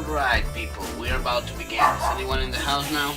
Alright people, we're about to begin. Is anyone in the house now?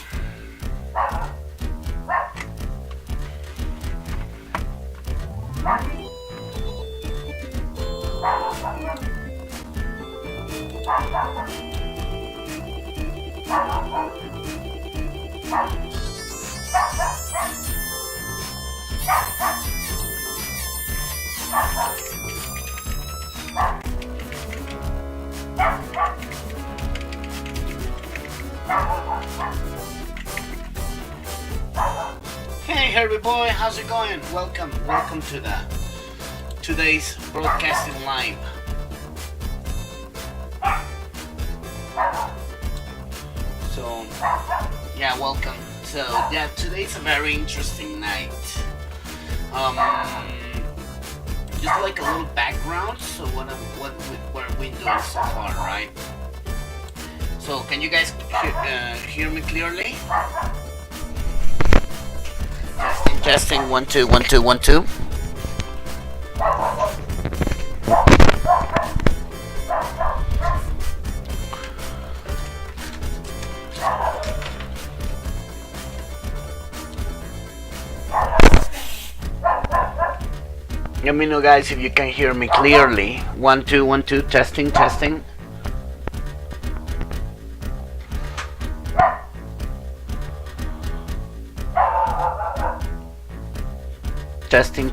Hey Herbie boy, how's it going? Welcome to today's broadcasting live. So yeah, welcome. So yeah, today's a very interesting night. Just like a little background. So what are we doing so far, right? So can you guys hear me clearly? Testing 1 2 1 2 1 2. Let me know, guys, if you can hear me clearly. 1 2 1 2. Testing.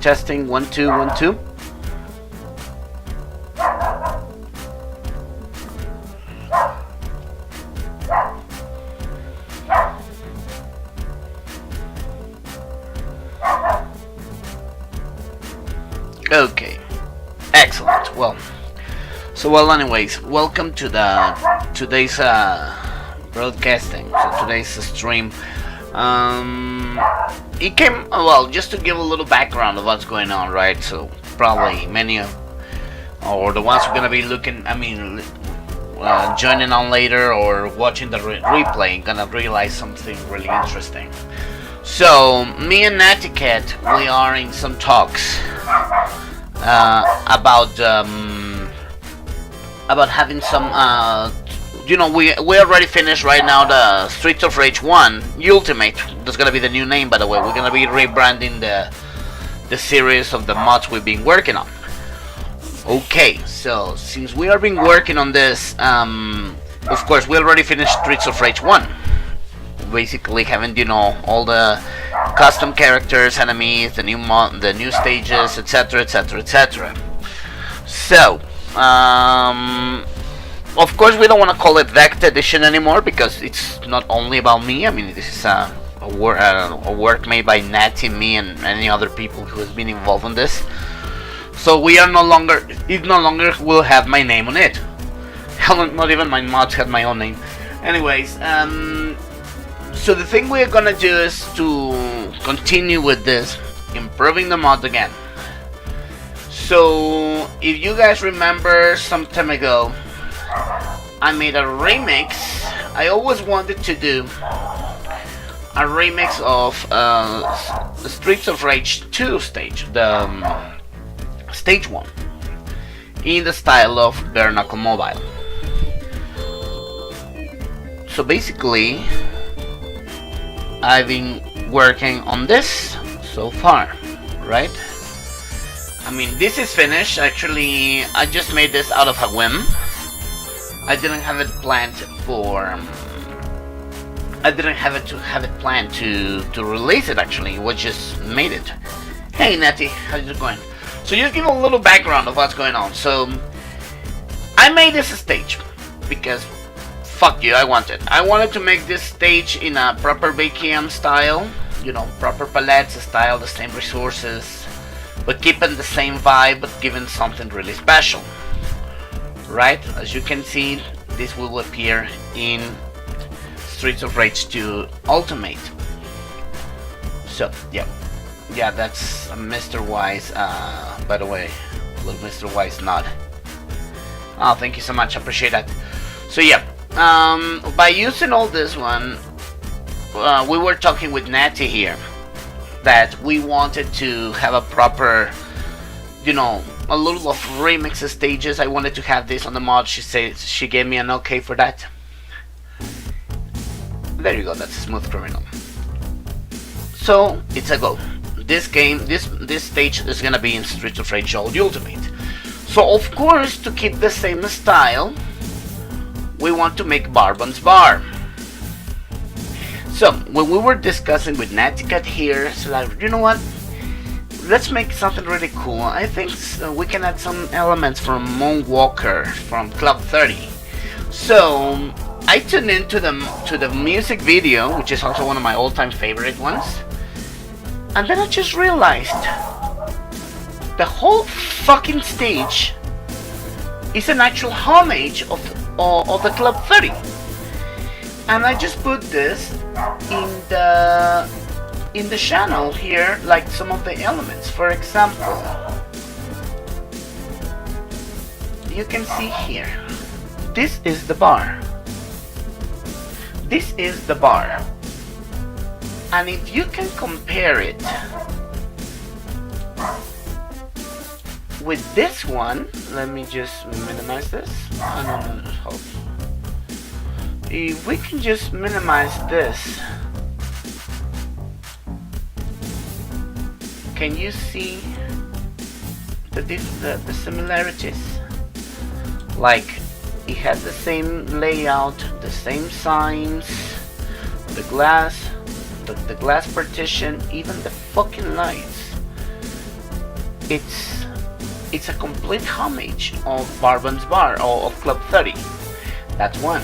Testing 1 2 1 2. Okay, excellent. Well, anyways, welcome to today's broadcasting. So today's stream. It came, well, just to give a little background of what's going on, right? So probably many of, or the ones who are gonna be looking, joining on later or watching the replay, gonna realize something really interesting. So me and Naticat, we are in some talks about having some. We already finished right now the Streets of Rage 1 Ultimate. That's gonna be the new name, by the way. We're gonna be rebranding the series of the mods we've been working on. Okay, so since we have been working on this, of course we already finished Streets of Rage 1. Basically having, you know, all the custom characters, enemies, the new stages, etc, etc, etc. So, of course we don't want to call it Vecta Edition anymore, because it's not only about me. I mean, this is a work made by Natty, me, and any other people who has been involved in this. So we are no longer will have my name on it. Hell, not even my mods had my own name. Anyways, so the thing we're gonna do is to continue with this, improving the mod again. So if you guys remember, some time ago I made a remix. I always wanted to do a remix of the Streets of Rage 2 stage, the stage 1, in the style of Bare Knuckle Mobile. So basically I've been working on this so far, right? I mean, this is finished. Actually, I just made this out of a whim. I didn't have it planned for I didn't have it planned to release it. Actually, we just made it. Hey Natty, how's it going? So just give a little background of what's going on. So I made this stage because fuck you, I wanted to make this stage in a proper BKM style, you know, proper palettes style, the same resources, but keeping the same vibe, but giving something really special, right? As you can see, this will appear in Streets of Rage 2 Ultimate. So yeah, that's Mr. Wise, by the way, little Mr. Wise nod. Oh, thank you so much, I appreciate that. So yeah, by using all this one, we were talking with Natty here that we wanted to have a proper, you know, a little of remix stages. I wanted to have this on the mod. She said she gave me an okay for that. There you go, that's a smooth criminal. So it's a go. This game, this stage is gonna be in Streets of Rage Ultimate. So of course, to keep the same style, we want to make Barbon's Bar. So when we were discussing with Naticat here, so like, you know what? Let's make something really cool. I think we can add some elements from Moonwalker from Club 30. So I tuned into the music video, which is also one of my all-time favorite ones. And then I just realized the whole fucking stage is an actual homage of the Club 30. And I just put this in the channel here, like some of the elements. For example, you can see here, this is the bar. This is the bar. And if you can compare it with this one, let me just minimize this. No. If we can just minimize this, can you see the similarities? Like, it has the same layout, the same signs, the glass partition, even the fucking lights. It's a complete homage of Barbon's Bar or of Club 30. That's one.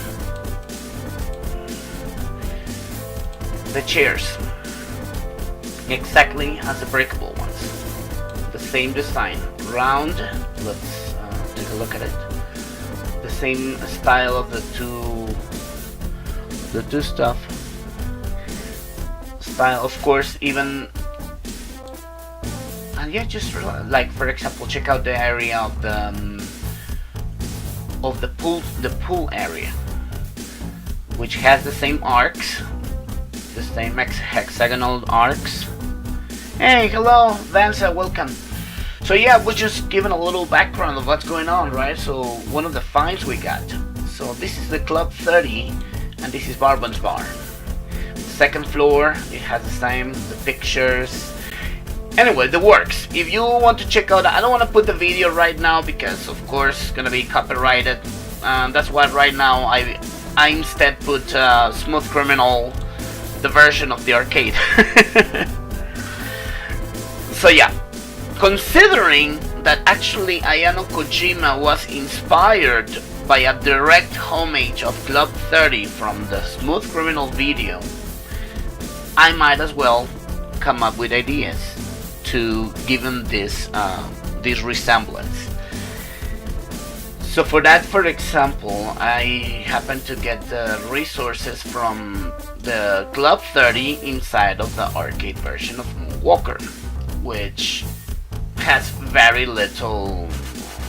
The chairs, exactly as the breakable ones. The same design, round. Let's take a look at it. The same style of the two stuff. Style, of course, even. And yeah, just like, for example, check out the area of the pool area, which has the same arcs, the same hexagonal arcs. Hey, hello, Vansa, welcome. So yeah, we're just giving a little background of what's going on, right? So one of the finds we got. So this is the Club 30, and this is Barbon's Bar. Second floor, it has the same, the pictures. Anyway, the works. If you want to check out, I don't want to put the video right now because of course it's gonna be copyrighted. That's why right now I instead put Smooth Criminal, the version of the arcade. So yeah, considering that actually Ayano Kojima was inspired by a direct homage of Club 30 from the Smooth Criminal video, I might as well come up with ideas to give him this resemblance. So for that, for example, I happen to get the resources from the Club 30 inside of the arcade version of Moonwalker, which has very little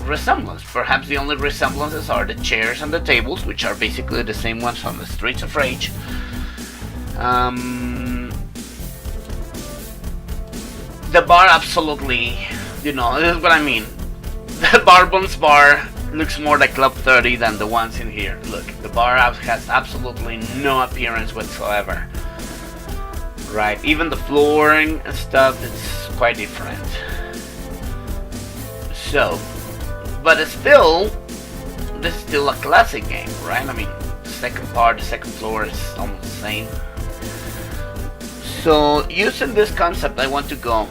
resemblance. Perhaps the only resemblances are the chairs and the tables, which are basically the same ones from the Streets of Rage. The bar, absolutely, you know, this is what I mean. The Barbon's bar looks more like Club 30 than the ones in here. Look, the bar has absolutely no appearance whatsoever. Right, even the flooring and stuff, it's quite different. So, but it's still, this is still a classic game, right? I mean, the second part, the second floor is almost the same. So, using this concept, I want to go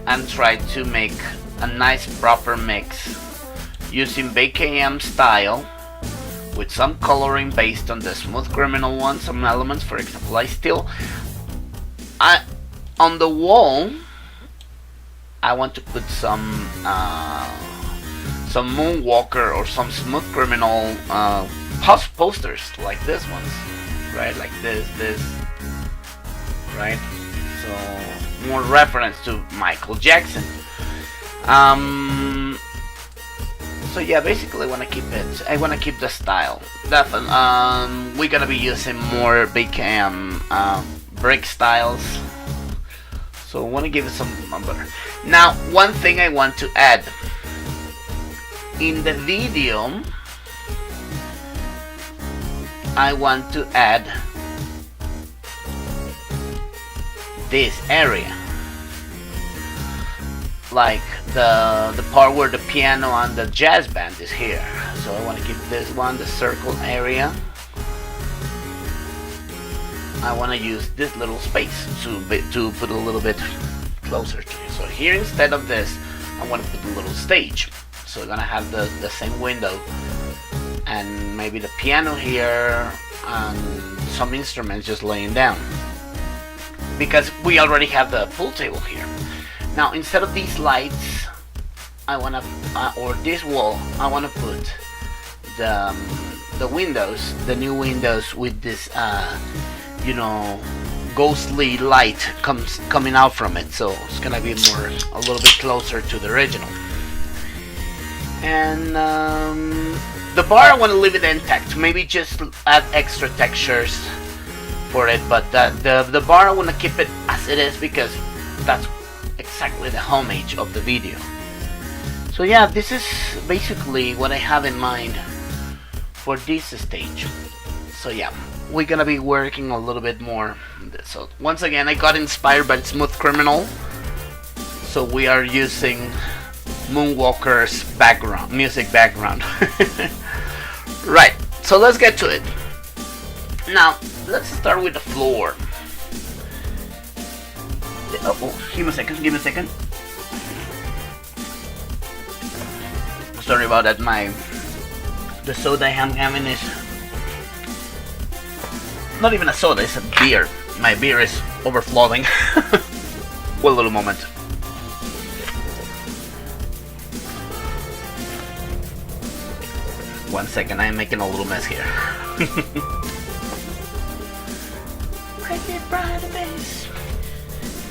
and try to make a nice proper mix using BKM style with some coloring based on the Smooth Criminal one, some elements. For example, on the wall I want to put some Moonwalker or some Smooth Criminal posters like this ones, right? Like this, right? So more reference to Michael Jackson. So yeah, basically I want to keep it. I want to keep the style. Definitely, we're gonna be using more BKM brick styles. So I want to give it some better. Now, one thing I want to add in the video, I want to add this area, like the part where the piano and the jazz band is here. So I want to give this one the circle area. I want to use this little space to put a little bit closer to it. So here, instead of this, I want to put a little stage. So we're gonna have the same window and maybe the piano here and some instruments just laying down, because we already have the pool table here. Now, instead of these lights, I wanna or this wall, I wanna put the windows, the new windows with this you know, ghostly light coming out from it. So it's gonna be a little bit closer to the original. And the bar, I want to leave it intact. Maybe just add extra textures for it, but the bar, I want to keep it as it is because that's exactly the homage of the video. So yeah, this is basically what I have in mind for this stage. So yeah, we're gonna be working a little bit more on this. So once again, I got inspired by Smooth Criminal, so we are using Moonwalker's music background. Right, so let's get to it. Now, let's start with the floor. Oh, give me a second. Sorry about that, the soda I'm having is not even a soda, it's a beer. My beer is overflowing. One little moment. One second, I am making a little mess here.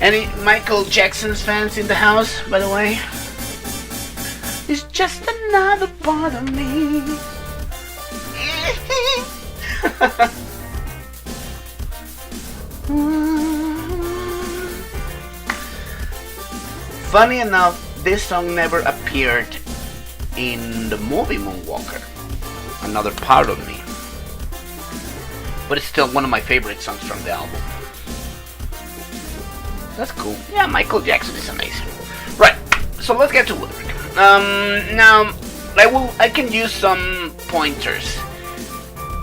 Any Michael Jackson's fans in the house, by the way? It's just another part of me. Funny enough, this song never appeared in the movie Moonwalker, Another Part of Me, but it's still one of my favorite songs from the album. That's cool. Yeah, Michael Jackson is amazing. Right, so let's get to work. Now I can use some pointers.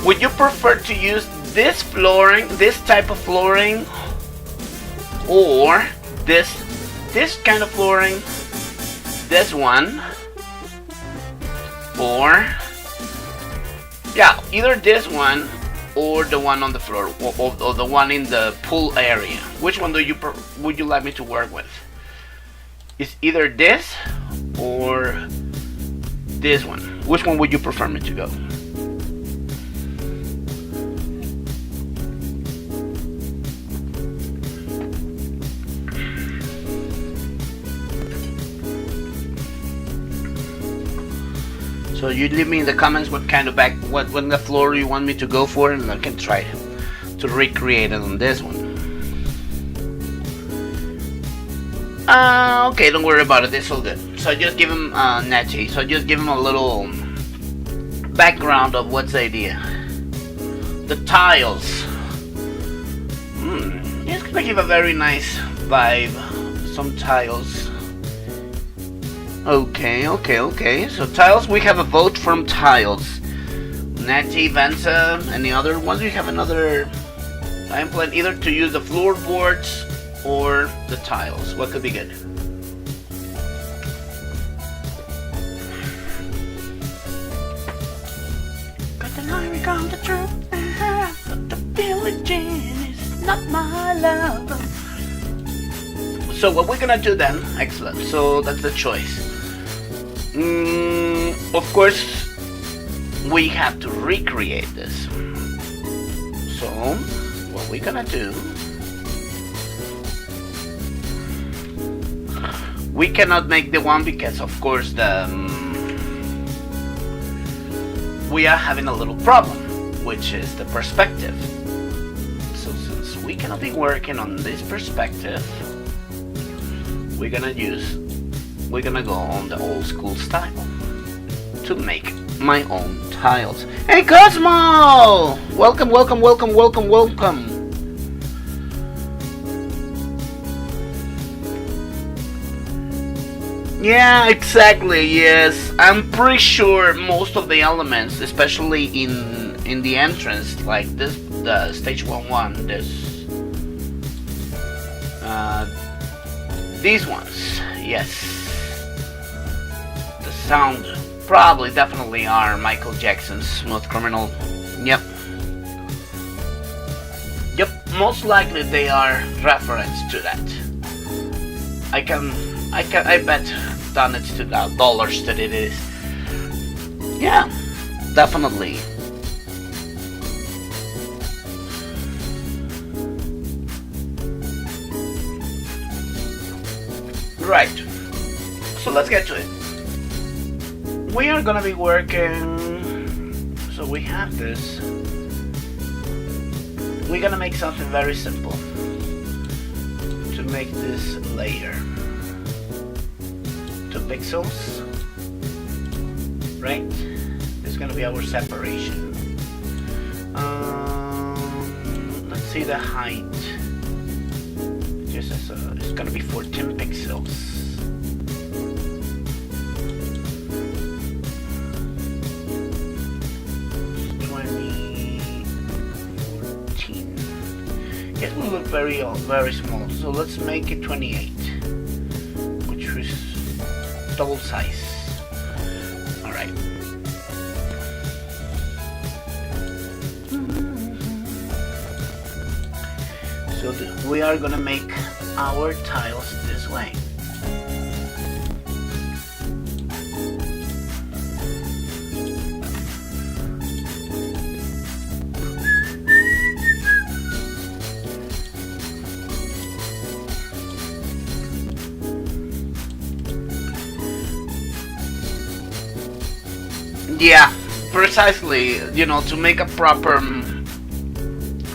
Would you prefer to use this flooring, this type of flooring, or this kind of flooring, this one, or yeah, either this one or the one on the floor, or the one in the pool area? Which one would you like me to work with? It's either this or this one. Which one would you prefer me to go? So you leave me in the comments what kind of what the floor you want me to go for, and I can try to recreate it on this one. Okay, don't worry about it, it's all good. So I just give him Natty. So I just give him a little background of what's the idea. The tiles. It's gonna give a very nice vibe. Some tiles. Okay. So tiles, we have a vote from tiles. Natty, Vansa, any other ones? We have another time plan either to use the floorboards or the tiles. What could be good? Got the line, come the truth, but the village is not my love. So what we're gonna do then? Excellent. So that's the choice. Of course, we have to recreate this. So what we're gonna do? We cannot make the one because, of course, we are having a little problem, which is the perspective. So since we cannot be working on this perspective, we're gonna go on the old school style to make my own tiles. Hey Cosmo! Welcome. Yeah, exactly, yes. I'm pretty sure most of the elements, especially in the entrance, like this, the stage 1-1, these ones, yes. The sound probably definitely are Michael Jackson's Smooth Criminal. Yep, most likely they are reference to that. I bet done it to the dollars that it is. Yeah, definitely. Right, so let's get to it. We are gonna be working, so we have this. We're gonna make something very simple to make this layer. 2 pixels, right? This is gonna be our separation. Let's see the height. It's gonna be 14 pixels. It will look very small, so let's make it 28, which is double size. Alright. So we are gonna make our tiles this way. Yeah, precisely, you know, to make a proper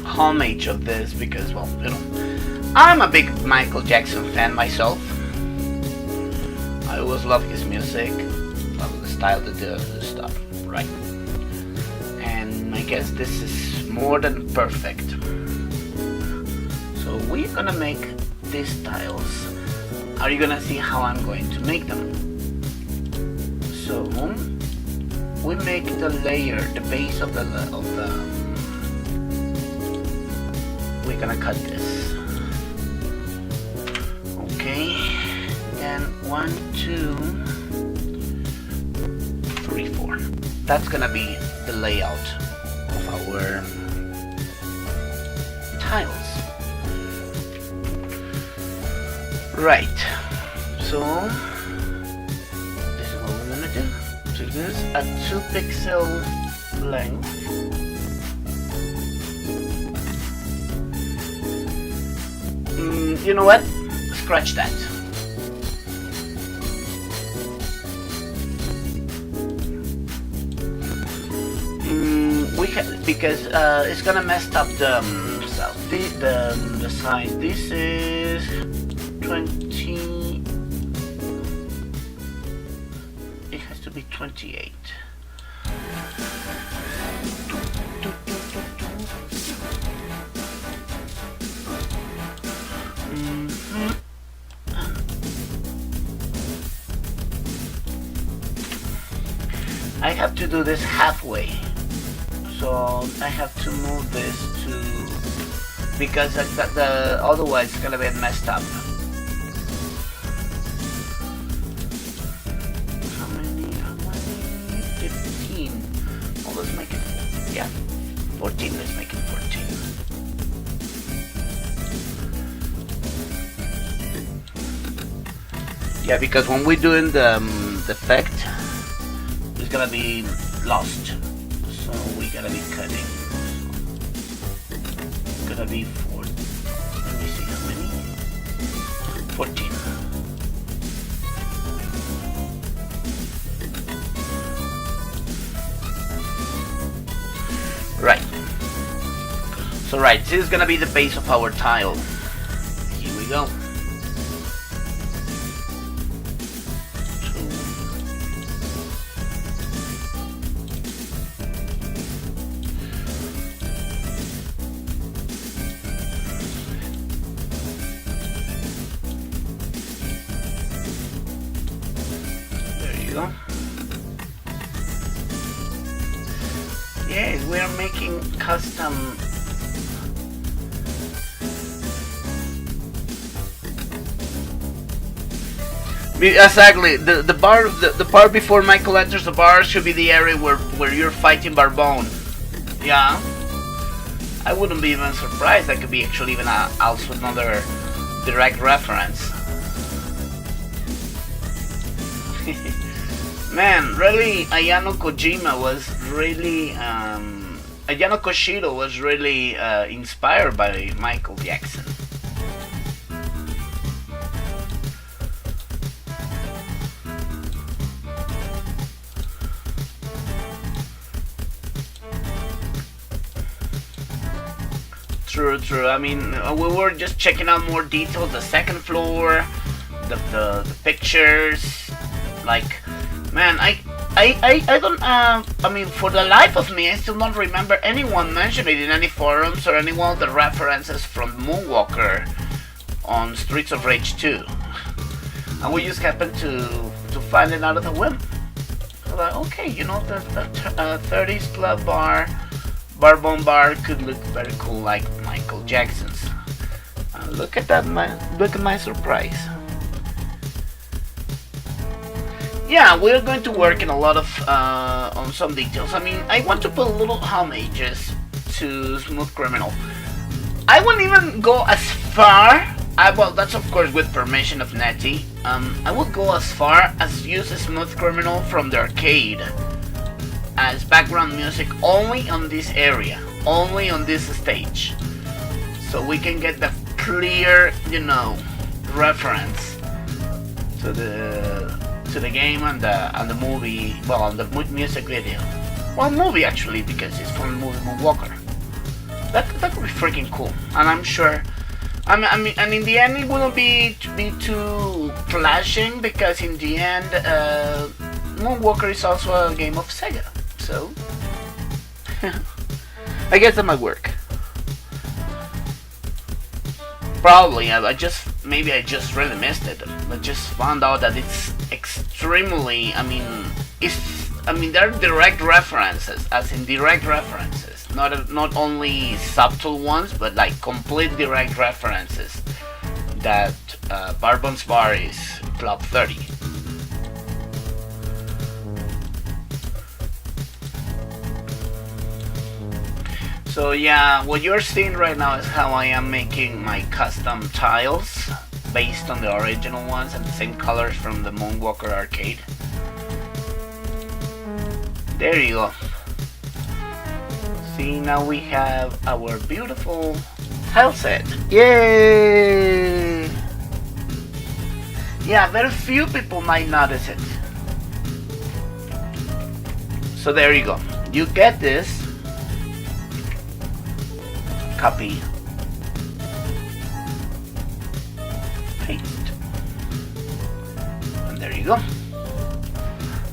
homage of this, because, well, you know, I'm a big Michael Jackson fan myself. I always love his music, love the style that does this stuff, right? And I guess this is more than perfect. So we're gonna make these tiles, are you gonna see how I'm going to make them? So we make the layer, the base of the we're gonna cut this. Okay, and 1, 2, 3, 4. That's gonna be the layout of our tiles. Right, so this is what we're gonna do. So this is a 2 pixel length. You know what? Scratch that. Because it's gonna mess up the size. This is 20. It has to be 28. I have to do this halfway, so I have to move this to, because otherwise it's gonna be messed up. How many? 15. Well, let's make it, yeah, 14. Let's make it 14. Yeah, because when we're doing the effect, it's gonna be lost, so we gotta be cutting. It's gonna be 4. Let me see how many. 14. Right. So right, this is gonna be the base of our tile. Here we go. Yes, we are making custom. Exactly. The bar, the part before Michael enters the bar should be the area where you're fighting Barbon. Yeah. I wouldn't be even surprised. That could be actually even also another direct reference. Man, really, Ayano Kojima was really, Ayano Koshiro was really inspired by Michael Jackson. True, true. I mean, we were just checking out more details, the second floor, the pictures, like... Man, I don't, I mean, for the life of me, I still don't remember anyone mentioning it in any forums or any one of the references from Moonwalker on Streets of Rage 2. And we just happened to find it out of the whim. So like, okay, you know, the 30s club bar, Barbon bar could look very cool like Michael Jackson's. Look at that, look at my surprise. Yeah, we're going to work in a lot of on some details. I mean, I want to put little homages to Smooth Criminal. I wouldn't even go as far. Well, that's of course with permission of Netty. I would go as far as use Smooth Criminal from the arcade as background music only on this area, only on this stage, so we can get the clear, you know, reference to the game and the movie, well, on the music video. Well, movie actually, because it's from the movie Moonwalker. That would be freaking cool, and I'm sure. I mean, and in the end, it wouldn't be too clashing, because in the end, Moonwalker is also a game of Sega, so I guess that might work. Probably, I just maybe I just really missed it. I just found out that it's extremely, they're direct references, as in direct references. Not only subtle ones, but like complete direct references that Barbon's bar is Club 30. So yeah, what you're seeing right now is how I am making my custom tiles based on the original ones and the same colors from the Moonwalker arcade. There you go. See, now we have our beautiful tile set. Yay! Yeah, very few people might notice it. So there you go. You get this. Copy. Paste. And there you go.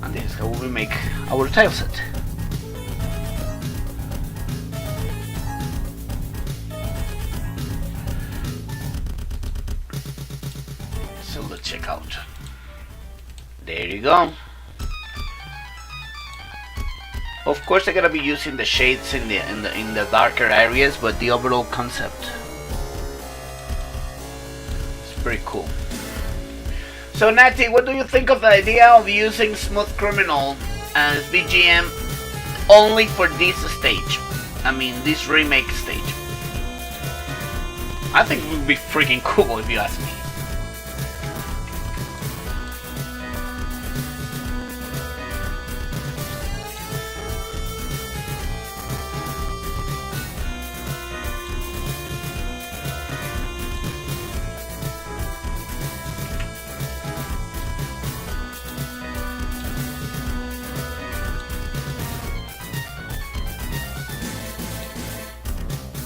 And this is how we make our tile set. So let's check out. There you go. Of course, I'm gonna be using the shades in the darker areas, but the overall concept is pretty cool. So Natty, what do you think of the idea of using Smooth Criminal as BGM only for this stage? I mean, this remake stage. I think it would be freaking cool if you ask me.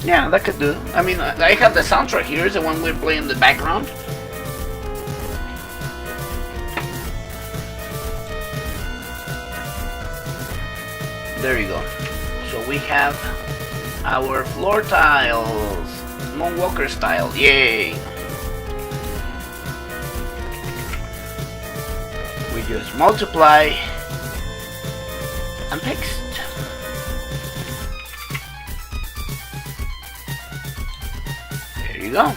Yeah, that could do. I mean, I have the soundtrack here, is the one we're playing in the background. There you go. So we have our floor tiles, Moonwalker style. Yay! We just multiply and paste. There you go.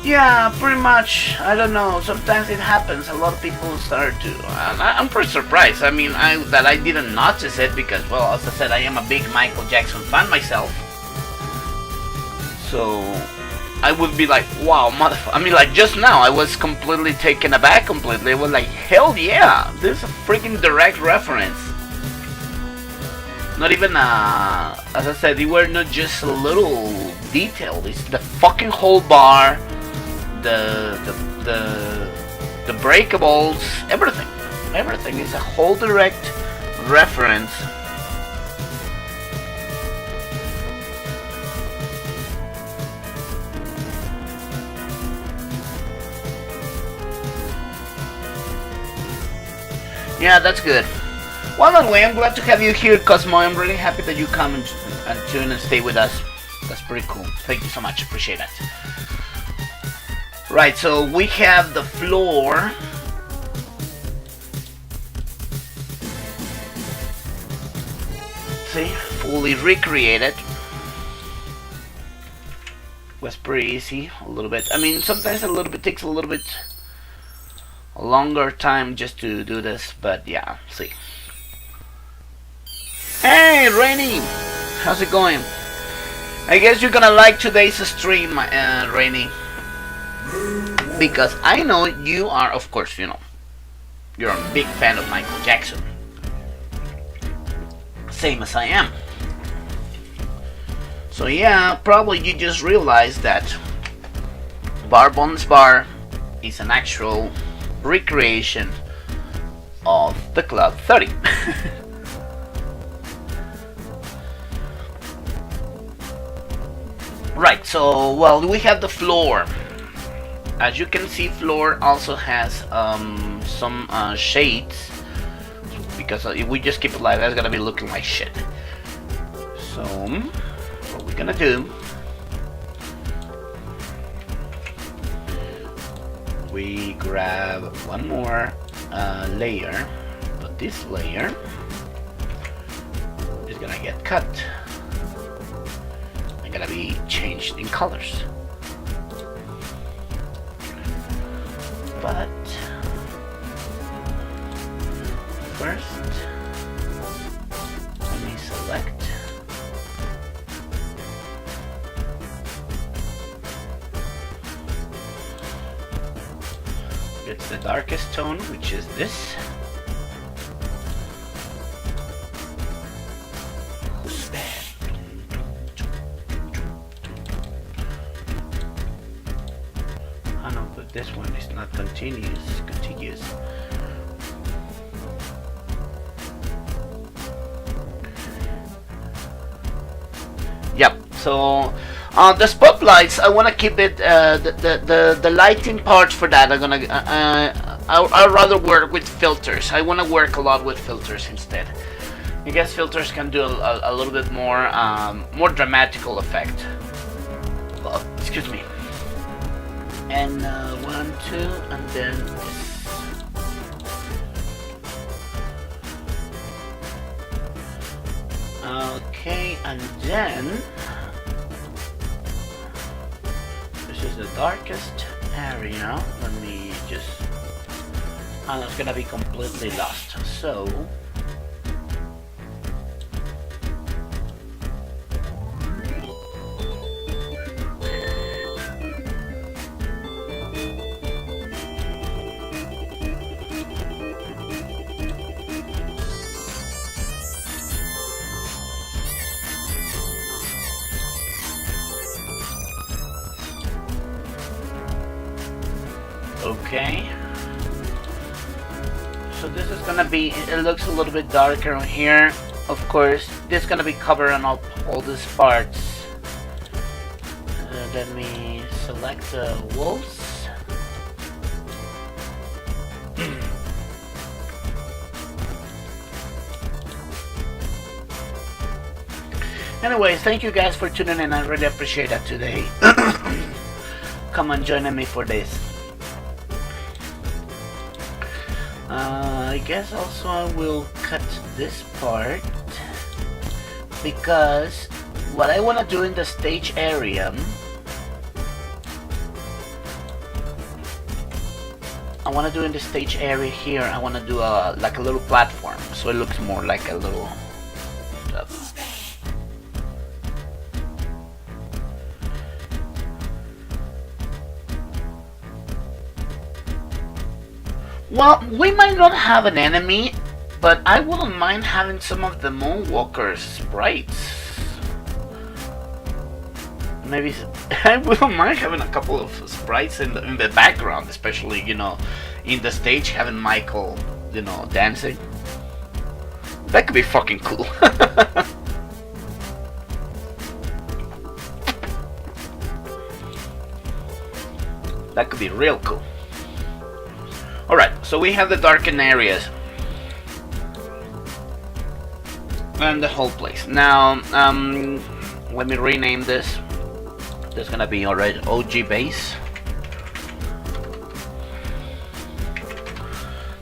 Yeah, pretty much. I don't know. Sometimes it happens. A lot of people start to. I'm pretty surprised. I mean, that I didn't notice it because, well, as I said, I am a big Michael Jackson fan myself. So I would be like, wow, motherfucker. I mean, like just now, I was completely taken aback. Completely. I was like, hell yeah, this is a freaking direct reference. Not even as I said, they were not just a little detail. It's the fucking whole bar. The breakables, everything is a whole direct reference. Yeah, that's good. Well, anyway, I'm glad to have you here, Cosmo. I'm really happy that you come and tune and stay with us. That's pretty cool. Thank you so much. Appreciate that. Right, so we have the floor. See, fully recreated. Was pretty easy, a little bit. I mean, sometimes a little bit takes a little bit longer time just to do this, but yeah, see. Hey, Rainy! How's it going? I guess you're gonna like today's stream, Rainy. Because I know you are, of course, you know, you're a big fan of Michael Jackson. Same as I am. So yeah, probably you just realized that Barbon's bar is an actual recreation of the Club 30. Right, so, well, we have the floor. as you can see, floor also has some shades, because if we just keep it like that, it's gonna be looking like shit. So what we're gonna do, we grab one more layer, but this layer is gonna get cut and gonna be changed in colors. But first, let me select it's the darkest tone, which is this. Oh no, but this one is not contiguous. Yep. So the spotlights, I want to keep it the lighting part for that. I'm gonna I'd rather work with filters. I want to work a lot with filters instead. I guess filters can do a little bit more more dramatical effect. Oh, excuse me. And 1, 2, and then this. Okay, and then this is the darkest area. Let me just. And it's gonna be completely lost. So. Okay, so this is gonna be, it looks a little bit darker here. Of course, this is gonna be covering up all these parts. Let me select the walls. Anyways, thank you guys for tuning in. I really appreciate that today. Come on, join me for this. I guess also I will cut this part, because what I want to do in the stage area, I want to do in the stage area here, I want to do like a little platform, so it looks more like a little stuff. Well, we might not have an enemy, but I wouldn't mind having some of the Moonwalker sprites. Maybe I wouldn't mind having a couple of sprites in the background, especially, you know, in the stage, having Michael, you know, dancing. That could be fucking cool. That could be real cool. Alright, so we have the darkened areas and the whole place. Now, let me rename this. There's gonna be already OG base.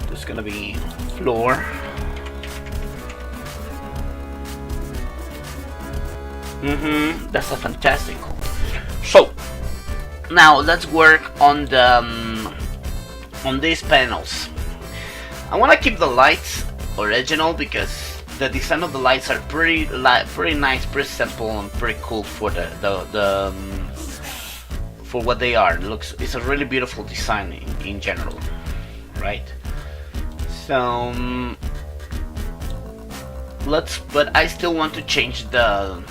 There's gonna be floor. That's a fantastic. So now let's work on the on these panels. I want to keep the lights original because the design of the lights are pretty nice, pretty simple, and pretty cool for for what they are. It's a really beautiful design in general, right? So but I still want to change the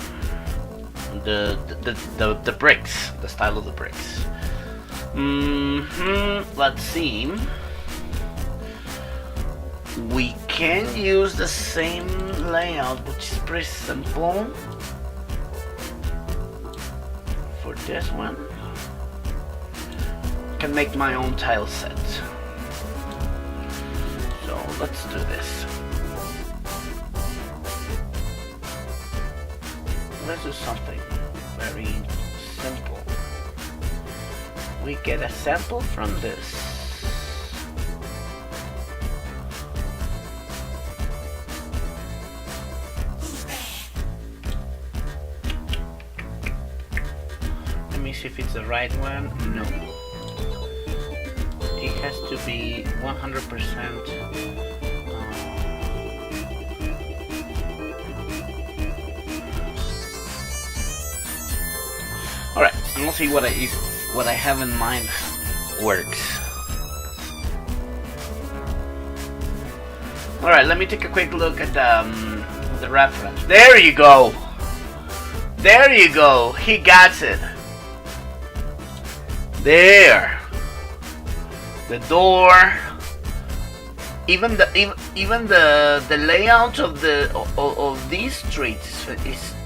bricks, the style of the bricks. Let's see. We can use the same layout, which is pretty simple for this one. can make my own tile set. So let's do this. Let's do something very simple. We get a sample from this. Let me see if it's the right one. No. It has to be 100%. Alright, and we'll see what I have in mind works. Alright, let me take a quick look at the reference. There you go! There you go! He got it! There! The door, even the layout of these streets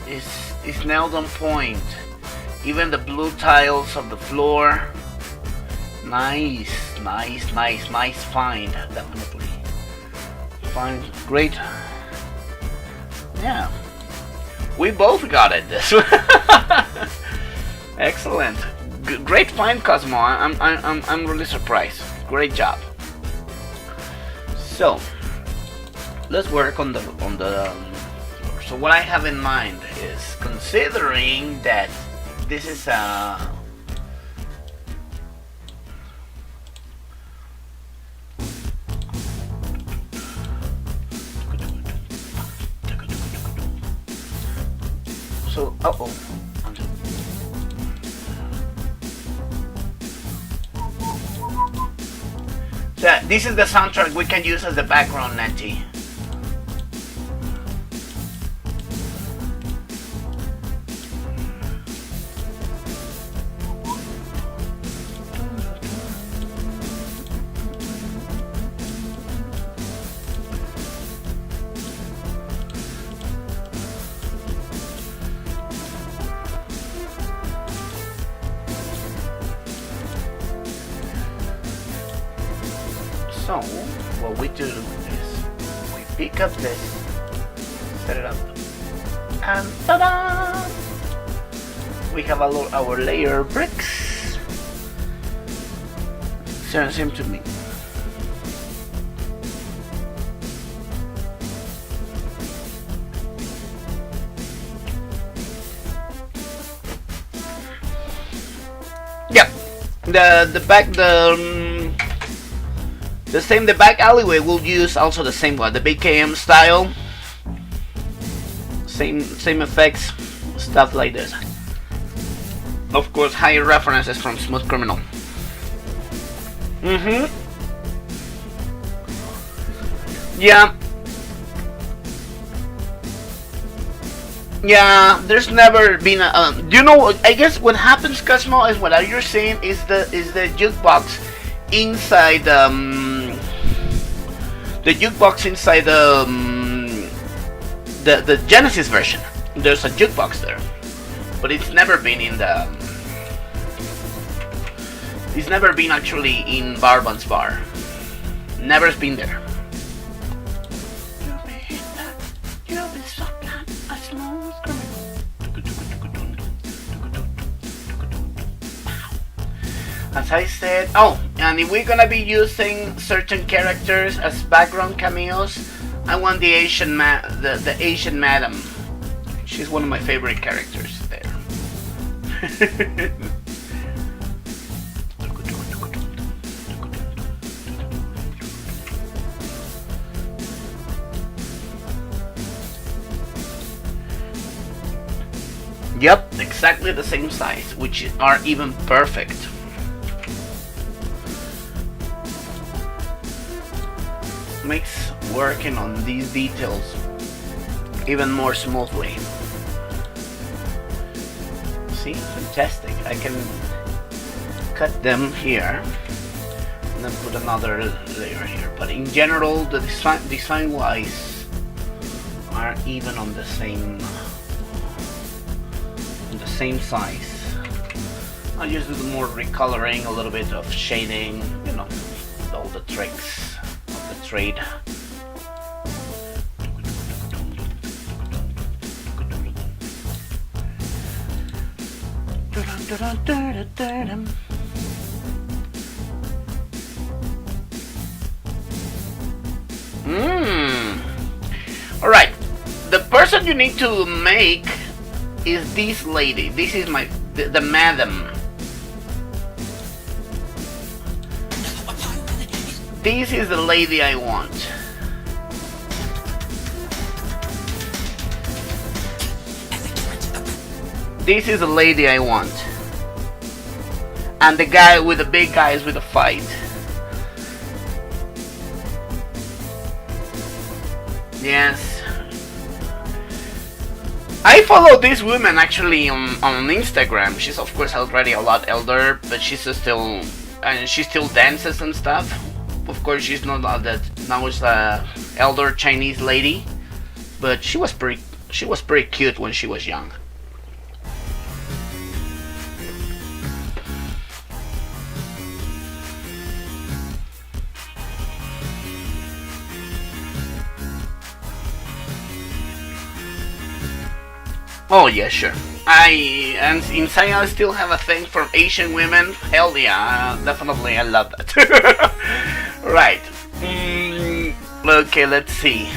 is nailed on point. Even the blue tiles of the floor, nice find, definitely find, great. Yeah, we both got it this one. Excellent. Great find, Cosmo. I'm really surprised. Great job. So let's work on the so what I have in mind is, considering that this is a so so this is the soundtrack we can use as the background, Natty. So what we do is we pick up this, set it up, and ta-da! We have our layer bricks. Seems to me. Yeah, the back alleyway will use also the same one, the BKM style, same effects, stuff like this. Of course, higher references from Smooth Criminal. Yeah, there's never been a you know, I guess what happens, Cosmo, is what you're saying is the jukebox inside the jukebox inside the Genesis version. There's a jukebox there, but it's never been in the it's never been actually in Barbon's bar. Never's been there. As I said, and if we're gonna be using certain characters as background cameos, I want the Asian the Asian madam. She's one of my favorite characters there. Yep, exactly the same size, which are even perfect. Makes working on these details even more smoothly. See, fantastic. I can cut them here and then put another layer here, but in general the design wise are even on the same size. I'll just do more recoloring, a little bit of shading, you know, all the tricks of the trade. Alright, the person you need to make is this lady. This is the madam. This is the lady I want. This is the lady I want. And the guy with the big eyes with the fight. Yes. I follow this woman actually on Instagram. She's of course already a lot elder, but she's still she still dances and stuff. Of course, she's not that now is a elder Chinese lady, but she was pretty cute when she was young. Oh yeah, sure. And inside I still have a thing for Asian women. Hell yeah, definitely I love that. Right. Okay, let's see.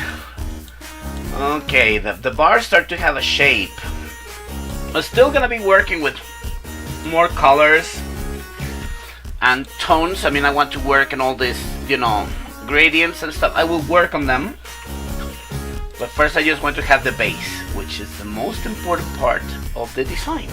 Okay, the bars start to have a shape. I'm still gonna be working with more colors and tones. I mean, I want to work on all this, you know, gradients and stuff. I will work on them. But first I just want to have the base, which is the most important part of the design.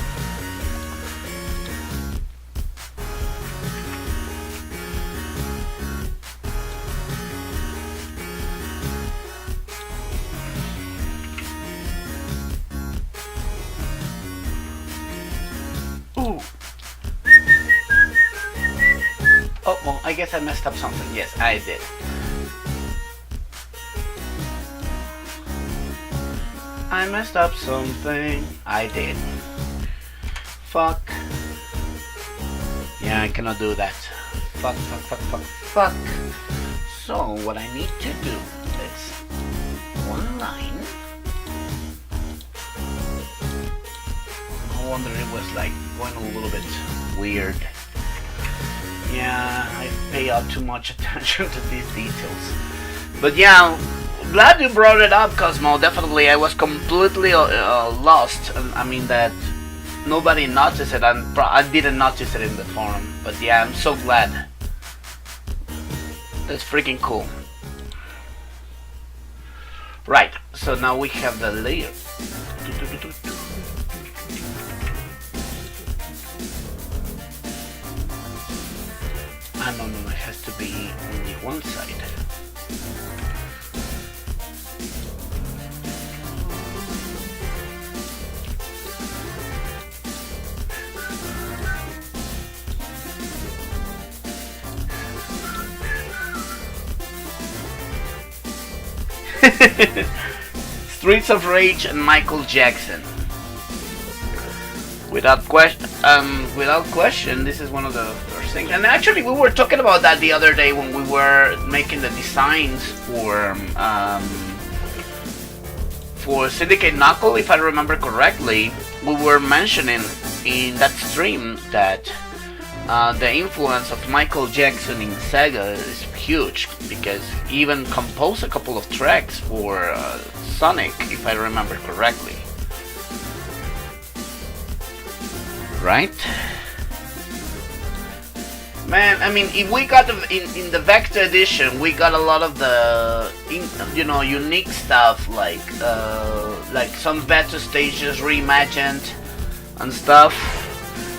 Ooh. Oh, well, I guess I messed up something. Yes, I did. I messed up something. I did. Fuck. Yeah, I cannot do that. Fuck. So, what I need to do is one line. No wonder it was like going a little bit weird. Yeah, I pay out too much attention to these details. But yeah, glad you brought it up, Cosmo. Definitely, I was completely lost. I mean that nobody noticed it, and I didn't notice it in the forum. But yeah, I'm so glad. That's freaking cool. Right, so now we have the layer. Ah, no, it has to be only one side. Streets of Rage and Michael Jackson. Without question, this is one of the first things. And actually, we were talking about that the other day when we were making the designs for Syndicate Knuckle. If I remember correctly, we were mentioning in that stream that the influence of Michael Jackson in Sega is huge, because he even composed a couple of tracks for Sonic, if I remember correctly. Right? Man, I mean, if we got in the Vector edition, we got a lot of the unique stuff, like some better stages reimagined and stuff.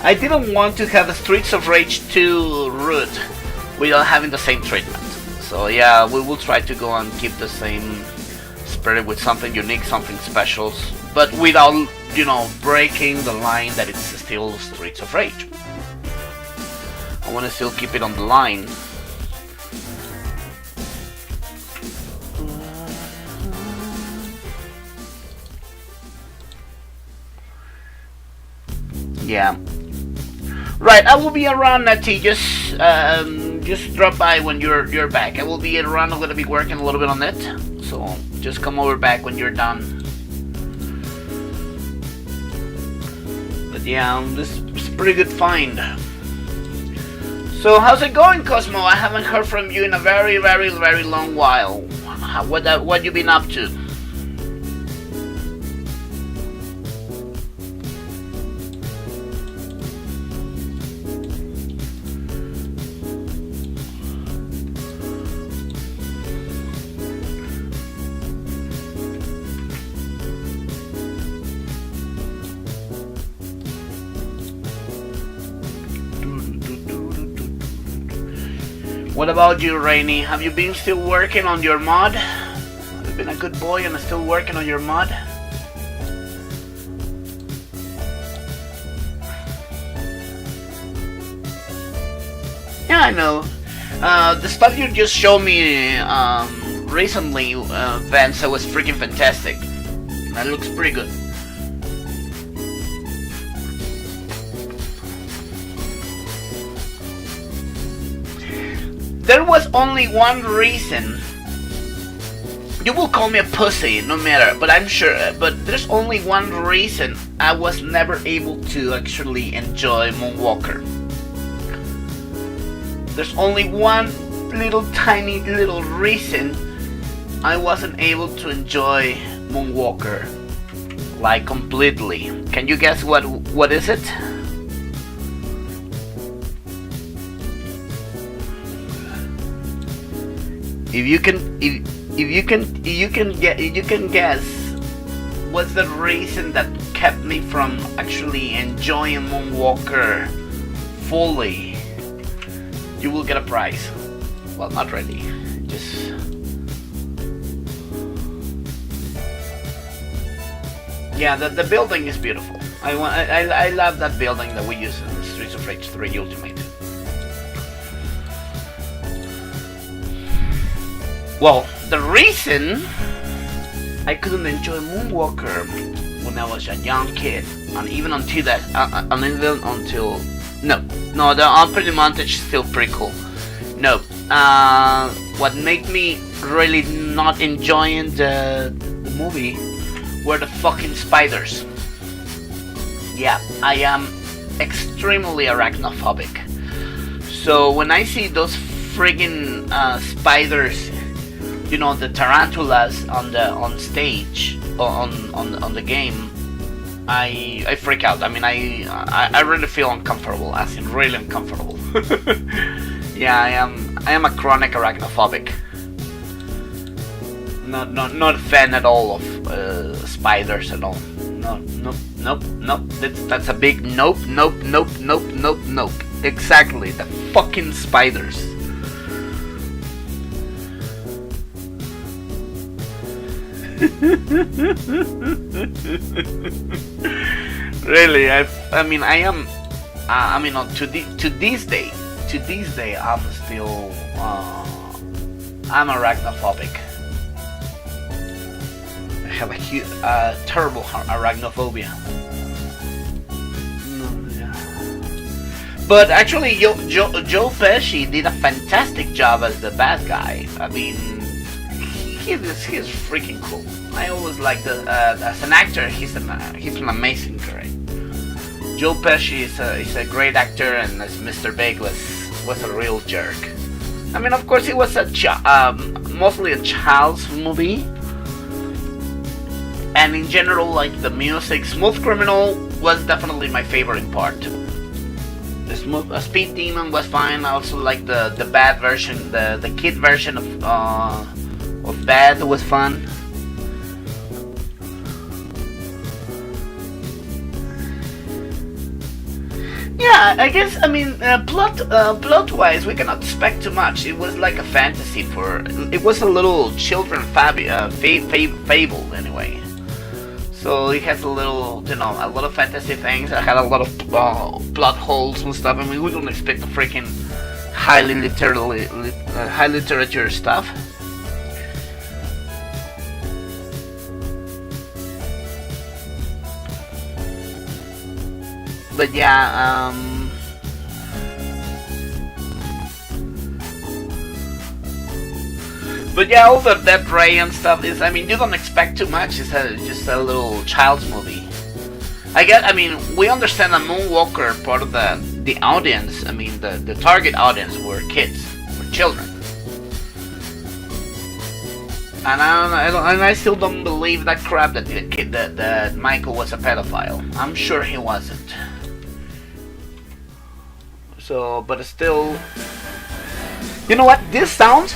I didn't want to have the Streets of Rage 2 route without having the same treatment. So yeah, we will try to go and keep the same spirit with something unique, something special, but without, breaking the line that it's still Streets of Rage. I want to still keep it on the line. Yeah. Right, I will be around, Nettie. Just drop by when you're back. I will be around. I'm gonna be working a little bit on it, so just come over back when you're done. But yeah, this is a pretty good find. So how's it going, Cosmo? I haven't heard from you in a very long while. What you been up to? What about you, Rainy? Have you been still working on your mod? Have you been a good boy and still working on your mod? Yeah, I know. The stuff you just showed me recently, Vance, was freaking fantastic. That looks pretty good. There was only one reason. You will call me a pussy, no matter, but I'm sure. But there's only one reason I was never able to actually enjoy Moonwalker. There's only one tiny little reason I wasn't able to enjoy Moonwalker, like completely. Can you guess what is it? If you can guess what's the reason that kept me from actually enjoying Moonwalker fully, you will get a prize. Well, not really. Just yeah, the building is beautiful. I love that building that we use in Streets of Rage 3 Ultimate. Well, the reason I couldn't enjoy Moonwalker when I was a young kid, and even until that, the Unpretty Montage is still pretty cool. No, what made me really not enjoying the movie were the fucking spiders. Yeah, I am extremely arachnophobic. So when I see those friggin' spiders, you know, the tarantulas on stage on the game, I freak out. I mean, I really feel uncomfortable, as in really uncomfortable. Yeah, I am a chronic arachnophobic. Not a fan at all of spiders at all. Nope. That's a big nope. Exactly, the fucking spiders. Really, I mean, I am. I mean, to this day, I'm still. I'm arachnophobic. I have a terrible arachnophobia. But actually, Joe Pesci did a fantastic job as the bad guy. I mean, he's freaking cool. I always liked as an actor, he's an amazing guy. Joe Pesci is a great actor, and as Mr. Big was a real jerk. I mean, of course, it was mostly a child's movie, and in general, like the music, Smooth Criminal was definitely my favorite part. The Speed Demon was fine. I also like the bad version, the kid version of Bad was fun. Yeah, I guess, I mean, plot-wise, we cannot expect too much. It was like a fantasy it was a little children fable, anyway. So it has a little, a lot of fantasy things. I had a lot of plot holes and stuff. I mean, we don't expect the freaking high literature stuff. But yeah, But yeah, all the Dead Ray and stuff is, I mean, you don't expect too much. It's just a little child's movie. I mean, we understand a Moonwalker part of the audience. I mean, the target audience were kids, were children. And I still don't believe that crap that Michael was a pedophile. I'm sure he wasn't. So, but still, you know what? This sound,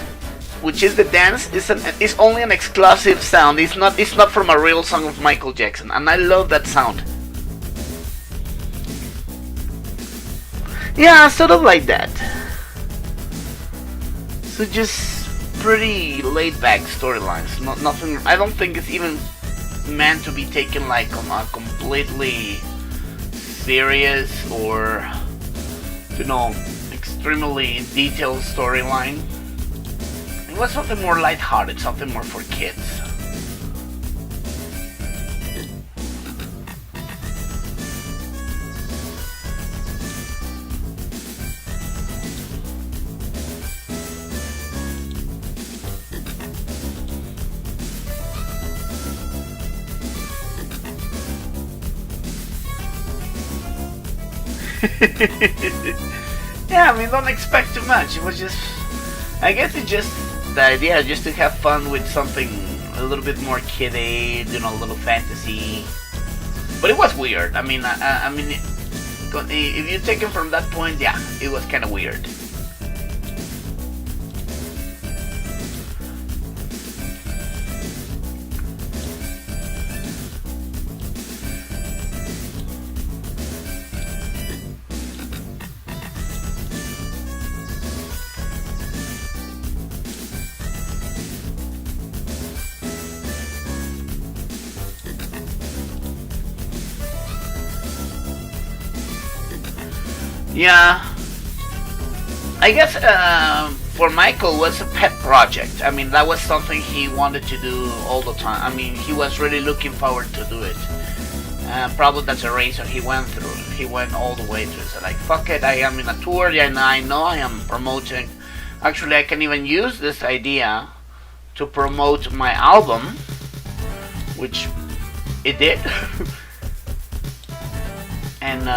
which is the dance, is only an exclusive sound. It's not from a real song of Michael Jackson, and I love that sound. Yeah, sort of like that. So just pretty laid-back storylines. Nothing. I don't think it's even meant to be taken like on a completely serious or, you know, extremely detailed storyline. It was something more lighthearted, something more for kids. Yeah, I mean, don't expect too much. It was just, I guess it's just the idea, just to have fun with something a little bit more kid-ade, you know, a little fantasy. But it was weird. I mean, I mean, if you take it from that point, yeah, it was kind of weird. Yeah, I guess for Michael was a pet project. I mean, that was something he wanted to do all the time. I mean, he was really looking forward to do it. Probably that's a reason he went through. He went all the way through. So like, fuck it, I am in a tour, and I know I am promoting. Actually, I can even use this idea to promote my album, which it did, and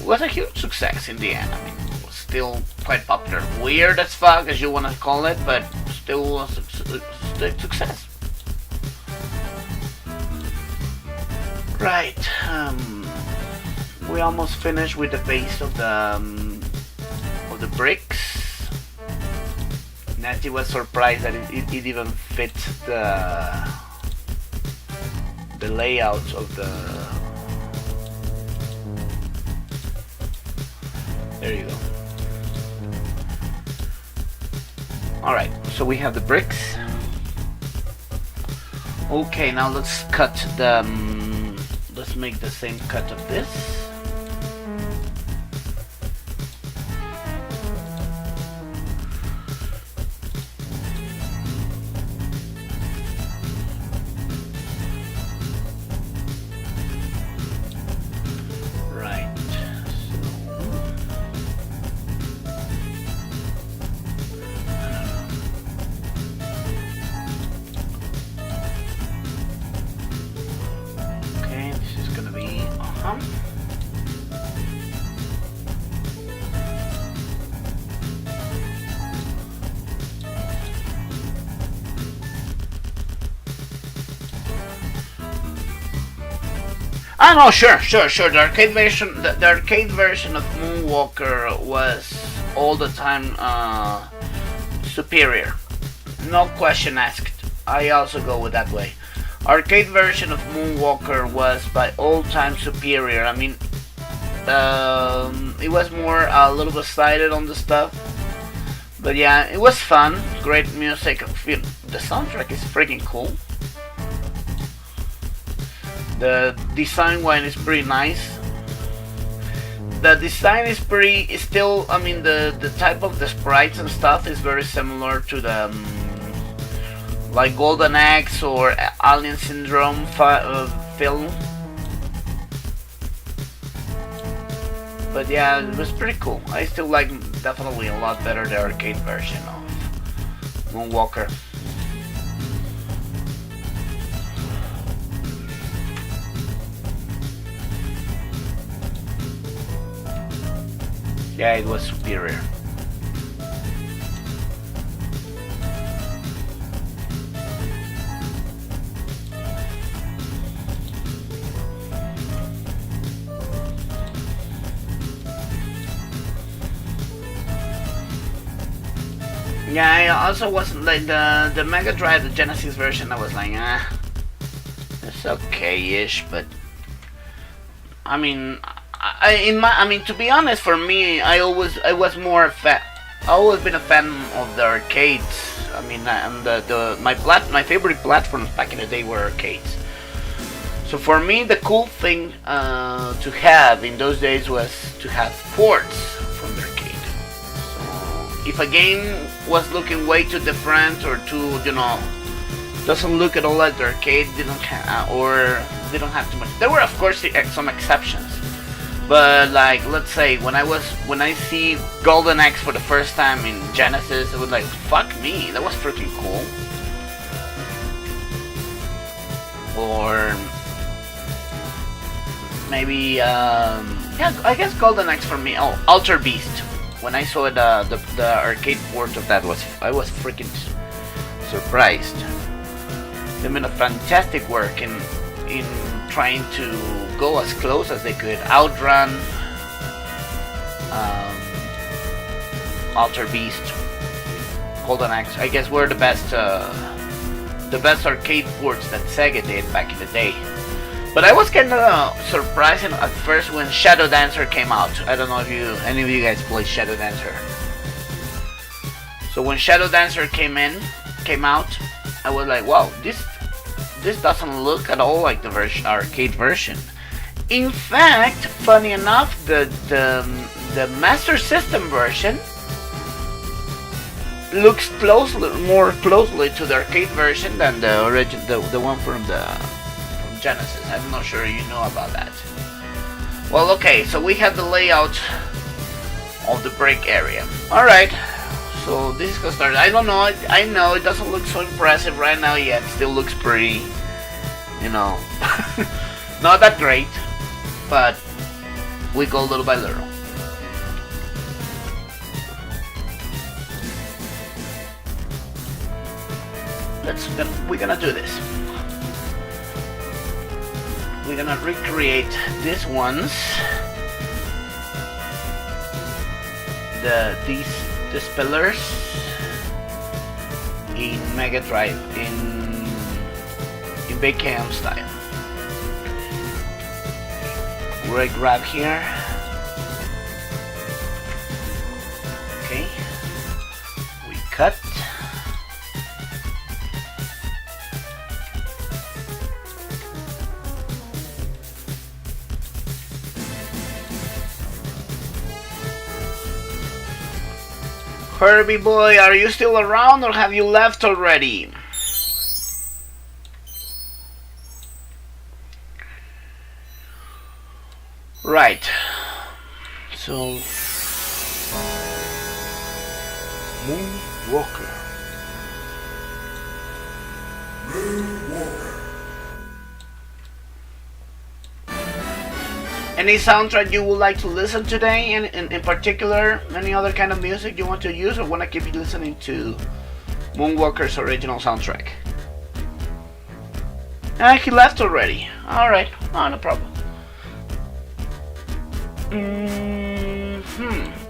was a huge success in the end. I mean, it was still quite popular. Weird as fuck, as you want to call it, but still was a success. Right. We almost finished with the base of the bricks. Natty was surprised that it even fit the layout of the. There you go. Alright, so we have the bricks. Okay, now let's cut the... let's make the same cut of this. Ah no, sure. The arcade version of Moonwalker was all the time superior. No question asked. I also go with that way. Arcade version of Moonwalker was by all time superior. I mean, it was more a little bit sided on the stuff, but yeah, it was fun. Great music. The soundtrack is freaking cool. The design one is pretty nice. The design is still, I mean, the type of the sprites and stuff is very similar to the like Golden Axe or Alien Syndrome film. But yeah, it was pretty cool. I still like definitely a lot better the arcade version Moonwalker. Yeah, it was superior. Yeah, I also wasn't like the Mega Drive, the Genesis version. I was like, it's okay-ish, but I mean, I mean, to be honest, for me, I always been a fan of the arcades. I mean, and my favorite platforms back in the day were arcades. So for me, the cool thing to have in those days was to have ports from the arcade. So if a game was looking way too different or too, doesn't look at all like the arcade, didn't have too much. There were, of course, some exceptions. But like, let's say when I see Golden Axe for the first time in Genesis, it was like, fuck me, that was freaking cool. Or maybe, yeah, I guess Golden Axe for me. Oh, Alter Beast. When I saw the arcade port of that, I was freaking surprised. They made a fantastic work in trying to go as close as they could. Outrun, Alter Beast, Golden Axe, I guess were the best arcade ports that Sega did back in the day. But I was kind of surprised at first when Shadow Dancer came out. I don't know if any of you guys play Shadow Dancer. So when Shadow Dancer came out, I was like, wow, this doesn't look at all like the arcade version. In fact, funny enough, the Master System version looks more closely to the arcade version than the one from Genesis. I'm not sure you know about that. Well, okay, so we have the layout of the break area. Alright, so this is gonna start. I don't know, I know it doesn't look so impressive right now yet. It still looks pretty, not that great, but we go little by little. We're gonna do this. We're gonna recreate these ones. These pillars in Mega Drive in Vega style. Right grab here. Okay. We cut. Herbie boy, are you still around or have you left already? Right. So Moonwalker. Any soundtrack you would like to listen today? In particular, any other kind of music you want to use, or want to keep listening to Moonwalker's original soundtrack? He left already. Alright, no problem.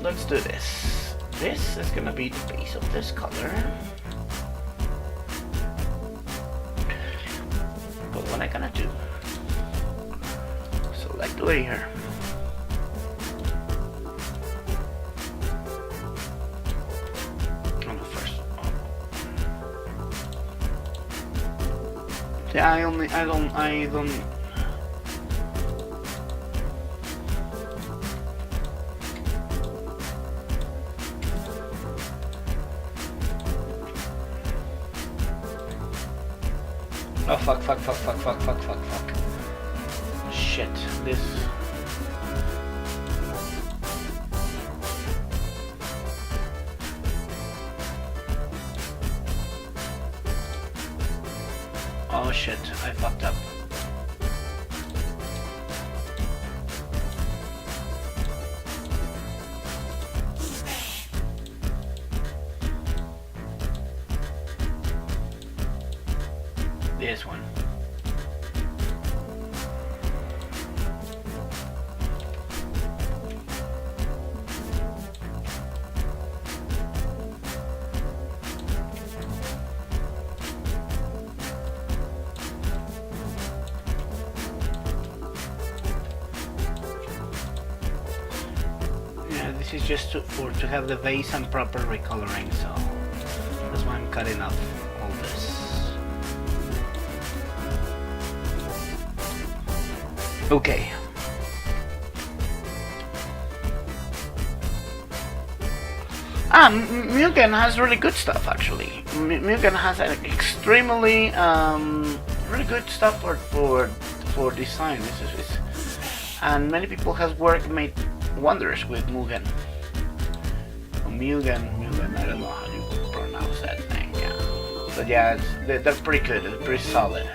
Let's do this. This is gonna be the base of this color. But what I'm gonna do, select the layer. On the first. Yeah, I don't. Oh fuck. Shit, this. Oh shit, I fucked up. This one. Yeah, this is just to have the base and proper recoloring, so that's why I'm cutting off all this. Okay. Mugen has really good stuff actually. Mugen has an extremely really good stuff for design. And many people has made wonders with Mugen. Mugen, I don't know how you pronounce that thing. Yeah. But yeah, they're pretty good. It's pretty solid.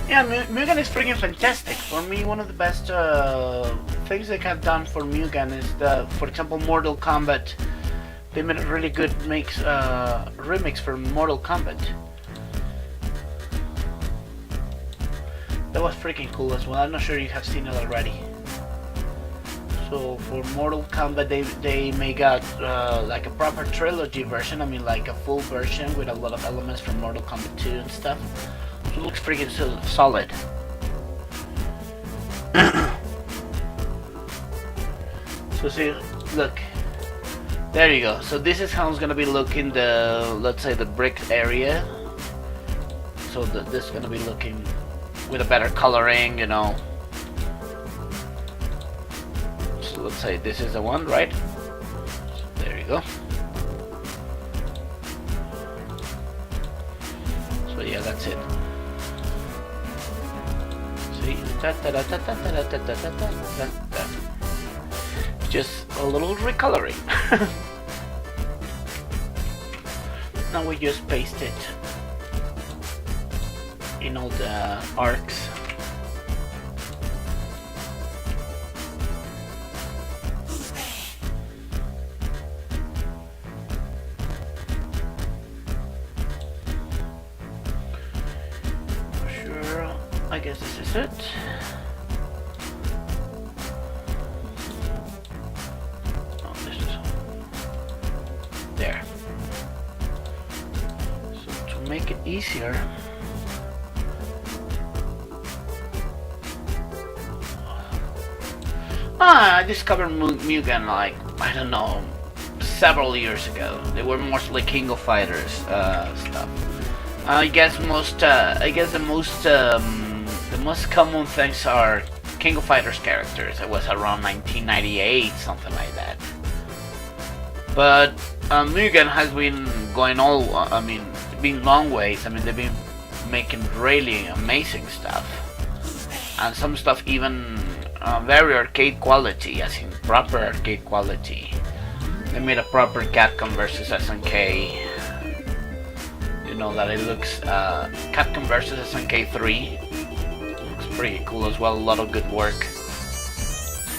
Yeah, Mugen is freaking fantastic. For me, one of the best things they have done for Mugen is for example, Mortal Kombat. They made a really good remix for Mortal Kombat. That was freaking cool as well. I'm not sure you have seen it already. So for Mortal Kombat, they make out like a proper trilogy version. I mean, like a full version with a lot of elements from Mortal Kombat 2 and stuff. It looks freaking solid. So see, look, there you go. So this is how it's gonna be looking, let's say the brick area. So this is gonna be looking with a better coloring, you know. So let's say this is the one, right? So there you go. So yeah, that's it. Just a little recoloring. Now we just paste it in all the arcs. I guess this is it. Oh, this is there. So to make it easier, I discovered Mugen like, I don't know, several years ago. They were mostly King of Fighters stuff. I guess the most common things are King of Fighters characters. It was around 1998, something like that. But Mugen has been going been long ways. I mean, they've been making really amazing stuff, and some stuff even very arcade quality, as in proper arcade quality. They made a proper Capcom versus SNK. You know that it looks Capcom versus SNK 3. Pretty cool as well, a lot of good work.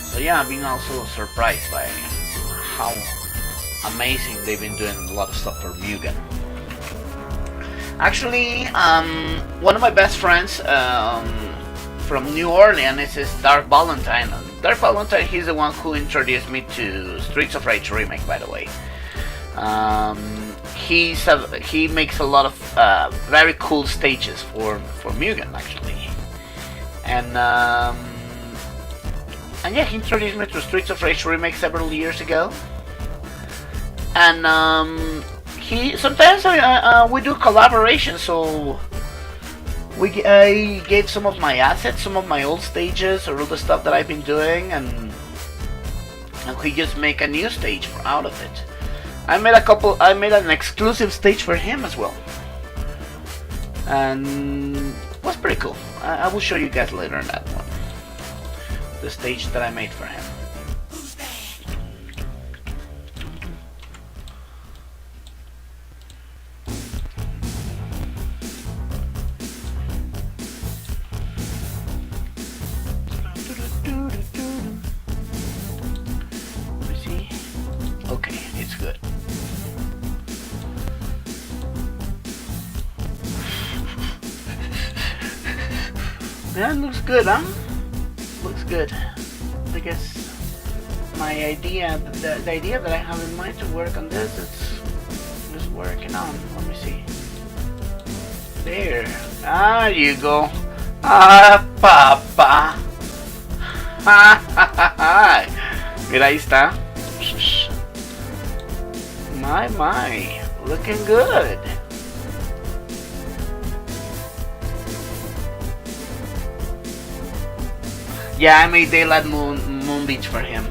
So yeah, I've been also surprised by how amazing. They've been doing a lot of stuff for Mugen. Actually, one of my best friends from New Orleans is Dark Valentine. Dark Valentine, he's the one who introduced me to Streets of Rage Remake, by the way. He makes a lot of very cool stages for Mugen, actually. And yeah, he introduced me to Streets of Rage Remake several years ago. And sometimes we do collaborations, so I gave some of my assets, some of my old stages, or all the stuff that I've been doing, and he just make a new stage out of it. I made an exclusive stage for him as well, and it was pretty cool. I will show you guys later on that one, the stage that I made for him. Yeah, it looks good, huh? Looks good. I guess my idea, the idea that I have in mind to work on this, it's just working on. Let me see. There. Ah, you go. Ah, papa. Mira, ahí está. My. Looking good. Yeah, I made Daylight Moon Beach for him.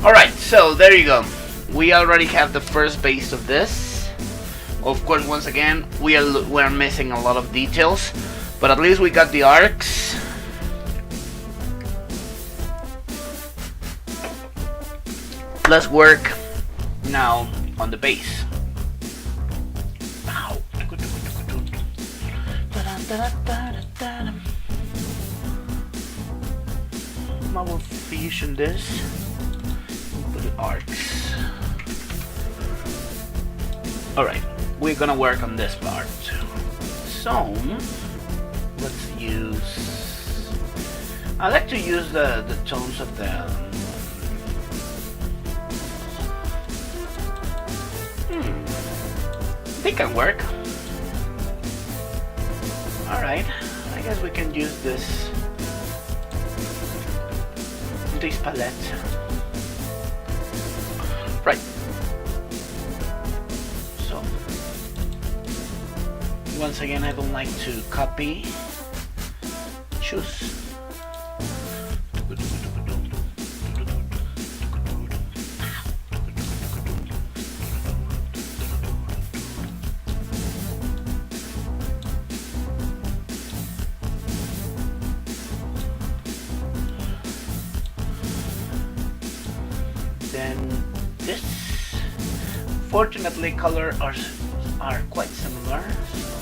Alright, so there you go. We already have the first base of this. Of course, once again, we're missing a lot of details, but at least we got the arcs. Let's work now on the base. I will fusion this with the arcs. Alright, we're gonna work on this part. So let's use, I like to use the tones of the they can work. Alright, I guess we can use this palette. Right. So once again, I don't like to copy. Choose. Then this, fortunately, color are quite similar. So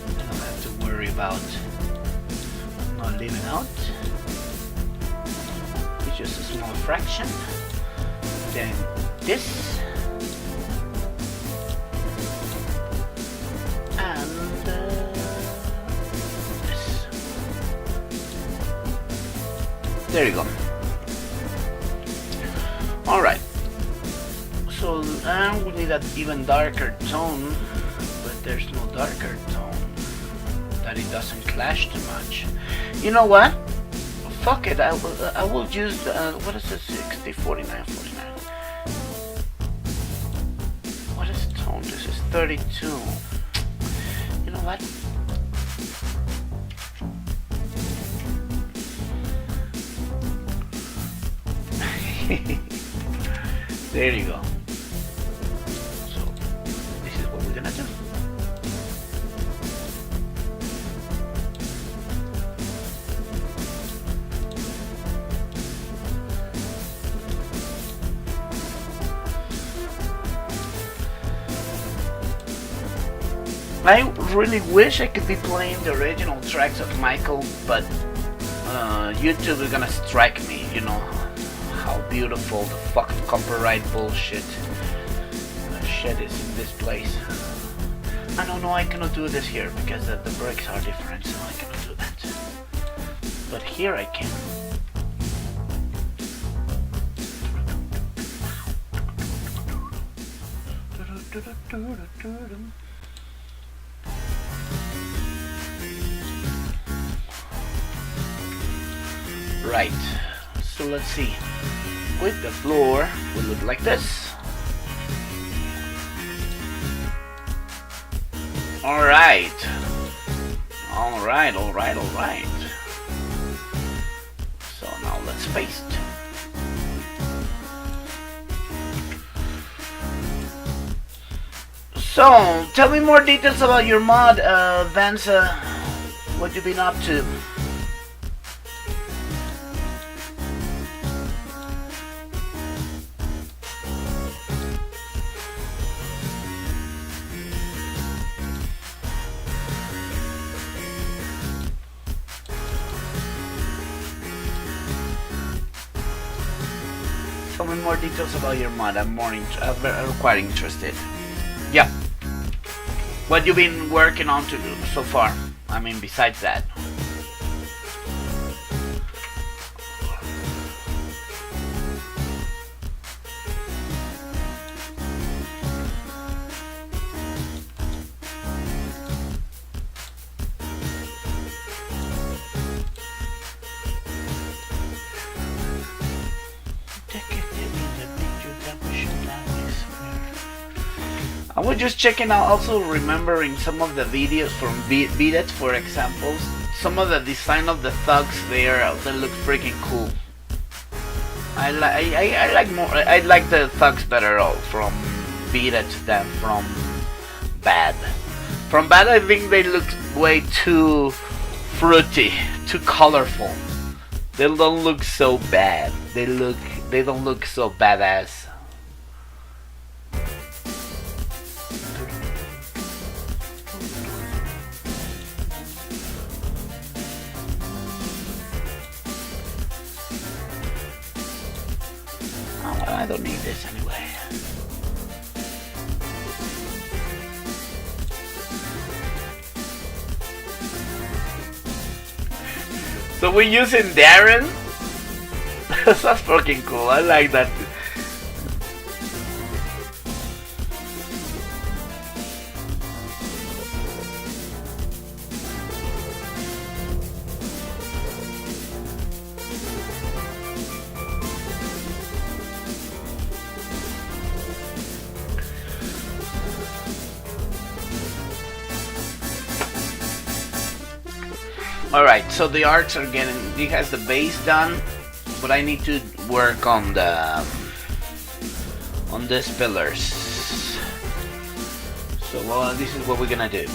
I don't have to worry about not leaving out. It's just a small fraction. Then this. There you go. Alright. So now we need an even darker tone, but there's no darker tone. That it doesn't clash too much. You know what? Fuck it. I will use what is it? 60, 49, 49. What is the tone? This is 32. You know what? There you go. So this is what we're gonna do. I really wish I could be playing the original tracks of Michael, but YouTube is gonna strike me, you know. How beautiful the fucking copyright bullshit shit is in this place. I don't know, I cannot do this here because the bricks are different, so I cannot do that. But here I can. Right, so let's see. With the floor will look like this. Alright. Alright. So now let's paste. So, tell me more details about your mod, Vance. What you been up to? Tell me more details about your mod. I'm quite interested. Yeah. What you been working on to do so far? I mean, besides that. I was just checking out, also remembering some of the videos from Vega, for example. Some of the design of the thugs there, they look freaking cool. I like the thugs better from Vega than from Bad. From Bad, I think they look way too fruity, too colorful. They don't look so bad. They don't look so badass. I don't need this anyway. So we're using Darren? That's fucking cool. I like that. Alright, so the arcs are getting, he has the base done, but I need to work on these pillars. So this is what we're gonna do.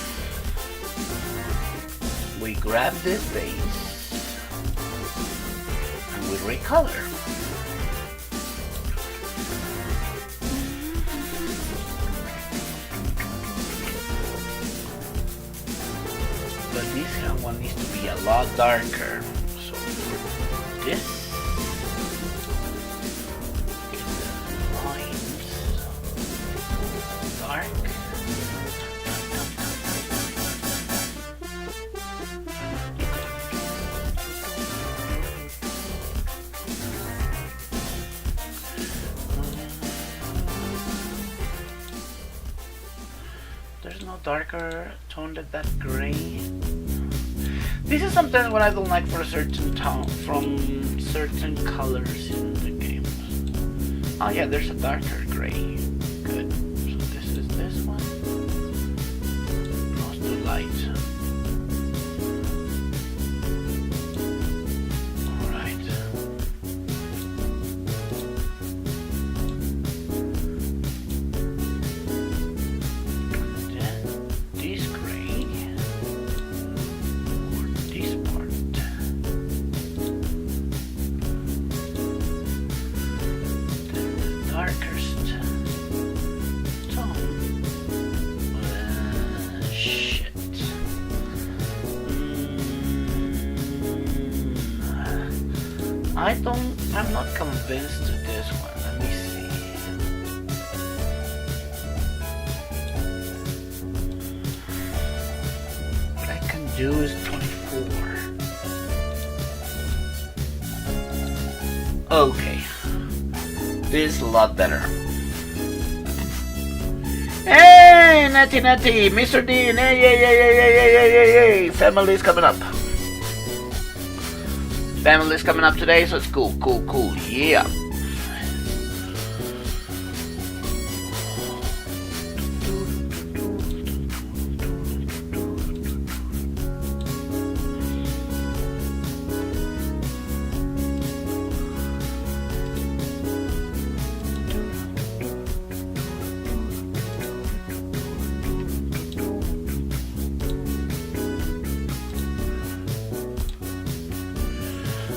We grab this base and we recolor. But this one needs to be a lot darker. So for this, get the lines dark. There's no darker tone than that gray. This is sometimes what I don't like for a certain tone from certain colors in the game. Oh yeah, there's a darker gray. Good. So this is this one. Not too light. Alright. Then this gray. I'm not convinced to this one. Let me see. What I can do is 24. Okay. This is a lot better. Hey, Natty, Mr. Dean, hey, family's coming up. Family's coming up today, so it's cool, yeah.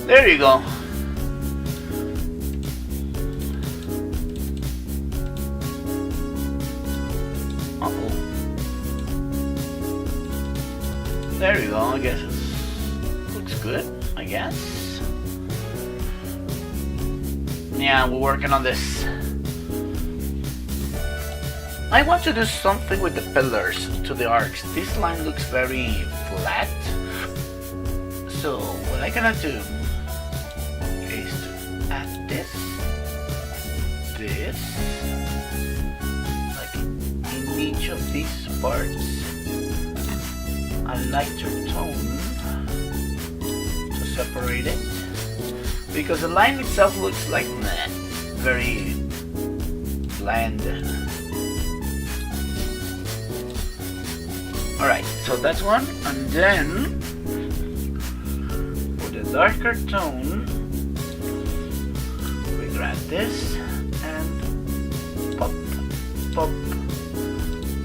There you go. Uh-oh. There you go, I guess it looks good, I guess. Yeah, we're working on this. I want to do something with the pillars to the arcs. This line looks very flat. So, what I'm gonna do is to add this, like in each of these parts, a lighter tone to separate it, because the line itself looks like meh, very bland. Alright, so that's one, and then for the darker tone, we grab this and pop, pop,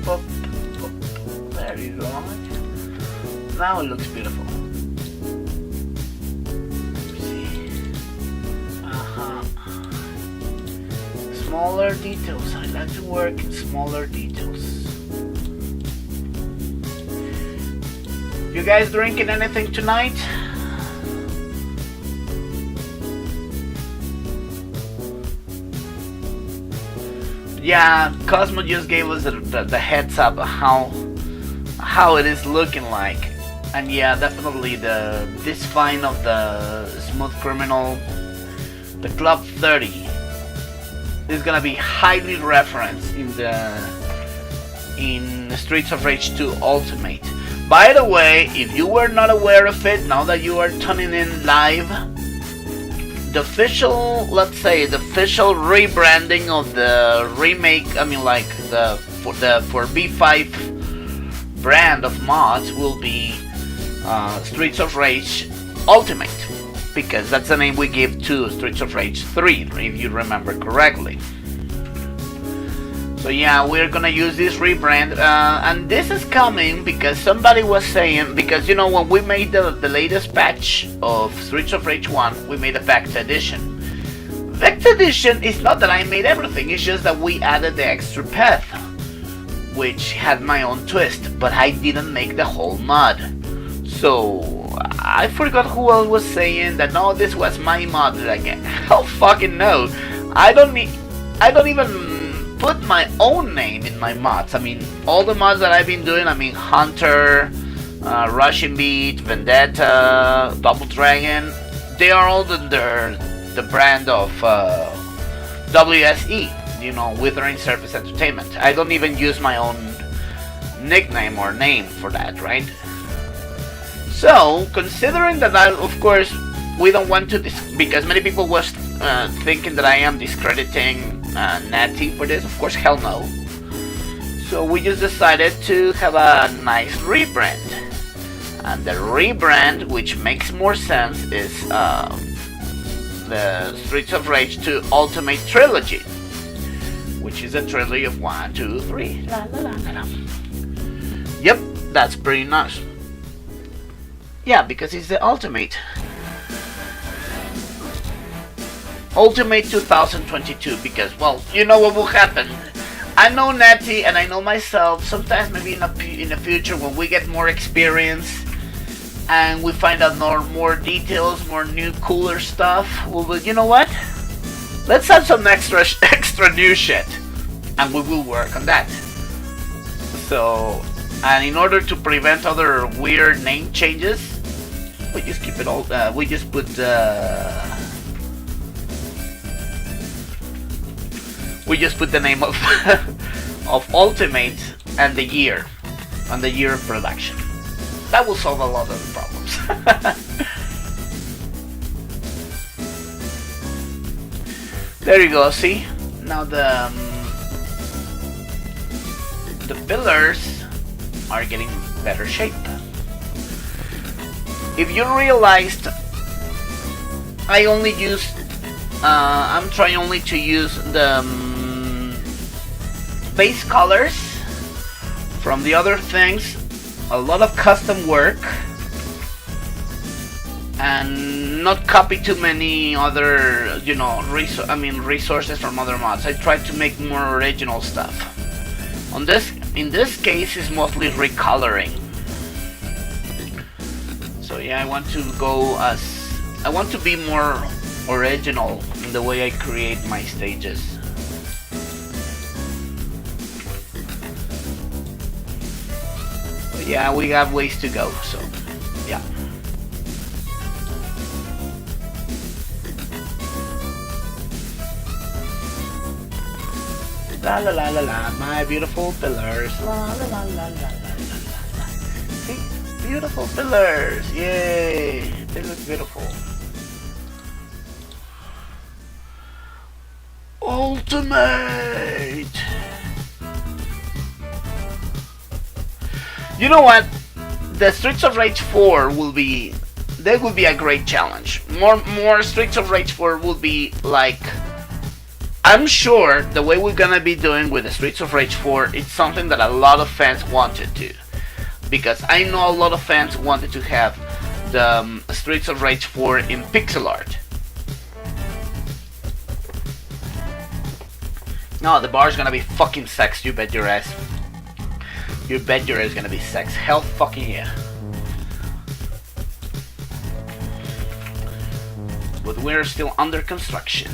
pop, pop. There you go. Now it looks beautiful. Let's see. Smaller details. I like to work in smaller details. You guys drinking anything tonight? Yeah, Cosmo just gave us the heads up how it is looking like, and yeah, definitely this find of the Smooth Criminal, the Club 30, is gonna be highly referenced in Streets of Rage 2 Ultimate. By the way, if you were not aware of it, now that you are tuning in live, the official, let's say, the official rebranding of the remake, I mean, like for B5 brand of mods will be Streets of Rage Ultimate, because that's the name we give to Streets of Rage 3, if you remember correctly. So yeah, we're gonna use this rebrand, and this is coming because somebody was saying, because you know, when we made the latest patch of Streets of Rage 1, we made a Vecta Edition. Vecta Edition is not that I made everything, it's just that we added the extra path, which had my own twist, but I didn't make the whole mod. So I forgot who else was saying that no, this was my mod. Like, hell fucking no. I don't even put my own name in my mods. I mean, all the mods that I've been doing, I mean, Hunter, Russian Beat, Vendetta, Double Dragon, they are all under the brand of WSE, you know, Withering Surface Entertainment. I don't even use my own nickname or name for that, right? So, considering that of course, we don't want to, because many people was thinking that I am discrediting Natty for this. Of course, hell no. So we just decided to have a nice rebrand, and the rebrand, which makes more sense, is the Streets of Rage 2 Ultimate Trilogy, which is a trilogy of 1, 2, 3. La, la, la, la, la. Yep, that's pretty nice. Yeah, because it's the Ultimate. Ultimate 2022, because, well, you know what will happen. I know Natty and I know myself, sometimes maybe in the future when we get more experience and we find out more details, more new cooler stuff, well, you know what? Let's add some extra new shit, and we will work on that. So, and in order to prevent other weird name changes, we just keep it all. We just put the name of of Ultimate and the year of production. That will solve a lot of the problems. There you go. See, now the pillars are getting better shape. If you realized, I only used, I'm trying only to use the base colors. From the other things, a lot of custom work, and not copy too many other, you know, resources from other mods. I tried to make more original stuff. In this case, it's mostly recoloring. So yeah, I want to be more original in the way I create my stages. But yeah, we have ways to go, so yeah. La la la la la, my beautiful pillars. La la la la la la la la. See? Beautiful pillars, yay! They look beautiful. Ultimate! You know what? The Streets of Rage 4 will be a great challenge. More Streets of Rage 4 will be like, I'm sure the way we're gonna be doing with the Streets of Rage 4, it's something that a lot of fans wanted to. Because I know a lot of fans wanted to have the Streets of Rage 4 in pixel art. No, the bar is gonna be fucking sex, you bet your ass. You bet your ass gonna be sex. Hell fucking yeah. But we're still under construction.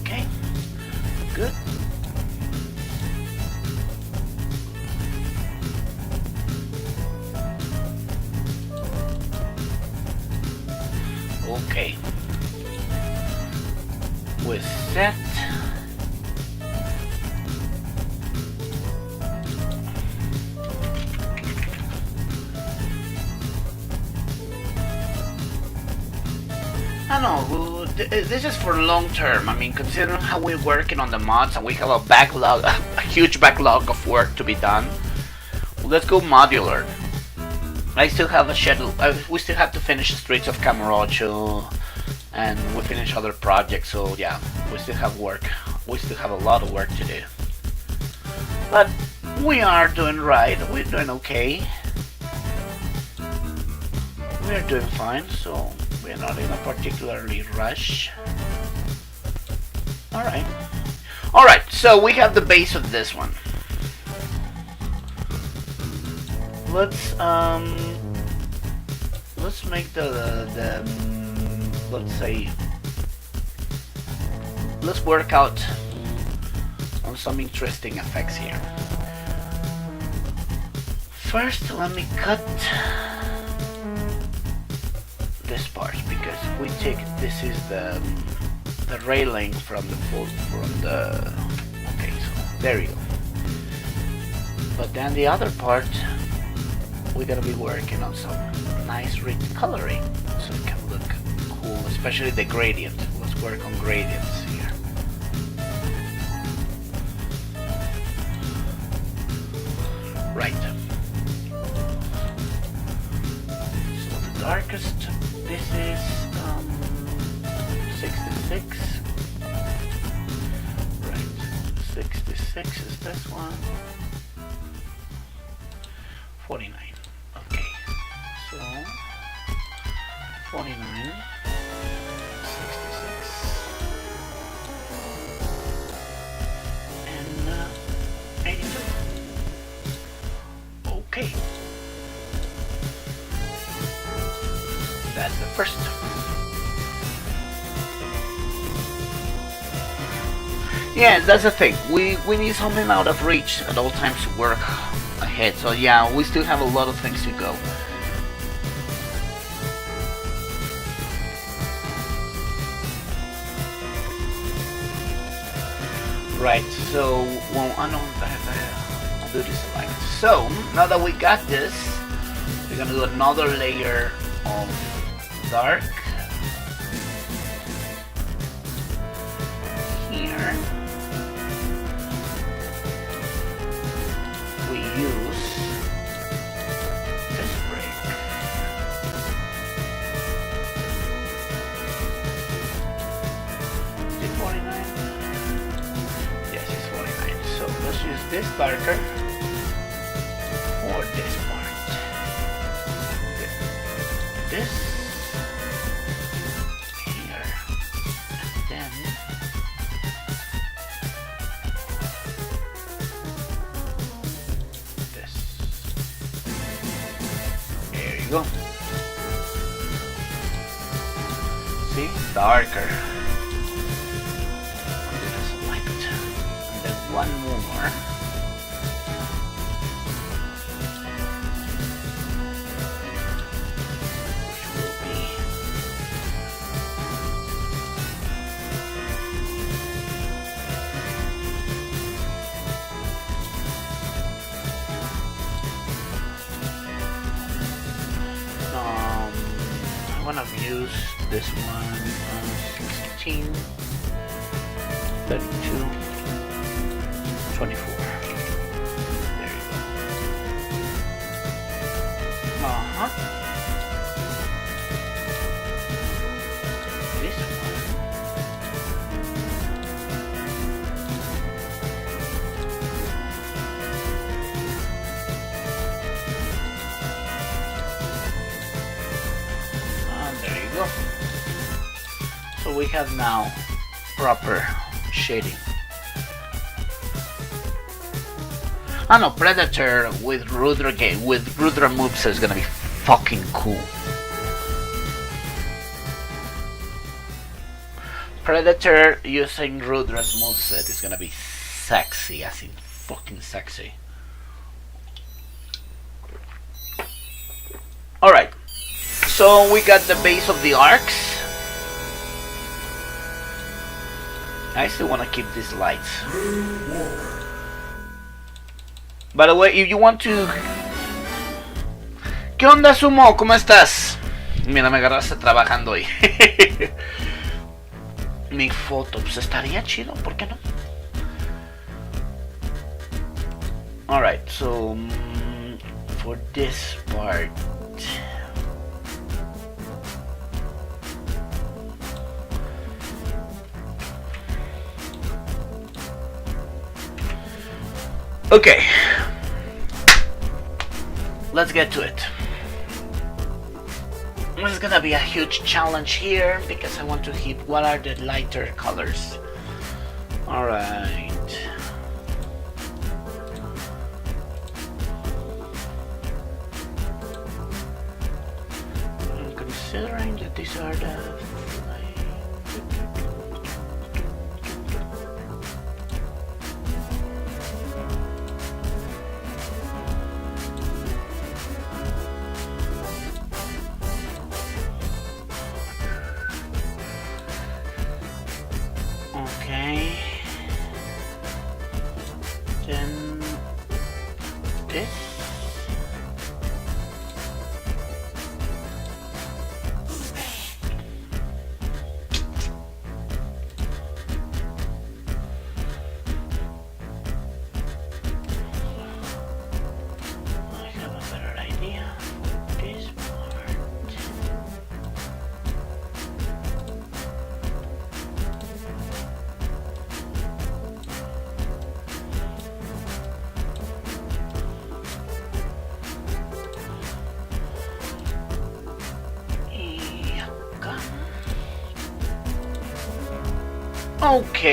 Okay, good. Okay, we're set. I know, this is for long term. I mean, considering how we're working on the mods and we have a backlog, a huge backlog of work to be done, let's go modular. I still have a schedule. We still have to finish the Streets of Camarocho, and we finish other projects. So yeah, we still have work. We still have a lot of work to do. But we are doing right. We're doing okay. We're doing fine. So we're not in a particularly rush. Alright. Alright, so we have the base of this one. Let's make let's say, let's work out on some interesting effects here. First, let me cut this part, because if we take, this is the railing from the okay, so there you go. But then the other part, we're gonna be working on some nice rich coloring so it can look cool, especially the gradient. Let's work on gradients here. Right. So the darkest, this is 66. Right. 66 is this one. 49. Okay. first. Yeah, that's the thing. We need something out of reach at all times to work ahead. So yeah, we still have a lot of things to go. Right, so, well, I know, I'll do this like so. Now that we got this, we're gonna do another layer of dark here. We use this brick. Is it 49? Yes, it's 49. So let's use this darker for this part. This here, and then this. There you go. See, darker. One more. Which will be I want to use this one 16, 32. 24. There you go. This one. And there you go. So we have now proper shading. I know, Predator with Rudra moves is gonna be fucking cool. Predator using Rudra's moveset is gonna be sexy, as in fucking sexy. Alright, so we got the base of the arcs. I still wanna keep these lights. By the way, if you want to... ¿Qué onda, Sumo? ¿Cómo estás? Mira, me agarraste trabajando hoy. Mi foto, pues estaría chido, ¿por qué no? Alright, so... for this part... Okay, let's get to it. This is gonna be a huge challenge here because I want to hit what are the lighter colors. Alright. Considering that these are the... Okay. Then this. I have a better idea for this part. Ok.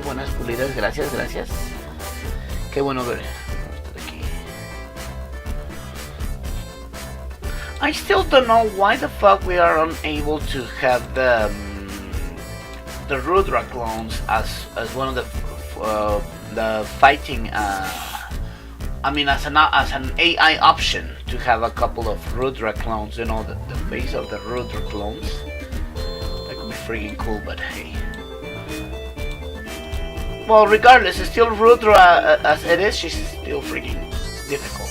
Buenas pulidas, gracias. Qué bueno ver. Aquí. I still don't know why the fuck we are unable to have the Rudra clones as one of the fighting. I mean, as an AI option to have a couple of Rudra clones. You know, the base of the Rudra clones. That could be freaking cool, but hey. Well, regardless, it's still Rudra as it is. She's still freaking difficult.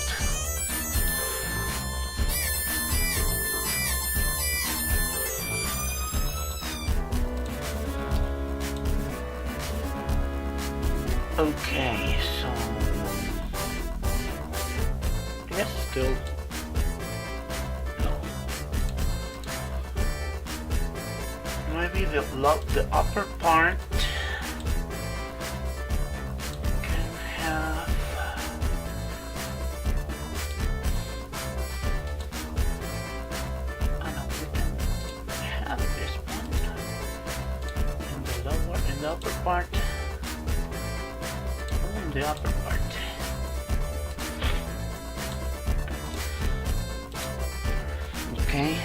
Okay, so yes, still no. Maybe the upper part can have. I know we can have this one in the upper part. The upper part. Okay.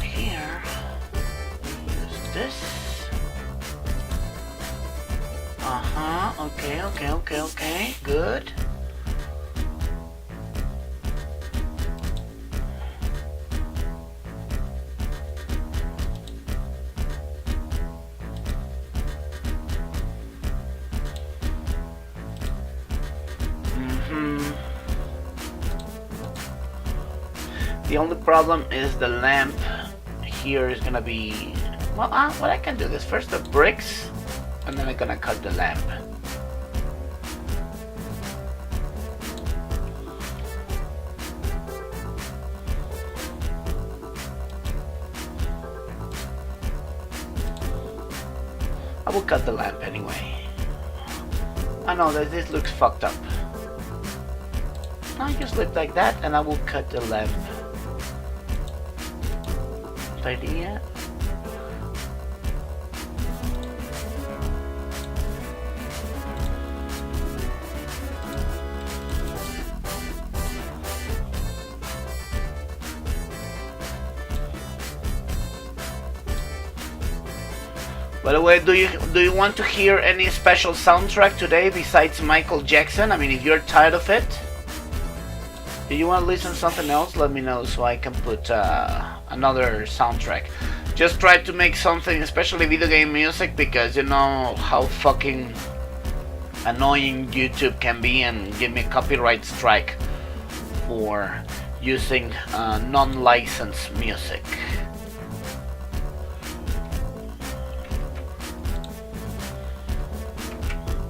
Here we use this. Okay. Good. The only problem is the lamp here is gonna be, well, what I can do is first the bricks, and then I'm gonna cut the lamp. I will cut the lamp anyway. I know that this looks fucked up. I just leave like that, and I will cut the lamp. Idea. By the way, do you want to hear any special soundtrack today besides Michael Jackson? I mean, if you're tired of it, if you want to listen to something else, let me know so I can put another soundtrack. Just try to make something, especially video game music, because you know how fucking annoying YouTube can be and give me a copyright strike for using non-licensed music.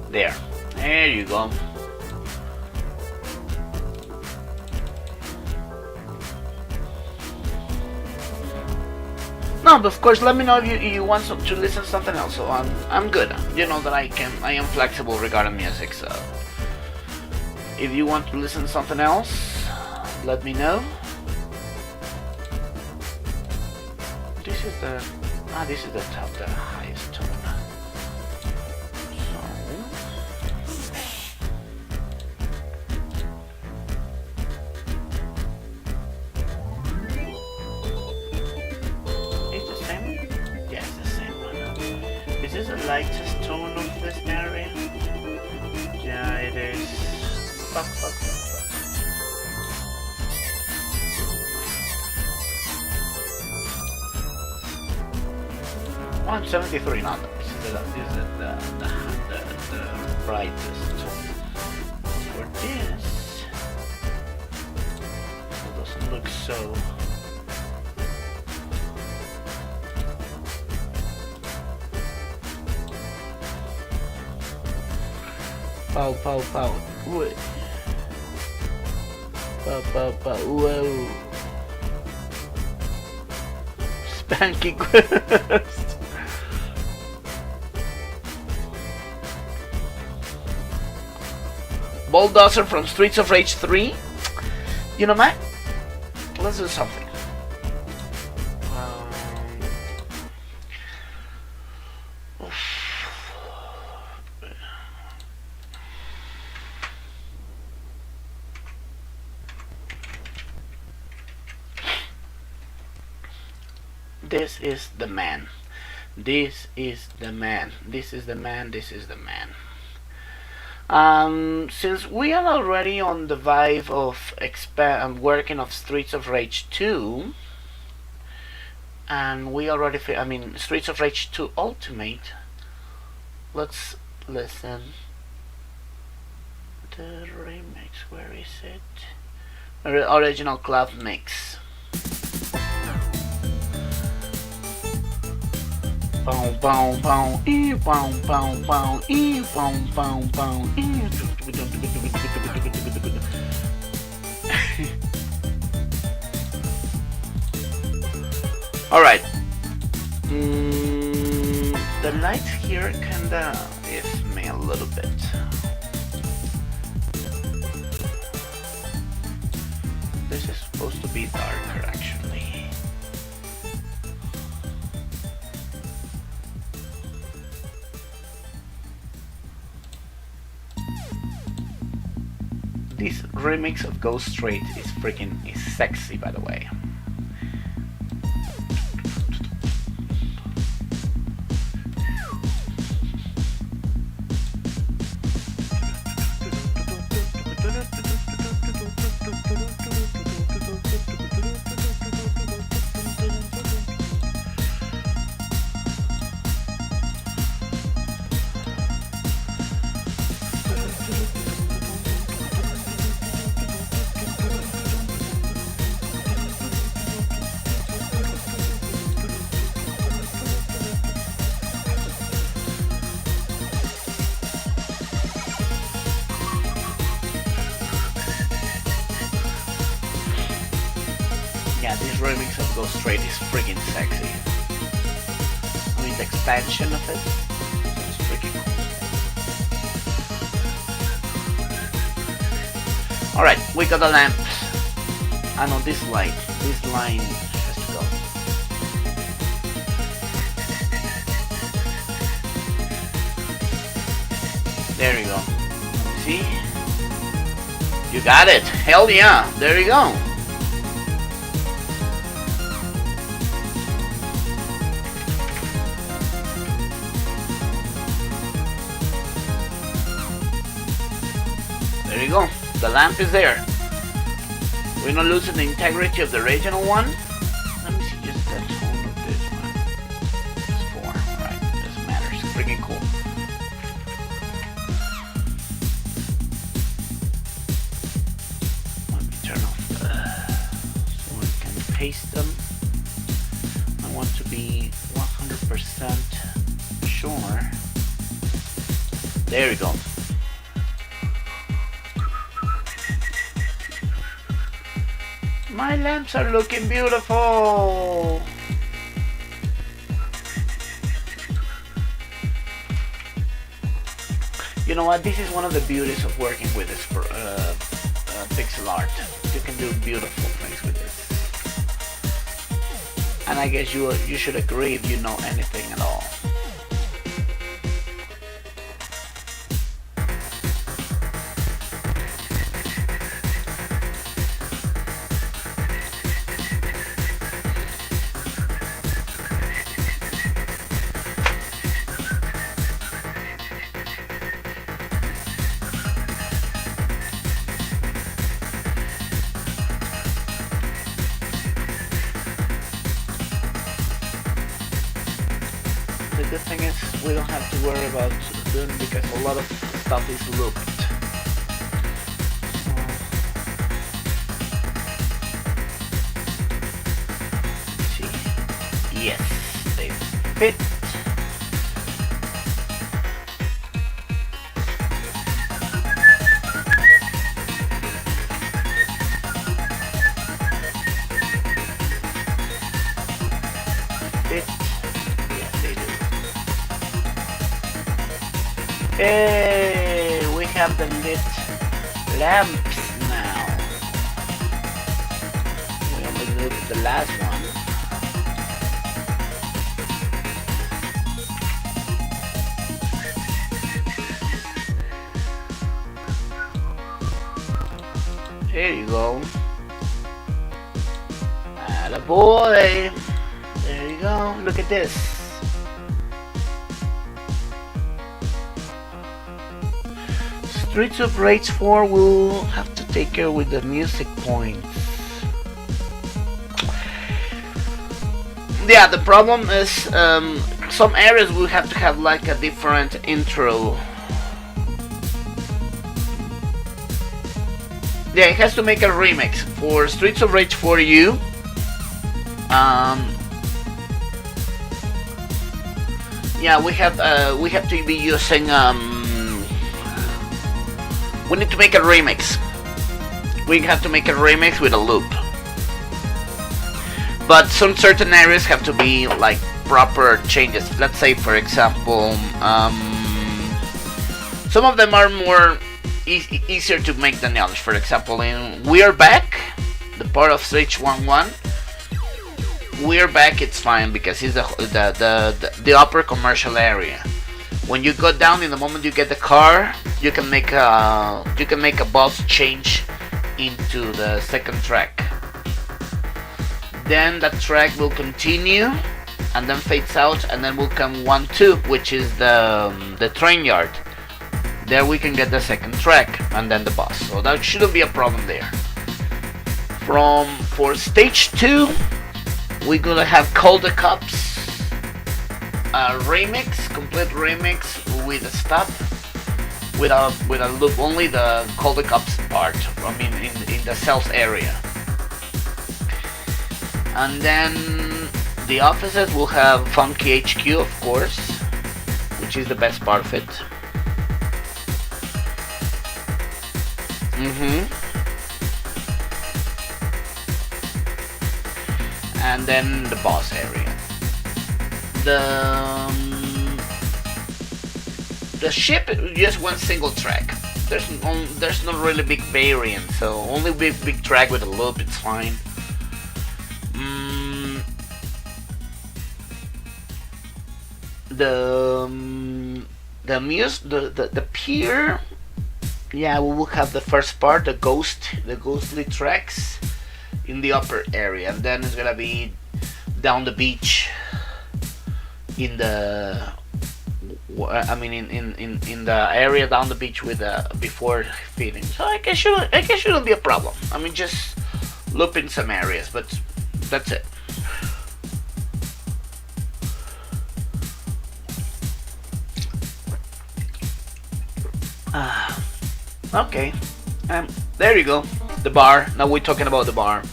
There you go. No, but of course, let me know if you want to listen to something else. So I'm good. You know that I am flexible regarding music. So if you want to listen to something else, let me know. This is the top, the highest tone. Lightest tone of this area. Yeah, it is. Fuck. 173. Not this is the brightest tone. For this, it doesn't look so. Pow. Wait. Pow. Whoa. Spanky Quest. Bulldozer from Streets of Rage 3. You know, man, let's do something. this is the man. This is the man. This is the man. This is the man. Since we are already on the vibe of working of Streets of Rage 2, and we already, Streets of Rage 2 Ultimate, let's listen. The remix, where is it? Original club mix. Bow bow bow, bow bow bow, bow bow bow. All right. The lights here kinda is me a little bit. This is supposed to be darker, actually. This remix of Go Straight is sexy, by the way. Yeah, this remix of Go Straight is freaking sexy. I mean, the expansion of it is freaking cool. Alright, we got the lamp. I know this line has to go. There you go. See? You got it. Hell yeah. There you go. There you go. The lamp is there. We're not losing the integrity of the original one. Let me see just the tone of this one. It's 4. Alright, doesn't matter. It's freaking cool. Let me turn off so we can paste them. I want to be 100% sure. There we go. My lamps are looking beautiful. You know what? This is one of the beauties of working with this pixel art. You can do beautiful things with this. And I guess you should agree if you know anything at all. The good thing is we don't have to worry about doing because a lot of stuff is looped. Let's see. Yes, they fit. Hey, we have the lit lamps now. We only did the last one. There you go. Attaboy. There you go. Look at this. Streets of Rage 4 will have to take care with the music points. Yeah, the problem is some areas will have to have like a different intro. Yeah, it has to make a remix for Streets of Rage 4U. Yeah, we have to be using we need to make a remix. We have to make a remix with a loop. But some certain areas have to be like proper changes. Let's say, for example, some of them are more easier to make than the others. For example, in We're Back, the part of Stage 1-1, We're Back, it's fine because it's the upper commercial area. When you go down, in the moment you get the car, you can make a boss change into the second track. Then that track will continue and then fades out, and then will come 1-2, which is the train yard. There we can get the second track and then the boss. So that shouldn't be a problem there. For stage 2, we're gonna have Call the Cops. A remix, complete remix with a stop, with a loop, only the Call the Cops part. I mean, in the sales area. And then the offices will have Funky HQ, of course, which is the best part of it. And then the boss area. The ship is just one single track. There's not really big variant, so only big track with a loop, it's fine. The pier, yeah, we will have the first part, the ghostly tracks in the upper area, and then it's gonna be down the beach in the in the area down the beach with before feeding. So I guess shouldn't be a problem. I mean, just loop in some areas, but that's it. Okay, there you go. The bar. Now we're talking about the bar.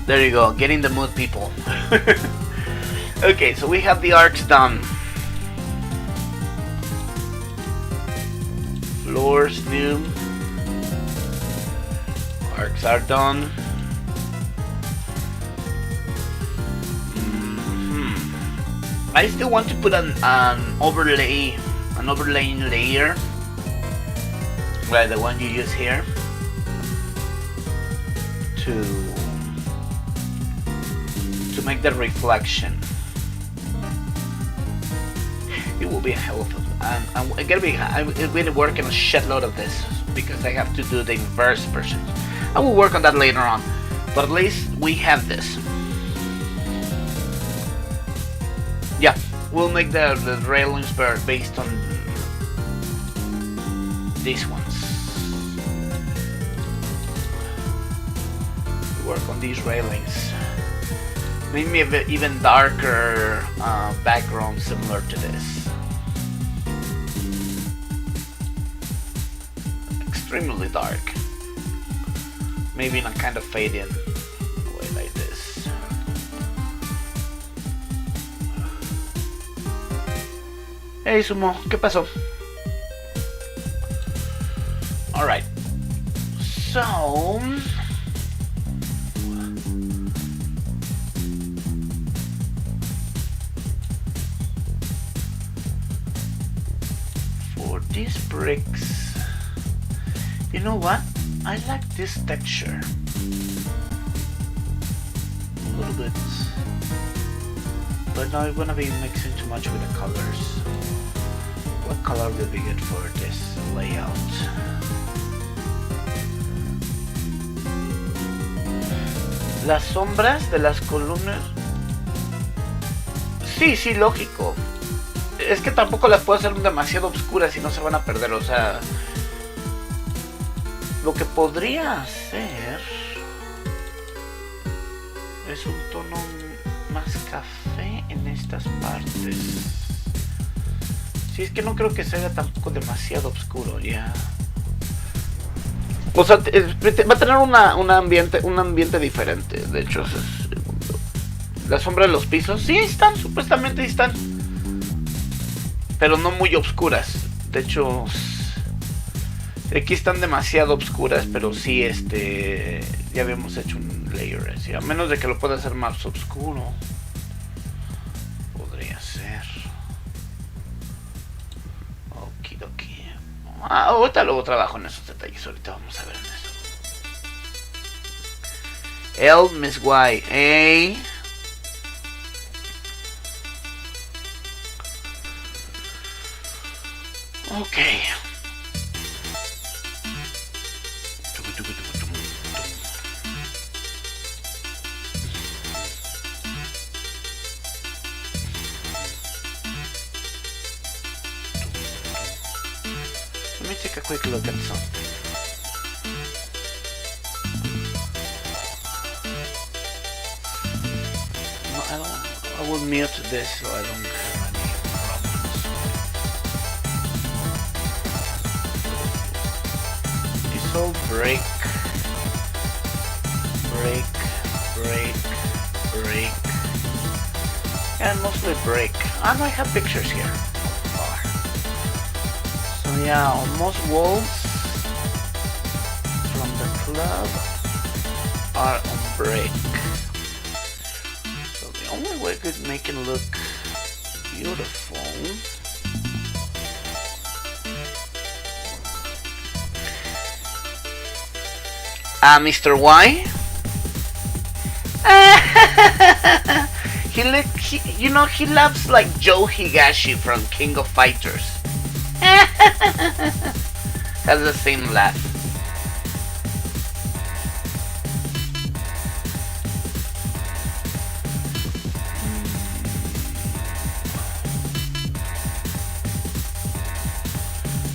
There you go, getting the mood, people. Okay, so we have the arcs done. Floors new. Arcs are done. I still want to put an overlaying layer, like the one you use here, to make the reflection. It will be a hell of a, I'm gonna work on a shitload of this because I have to do the inverse version. I will work on that later on, but at least we have this. Yeah, we'll make the railings based on these ones. Work on these railings. Maybe a bit even darker background similar to this. Extremely dark. Maybe in a kind of fade-in way like this. Hey Sumo, ¿qué pasó? Alright. So... these bricks, you know what? I like this texture a little bit. but now I'm gonna be mixing too much with the colors. What color will be good for this layout? Las sombras de las columnas. Sí, sí, lógico. Es que tampoco las puedo hacer demasiado oscuras y no se van a perder, o sea... Lo que podría hacer... es un tono más café en estas partes. Sí, es que no creo que sea tampoco demasiado oscuro, ya. O sea, va a tener un ambiente diferente. De hecho, la sombra de los pisos, sí están, supuestamente están, pero no muy oscuras. De hecho, aquí están demasiado oscuras, pero sí, ya habíamos hecho un layer así. A menos de que lo pueda hacer más oscuro, podría ser. Okidoki. Ahorita luego trabajo en esos detalles. Ahorita vamos a ver en eso. L, Miss Y, A. Ok. Let me take a quick look at something. No, I will mute this so I don't have any problems. It's all break, and mostly break. And I have pictures here. So yeah, almost walls from the club are on break. So the only way we could make it look beautiful Mr. Y. He loves like Joe Higashi from King of Fighters. Has the same laugh.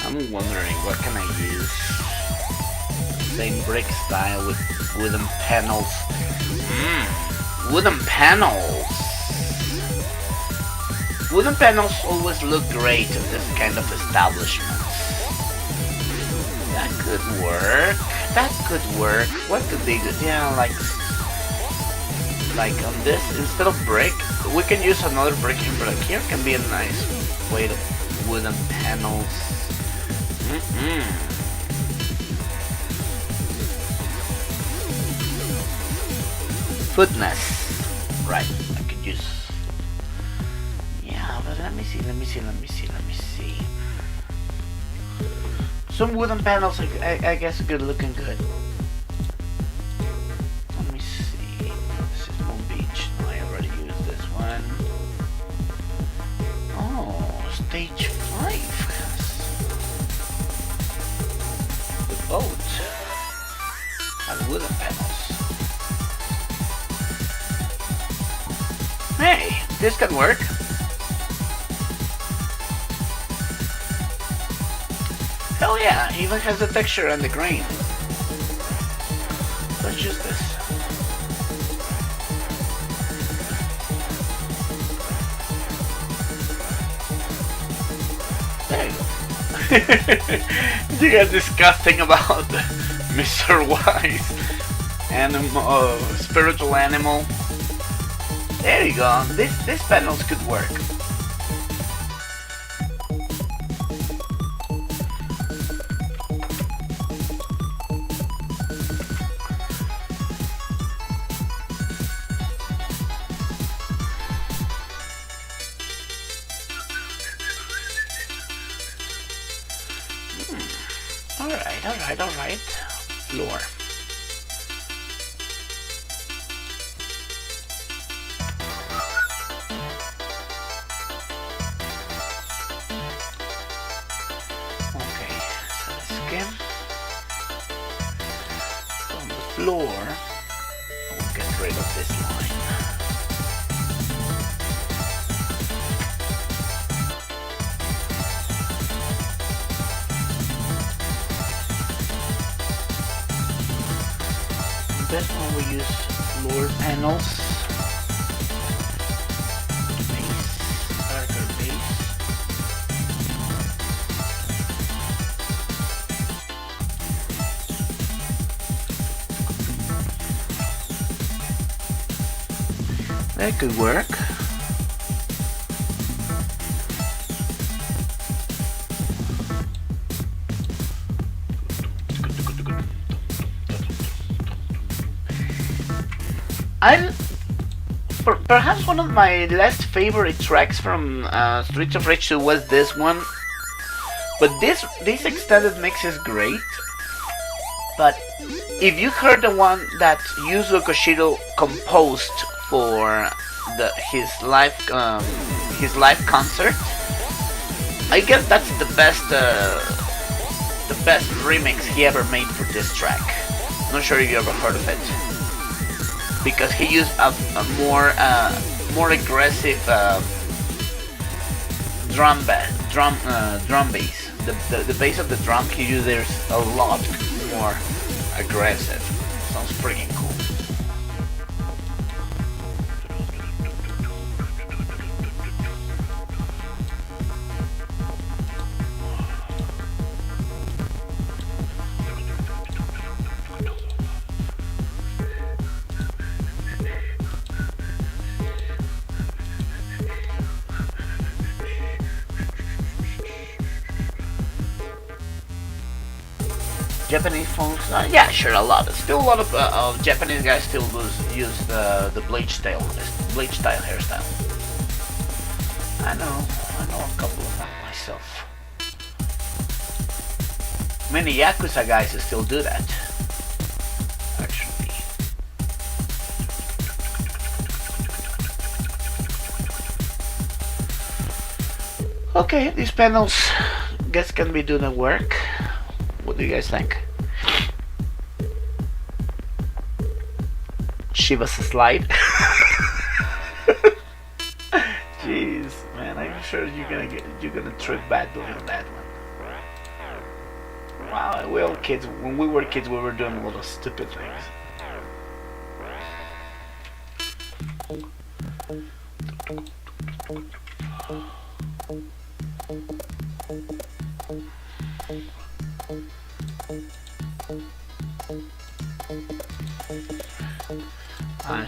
I'm wondering what can I use. Same brick style with wooden panels. Wooden panels. Wooden panels always look great in this kind of establishment. That could work. That could work. What could they do? Yeah, like on this, instead of brick, we can use another bricking, but here can be a nice way to wooden panels. Footness. Right, I could use. Yeah, but let me see. Some wooden panels, I guess, good looking good. Let me see. This is Moon Beach. No, I already used this one. Oh, stage 5. The boat has wooden panels. Hey, this can work. Hell yeah, it even has the texture and the grain. Let's use this. There you go. You guys disgusting about Mr. Y's animal, spiritual animal. There you go. This panels could work. All right. Floor. floor, I will get rid of this line. This one we use floor panels. Base, darker base. That could work. Perhaps one of my least favorite tracks from Streets of Rage 2 was this one, but this extended mix is great. But if you heard the one that Yuzo Koshiro composed for his live concert, I guess that's the best remix he ever made for this track. Not sure if you ever heard of it, because he used a more aggressive drum bass. The bass of the drum he used there is a lot more aggressive. Sounds freaking cool. Japanese phones, yeah, sure, still a lot of Japanese guys still use the bleach style hairstyle. I know a couple of them myself. Many Yakuza guys still do that, actually. Okay, these panels, guess can be doing the work. What do you guys think? Shiva's slide. Jeez, man, I'm sure you're gonna trip badly on that one. Wow, we all kids. When we were kids, we were doing a lot of stupid things.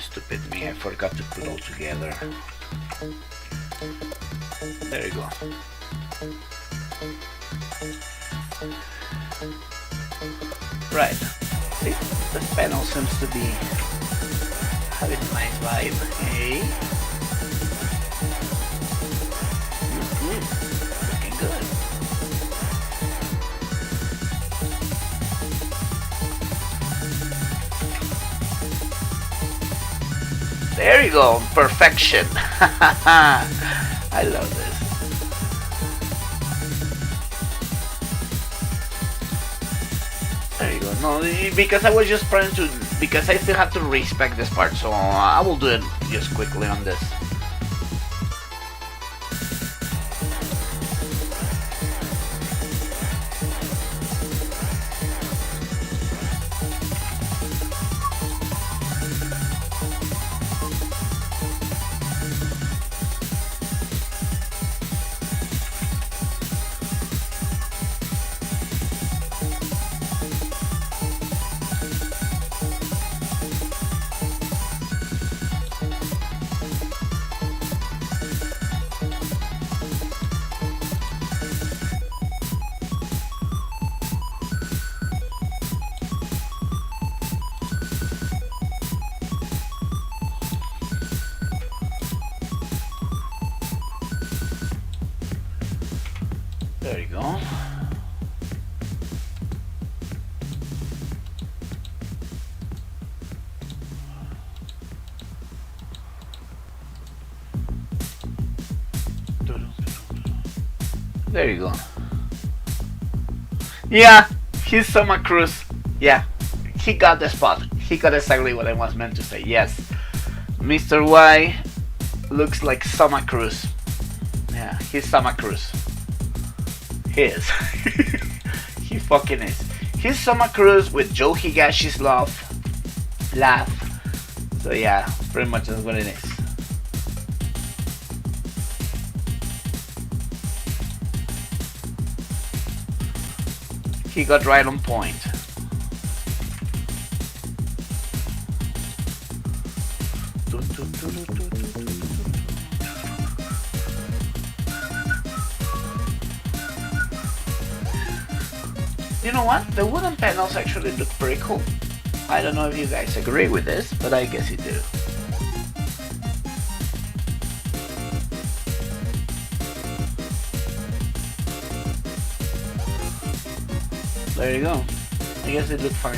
Stupid me, I forgot to put all together. There you go. Right. See, this panel seems to be having a nice vibe. Hey. Looking good. There you go, perfection. I love this. There you go. No, because I was just trying to, because I still have to respect this part, so I will do it just quickly on this. There you go. There you go. Yeah, he's Soma Cruz. Yeah, he got the spot. He got exactly what I was meant to say. Yes, Mr. Y looks like Summer Cruz. Yeah, he's Summer Cruz. He is. He fucking is. He's Summer Cruz with Joe Higashi's laugh. So yeah, pretty much that's what it is. He got right on point. You know what? The wooden panels actually look pretty cool. I don't know if you guys agree with this, but I guess you do. There you go. I guess it looked fine.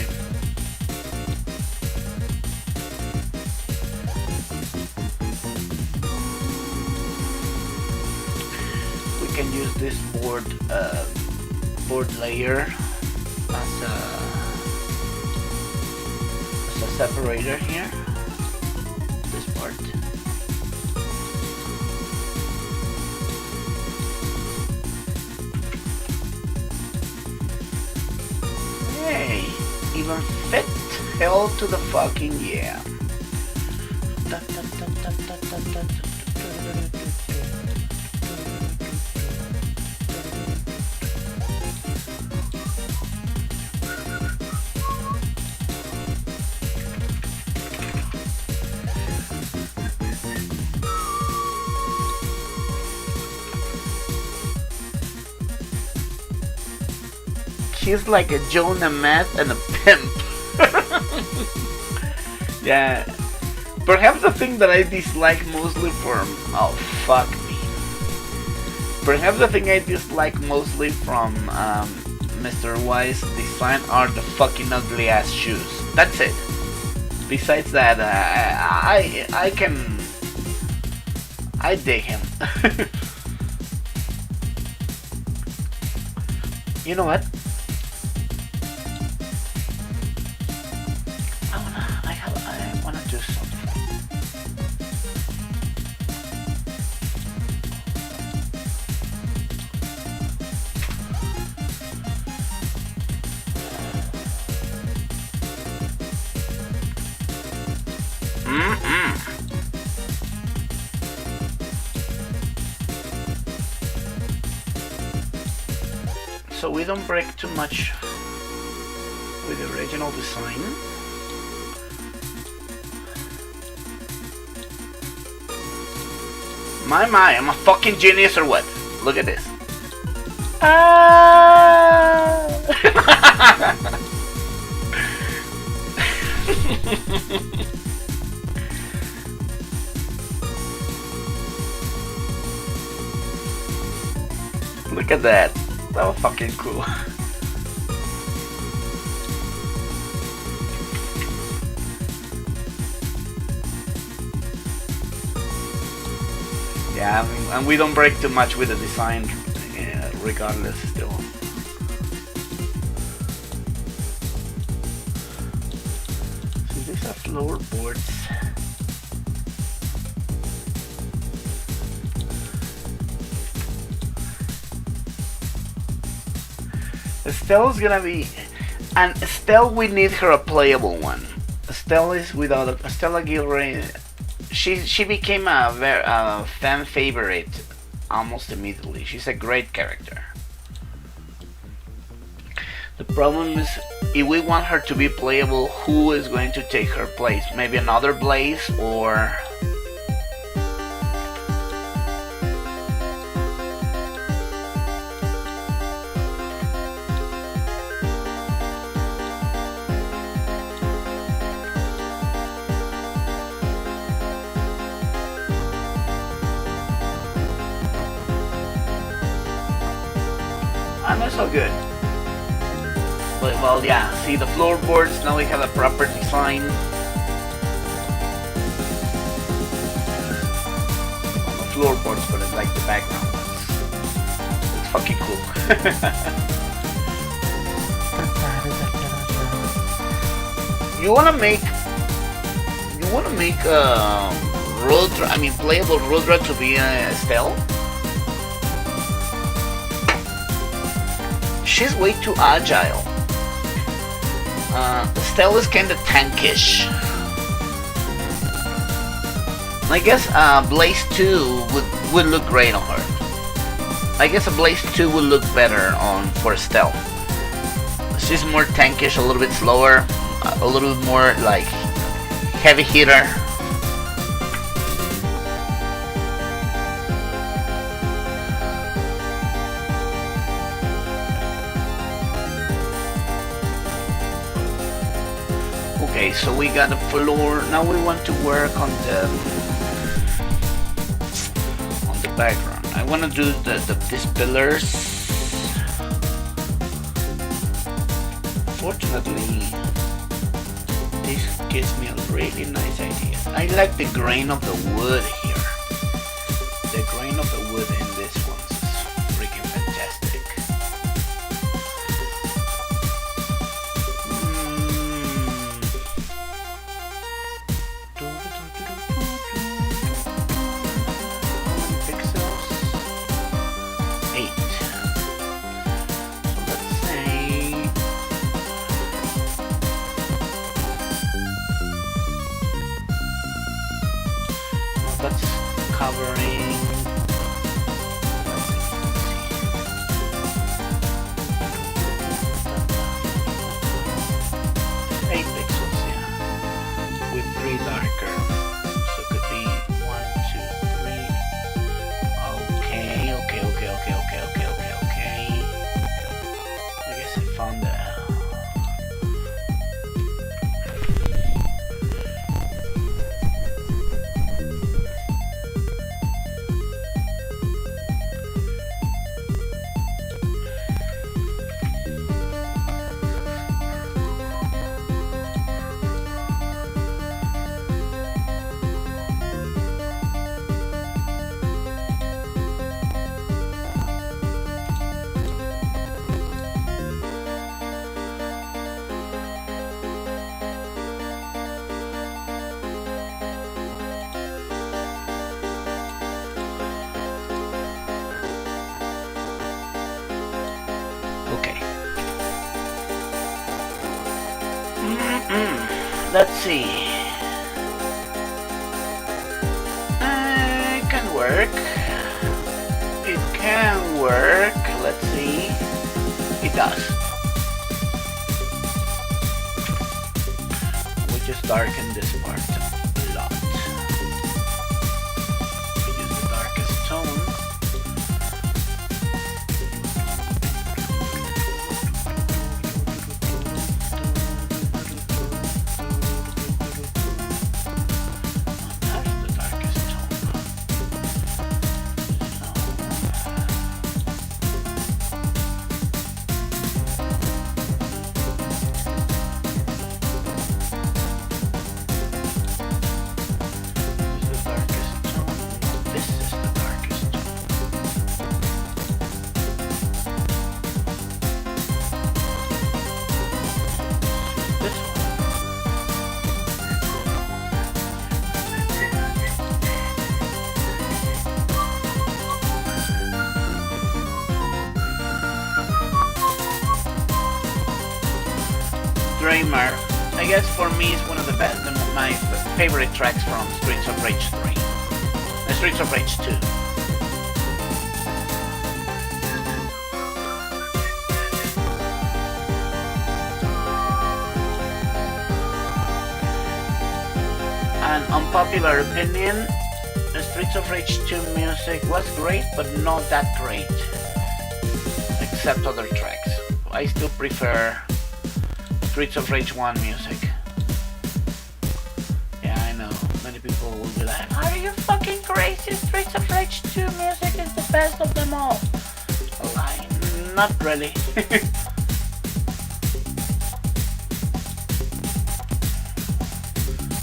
We can use this board layer as a separator here. This part. Hey, even fit. Hell to the fucking yeah. He's like a Jonah Math and a pimp. Yeah. Perhaps the thing that I dislike mostly from... Oh, fuck me. Perhaps the thing I dislike mostly from Mr. Y's design are the fucking ugly ass shoes. That's it. Besides that, I dig him. You know what? I wanna do something. So we don't break too much with the original design. My, I'm a fucking genius or what? Look at this. Look at that. That was fucking cool. Yeah, I mean, and we don't break too much with the design, regardless still. So these are floorboards. Estelle's gonna be, and Estelle, we need her a playable one. Estelle is without a, Estelle Gilray. She became a fan favorite almost immediately. She's a great character. The problem is, if we want her to be playable, who is going to take her place? Maybe another Blaze or... I'm not so good. But, well, yeah, see the floorboards, now we have a proper design. Well, the floorboards, but it's like the background ones. It's fucking cool. You wanna make playable Rudra to be a stealth? She's way too agile. Stealth is kinda tankish. I guess Blaze 2 would look great on her. I guess a Blaze 2 would look better for stealth. She's more tankish, a little bit slower, a little bit more like heavy hitter. Okay, so we got the floor. Now we want to work on the background. I want to do these pillars. Fortunately, this gives me a really nice idea. I like the grain of the wood here. The grain of the wood in this one is freaking fantastic. Pixels? 8. So let's say that's covering. Let's see. 8 pixels, yeah, with 3 darker. So it could be 1, 2, 3. Okay. I guess I found the. Okay. Let's see. It can work. It can work. Let's see. It does. We just darken this part a lot. We use the darkest tone. Dreamer, I guess for me is one of the best, my favorite tracks from Streets of Rage 3, Streets of Rage 2. An unpopular opinion, the Streets of Rage 2 music was great, but not that great, except other tracks. I still prefer Streets of Rage 1 music. Yeah, I know. Many people will be like, are you fucking crazy? Streets of Rage 2 music is the best of them all. Well, not really.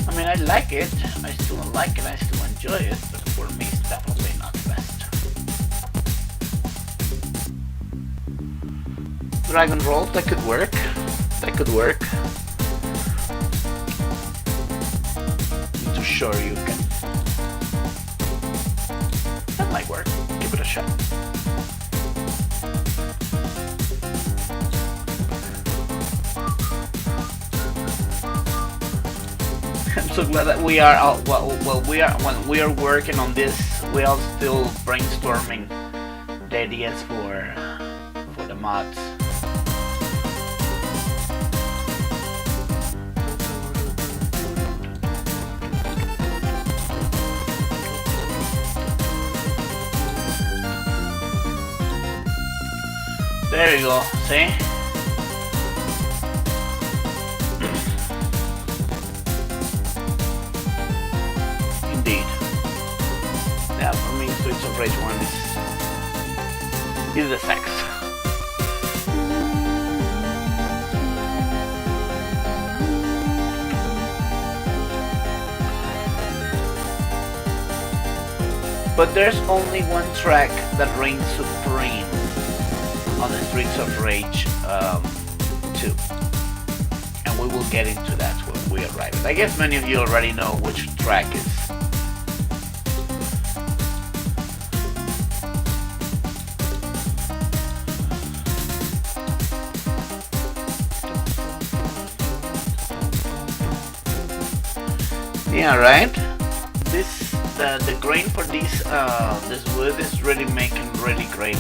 I mean, I like it. I still like it. I still enjoy it. But for me, it's definitely not the best. Dragon Roll, that could work. That could work. sure you can. That might work. Give it a shot. I'm so glad that we are when we are working on this, we are still brainstorming the ideas for the mods. There you go, see? Indeed. Yeah, for me, Streets of Rage 1 is the sex. But there's only one track that reigns supreme on the Streets of Rage 2, and we will get into that when we arrive. I guess many of you already know which track is. Yeah, right. The grain for this wood is really making really great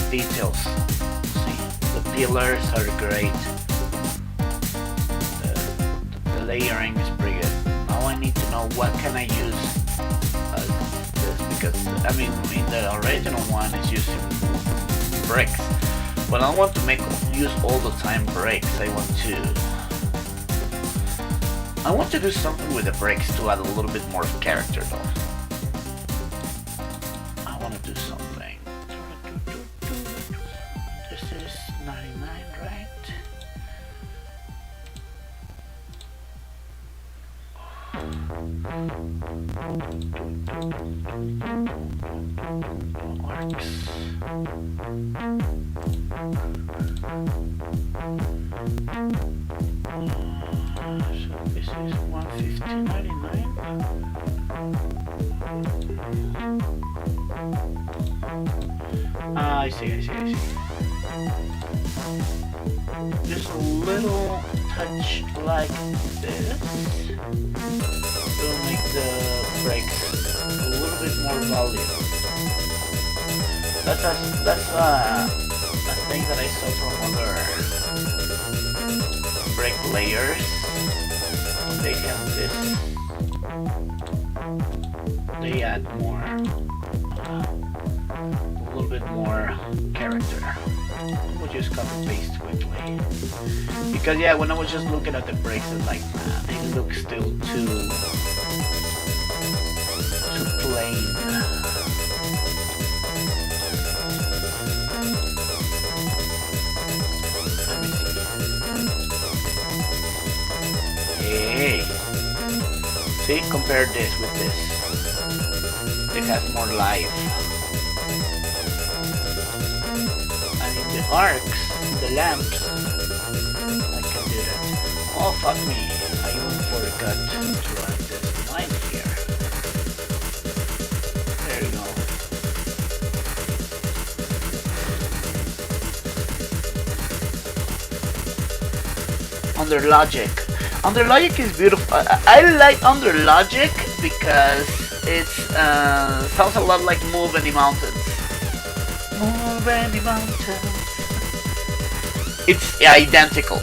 details. See, the pillars are great. The layering is pretty good. Now I need to know what can I use as this, because I mean in the original one is using bricks, but I want to use all the time bricks. I want to do something with the bricks to add a little bit more character though. I want to do something. This is 99, right? Works. So this is 150.99. I see. Just a little touch like this will make the brakes a little bit more volume. That's a thing that I saw from other brake layers. They have this. They add more, a little bit more character. We'll just copy paste quickly. Because yeah, when I was just looking at the brakes, it's like, man, it looks still too plain. Hey, see, compare this with this. It has more life. And in the arcs, the lamps, I can do that. Oh fuck me, I even forgot to write this line here. There you go. Under logic. Under Logic is beautiful. I like Under Logic because it sounds a lot like Move Any Mountains. Move Any Mountains. It's identical.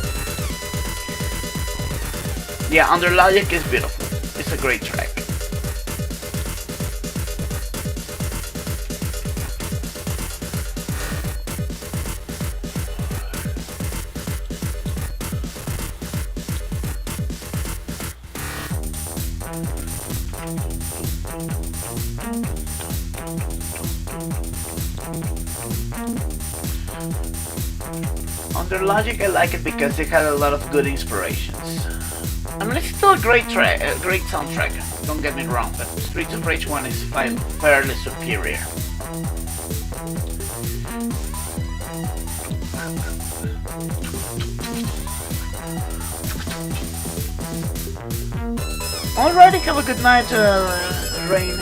Yeah, Under Logic is beautiful. It's a great track. Under Logic, I like it because it had a lot of good inspirations. I mean, it's still a great track, a great soundtrack. Don't get me wrong, but Streets of Rage 1 is fairly superior. Alrighty, have a good night, Rain.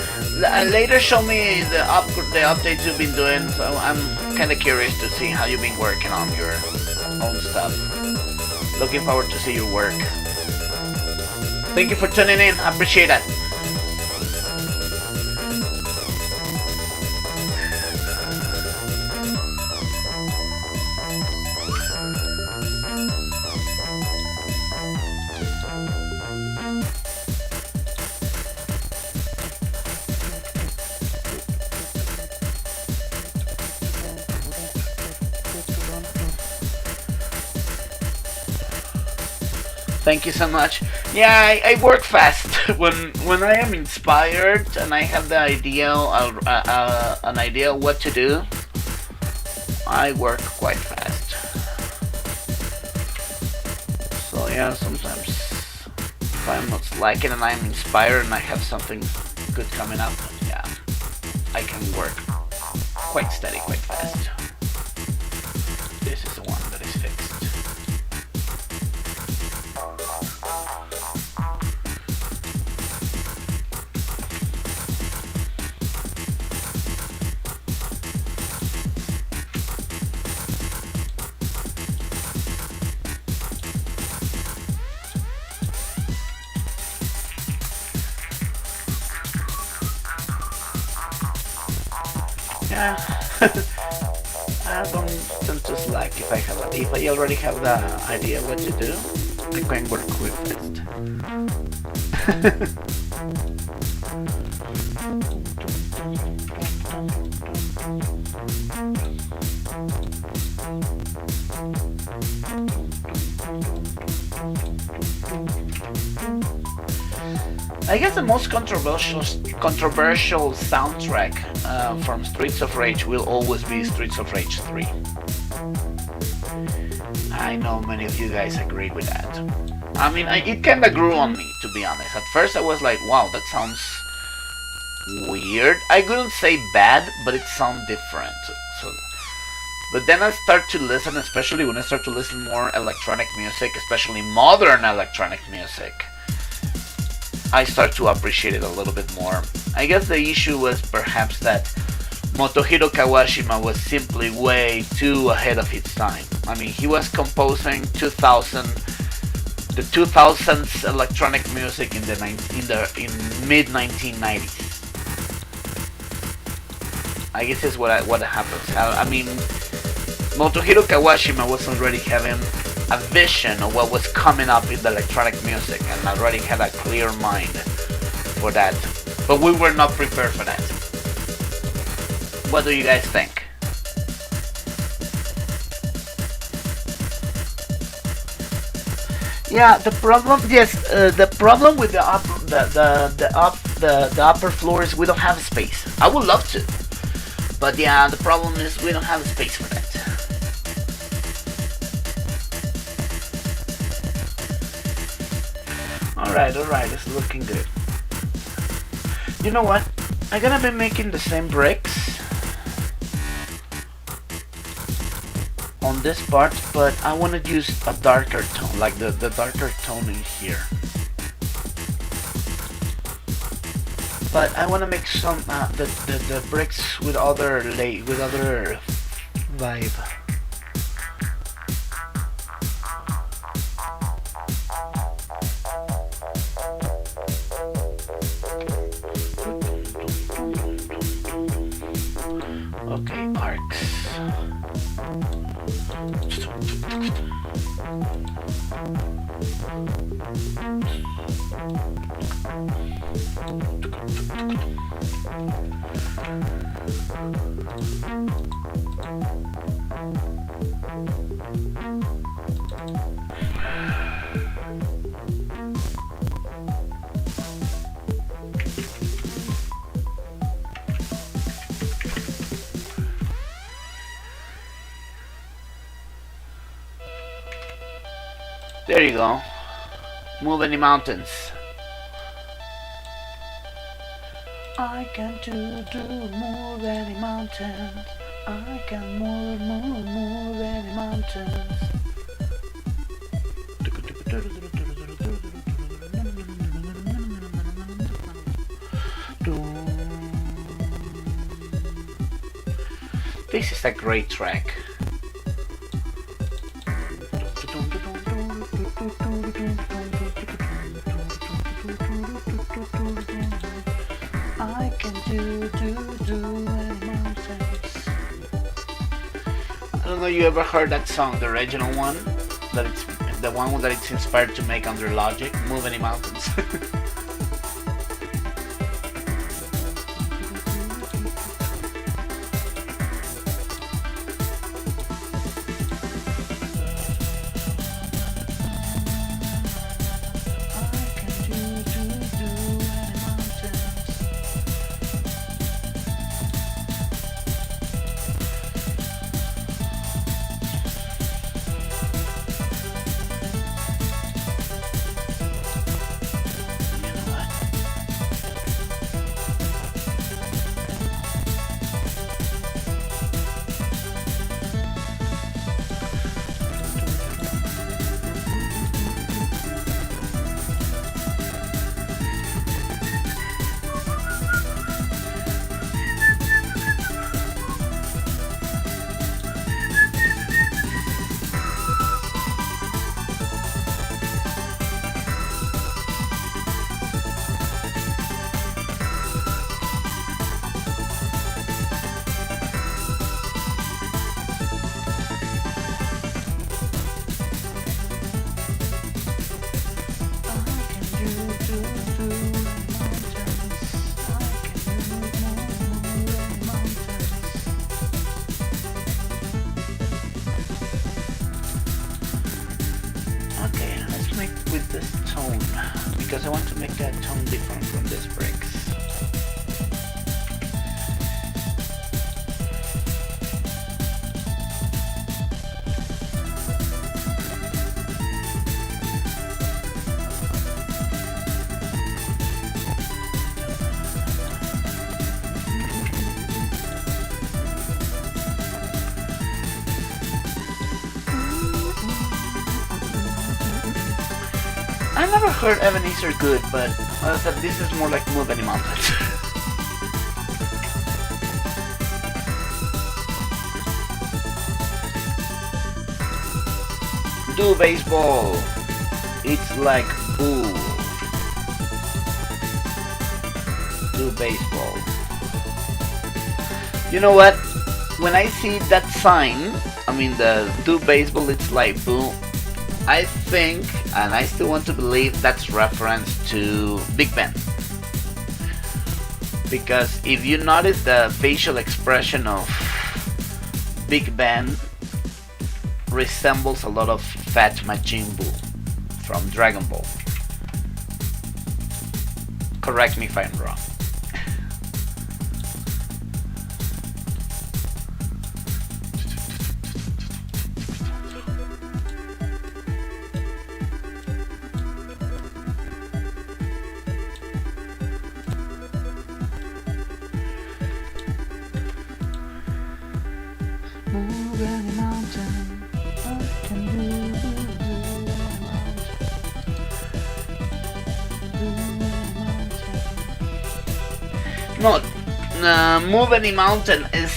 Later show me the updates you've been doing, so I'm kinda curious to see how you've been working on your own stuff. Looking forward to see your work. Thank you for tuning in, I appreciate that. Thank you so much. Yeah, I work fast when I am inspired and I have the idea, an idea what to do. I work quite fast. So yeah, sometimes if I'm not slacking and I'm inspired and I have something good coming up, yeah, I can work quite steady, quite fast. This is the one that is fixed. Yeah, I don't tend to slack if I already have the idea what to do. I can work quick fast. I guess the most controversial soundtrack from Streets of Rage will always be Streets of Rage 3. I know many of you guys agree with that. I mean, it kinda grew on me, to be honest. At first I was like, wow, that sounds weird. I couldn't say bad, but it sounds different. But then I start to listen, especially when I start to listen more electronic music, especially modern electronic music. I start to appreciate it a little bit more. I guess the issue was perhaps that Motohiro Kawashima was simply way too ahead of its time. I mean, he was composing the 2000s electronic music in mid 1990s. I guess is what happens. I mean, Motohiro Kawashima was already having a vision of what was coming up in the electronic music and already had a clear mind for that. But we were not prepared for that. What do you guys think? Yeah, the problem with the upper floor is we don't have space. I would love to, but yeah, the problem is we don't have space for that. Alright, it's looking good. You know what? I'm gonna be making the same bricks on this part, but I want to use a darker tone, like the darker tone in here. But I want to make some the bricks with other vibe. Okay, arcs. There you go. Move any mountains. I can move any mountains. I can move any mountains. This is a great track. I can do mountains. I don't know, you ever heard that song, the original one? That it's the one that it's inspired to make under Logic, Move Any Mountains. Because I want to make that tone different from this breaks. I never heard Ebenezer good, but as I said, this is more like Move Any Mountains. Do baseball. It's like boo. Do baseball. You know what? When I see that sign, I mean the do baseball, it's like boo. I think, and I still want to believe, that's reference to Big Ben. Because if you notice the facial expression of Big Ben resembles a lot of Fat Majin Buu from Dragon Ball. Correct me if I'm wrong. No, Move Any Mountain is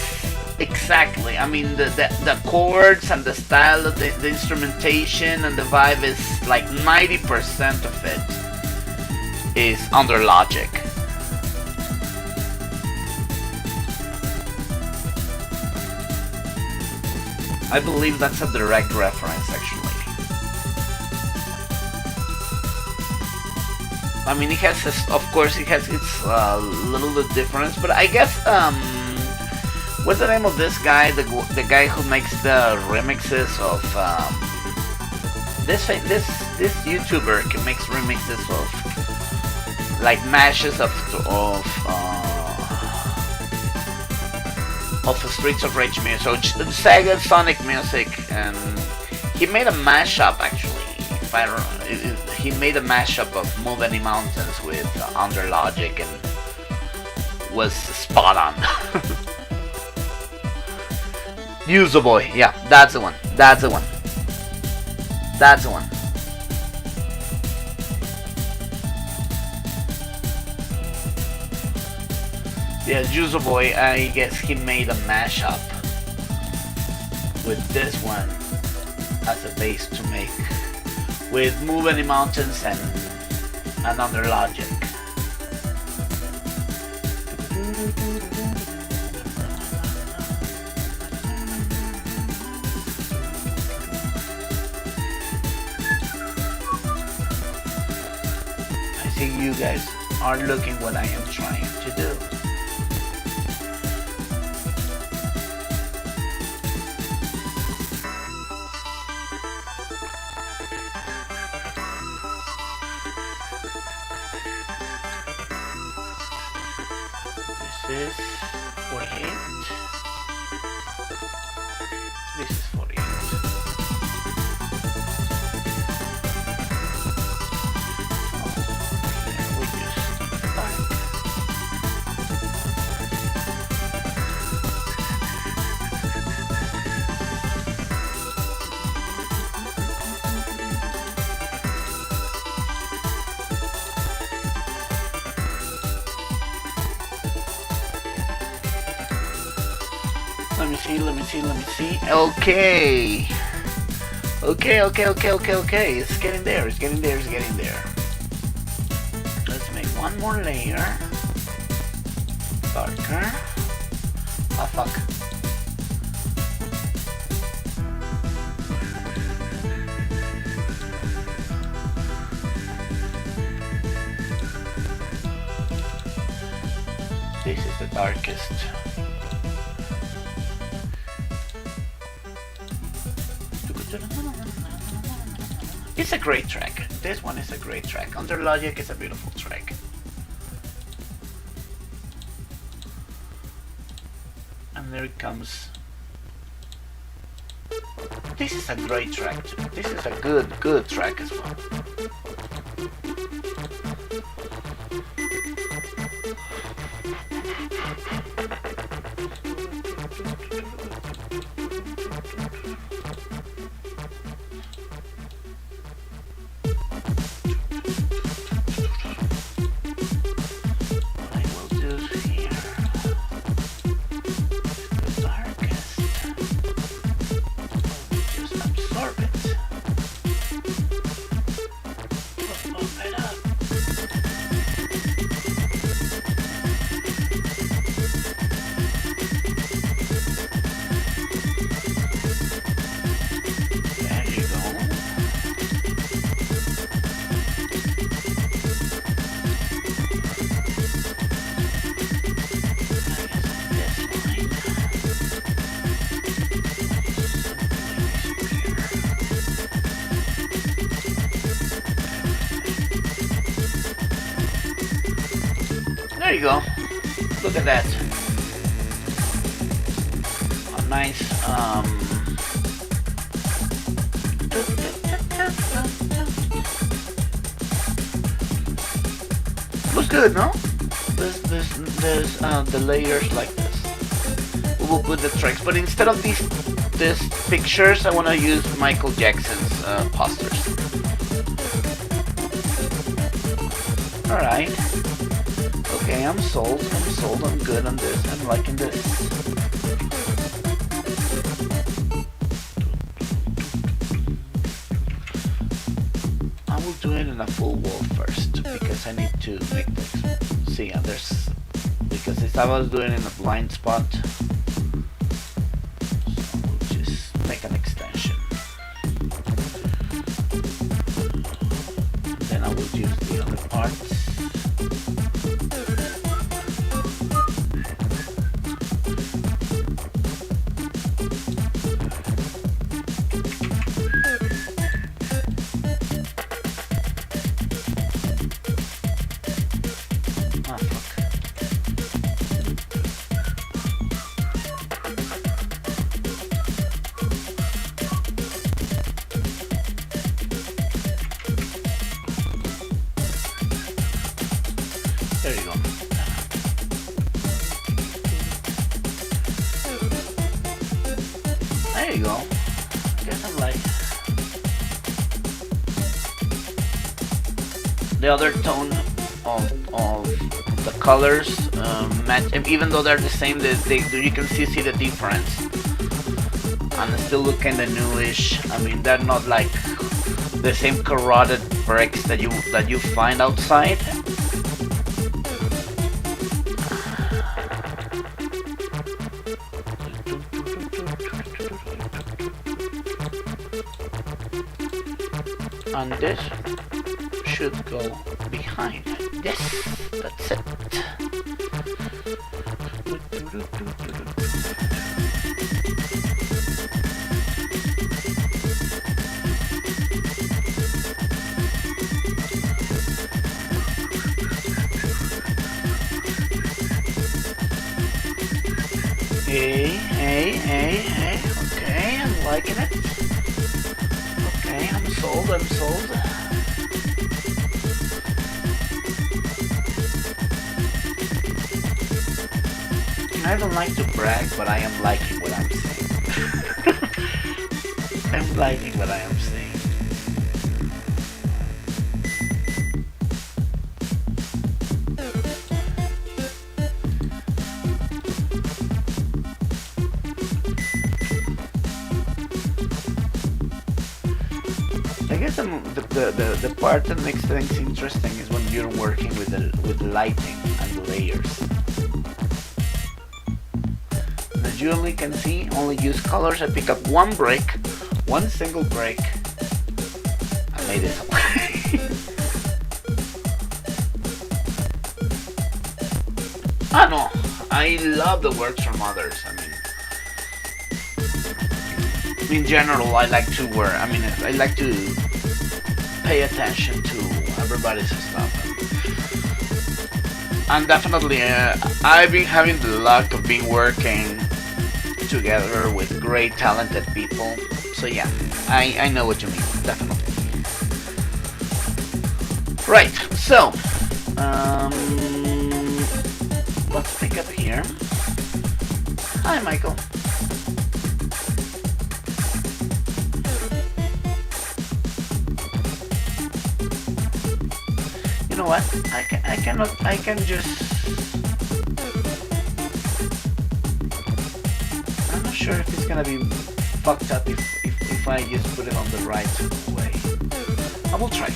exactly, I mean the chords and the style of the instrumentation and the vibe is like 90% of it is under Logic. I believe that's a direct reference actually. I mean, it has, of course, it has its little bit difference, but I guess, what's the name of this guy? The guy who makes the remixes of this YouTuber who makes remixes of like mashes of Streets of Rage music, so Sega Sonic music, and he made a mashup actually. If I remember, he made a mashup of Move Any Mountains with Under Logic and was spot on. User Boy, yeah, that's the one. That's the one. That's the one. Yeah, User Boy, I guess he made a mashup with this one as a base to make with Move Any Mountains and another logic. I think you guys are looking what I am trying to do. This is 48. This is 48. We use black. Let me see. Okay. Okay. It's getting there. Let's make one more layer. Darker. Ah, fuck. This is the darkest. It's a great track. This one is a great track. Under Logic is a beautiful track. And there it comes. This is a great track too. This is a good track as well. There you go. Look at that. A nice looks good, no? There's the layers like this. We will put the tracks, but instead of these pictures, I want to use Michael Jackson's posters. All right. Okay, I'm sold, I'm good on this, I'm liking this. I will do it in a full wall first, because I need to make this, see, there's, because if I was doing it in a blind spot, so we'll just make an extension. Then I will use the other parts. There you go. There you go. Get some light. The other tone of the colors match, even though they're the same. You can see the difference. and still look kinda newish. I mean, they're not like the same corroded bricks that you find outside. And this should go behind. Yes, that's it. Hey. Okay, I'm liking it. Okay, I'm sold. I don't like to brag, but I am liking what I'm saying. I'm liking what I am saying. I guess the part that makes things interesting is when you're working with the lighting and the layers. As you only can see, only use colors. I pick up one single brick. I made it. No, I love the works from others. I mean, in general, I like to work. I mean, I like to pay attention to everybody's stuff. And definitely, I've been having the luck of being working together with great talented people. So yeah, I know what you mean, definitely. Right, so let's pick up here. Hi, Michael. You know what? I can just. I'm not sure if it's gonna be fucked up if I just put it on the right way. I will try.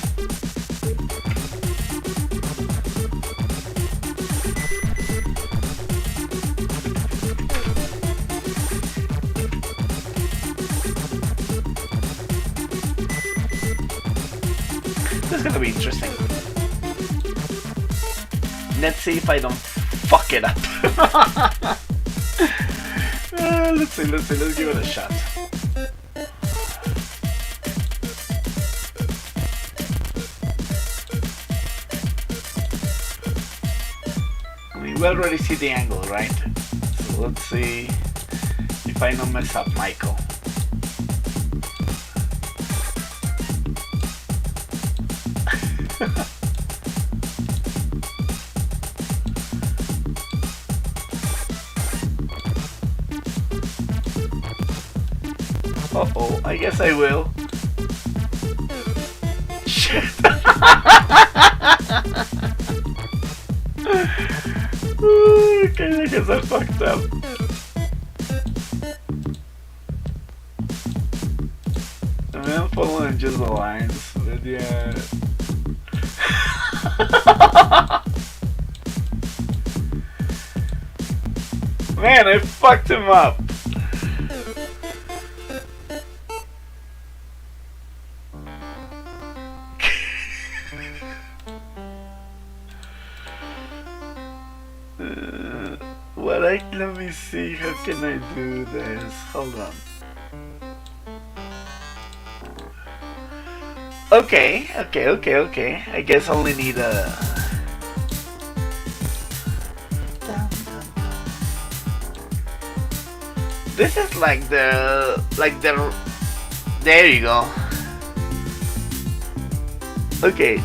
This is gonna be interesting. Let's see if I don't fuck it up. Let's see, let's give it a shot. I mean, we already see the angle, right? So let's see if I don't mess up Michael. Uh-oh, I guess I will. Shit. Okay, I guess I fucked up. I mean, I'm following just the lines, but yeah. Man, I fucked him up. Let me see, how can I do this? Hold on. Okay. I guess I only need a... This is like the... There you go. Okay.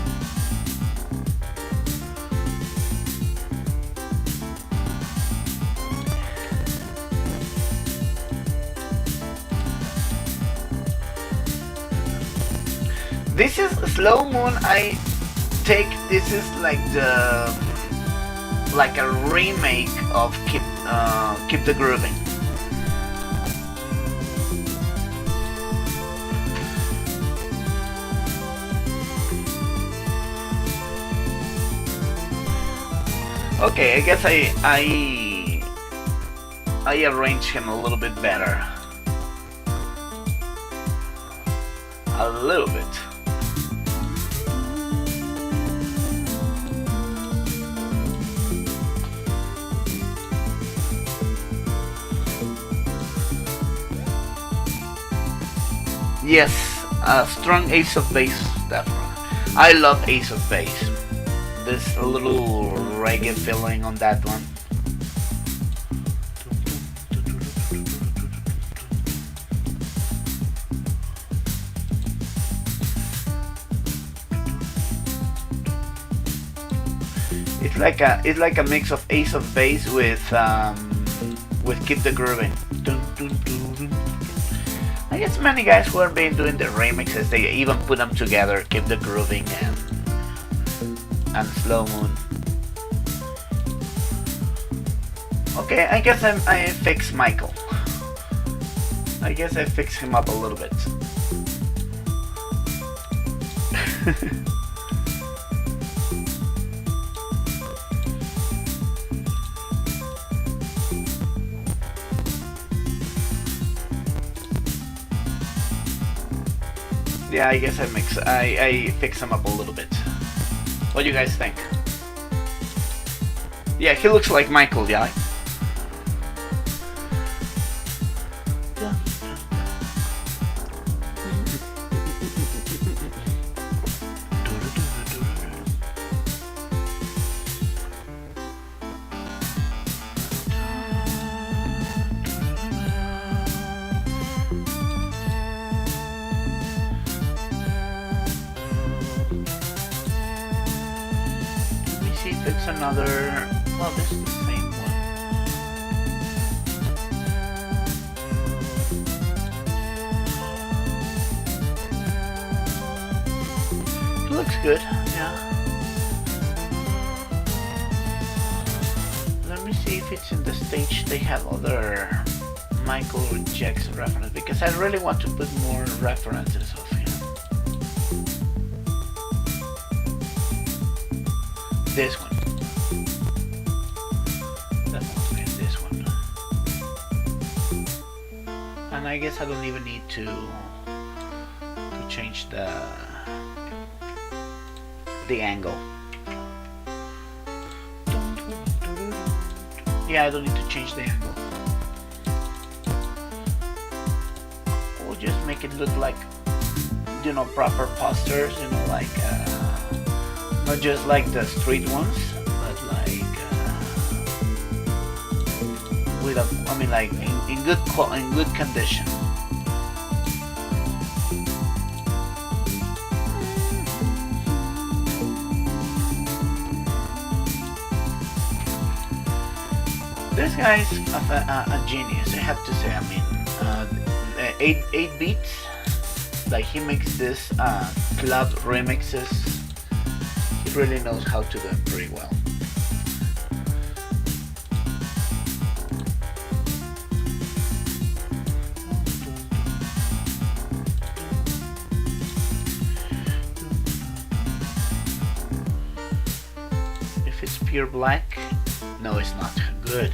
This is Slow Moon. I take this is like a remake of Keep the Grooving. Okay, I guess I arranged him a little bit better. A little bit. Yes, a strong Ace of Base, definitely. I love Ace of Base. There's a little reggae feeling on that one. It's like a mix of Ace of Base with Keep the Grooving. I guess many guys who have been doing the remixes, they even put them together, Keep the Grooving and Slow Moon. Okay, I guess I fixed Michael. I guess I fixed him up a little bit. Yeah, I guess I fix him up a little bit. What do you guys think? Yeah, he looks like Michael, yeah? It's another. Well, this is the same one. It looks good, yeah. Let me see if it's in the stage they have other Michael Jackson references, because I really want to put more references of him. This one. Definitely this one. And I guess I don't even need to change the angle. Yeah, I don't need to change the angle. We'll just make it look like, you know, proper posters, you know, like not just like the street ones, but like with a, I mean, like in good condition. This guy's a genius, I have to say. I mean, 8 beats. Like, he makes this club remixes. He really knows how to do it pretty well. If it's pure black, no, it's not good.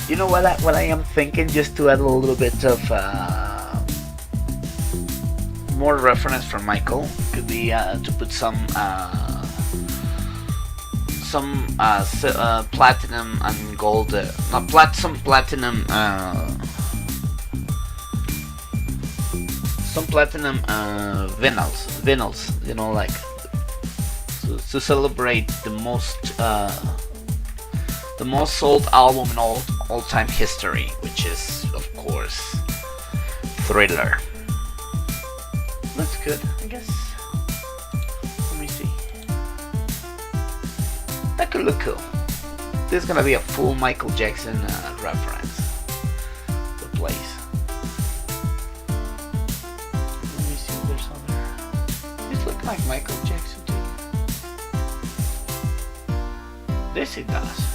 You know what I am thinking, just to add a little bit of more reference from Michael, could be to put some platinum and gold, some platinum vinyls, you know, like to celebrate the most sold album in all time history, which is, of course, Thriller. That's good, I guess. Let me see. That could look cool. This is gonna be a full Michael Jackson reference. The place. Let me see if there's other. This looks like Michael Jackson too. This it does.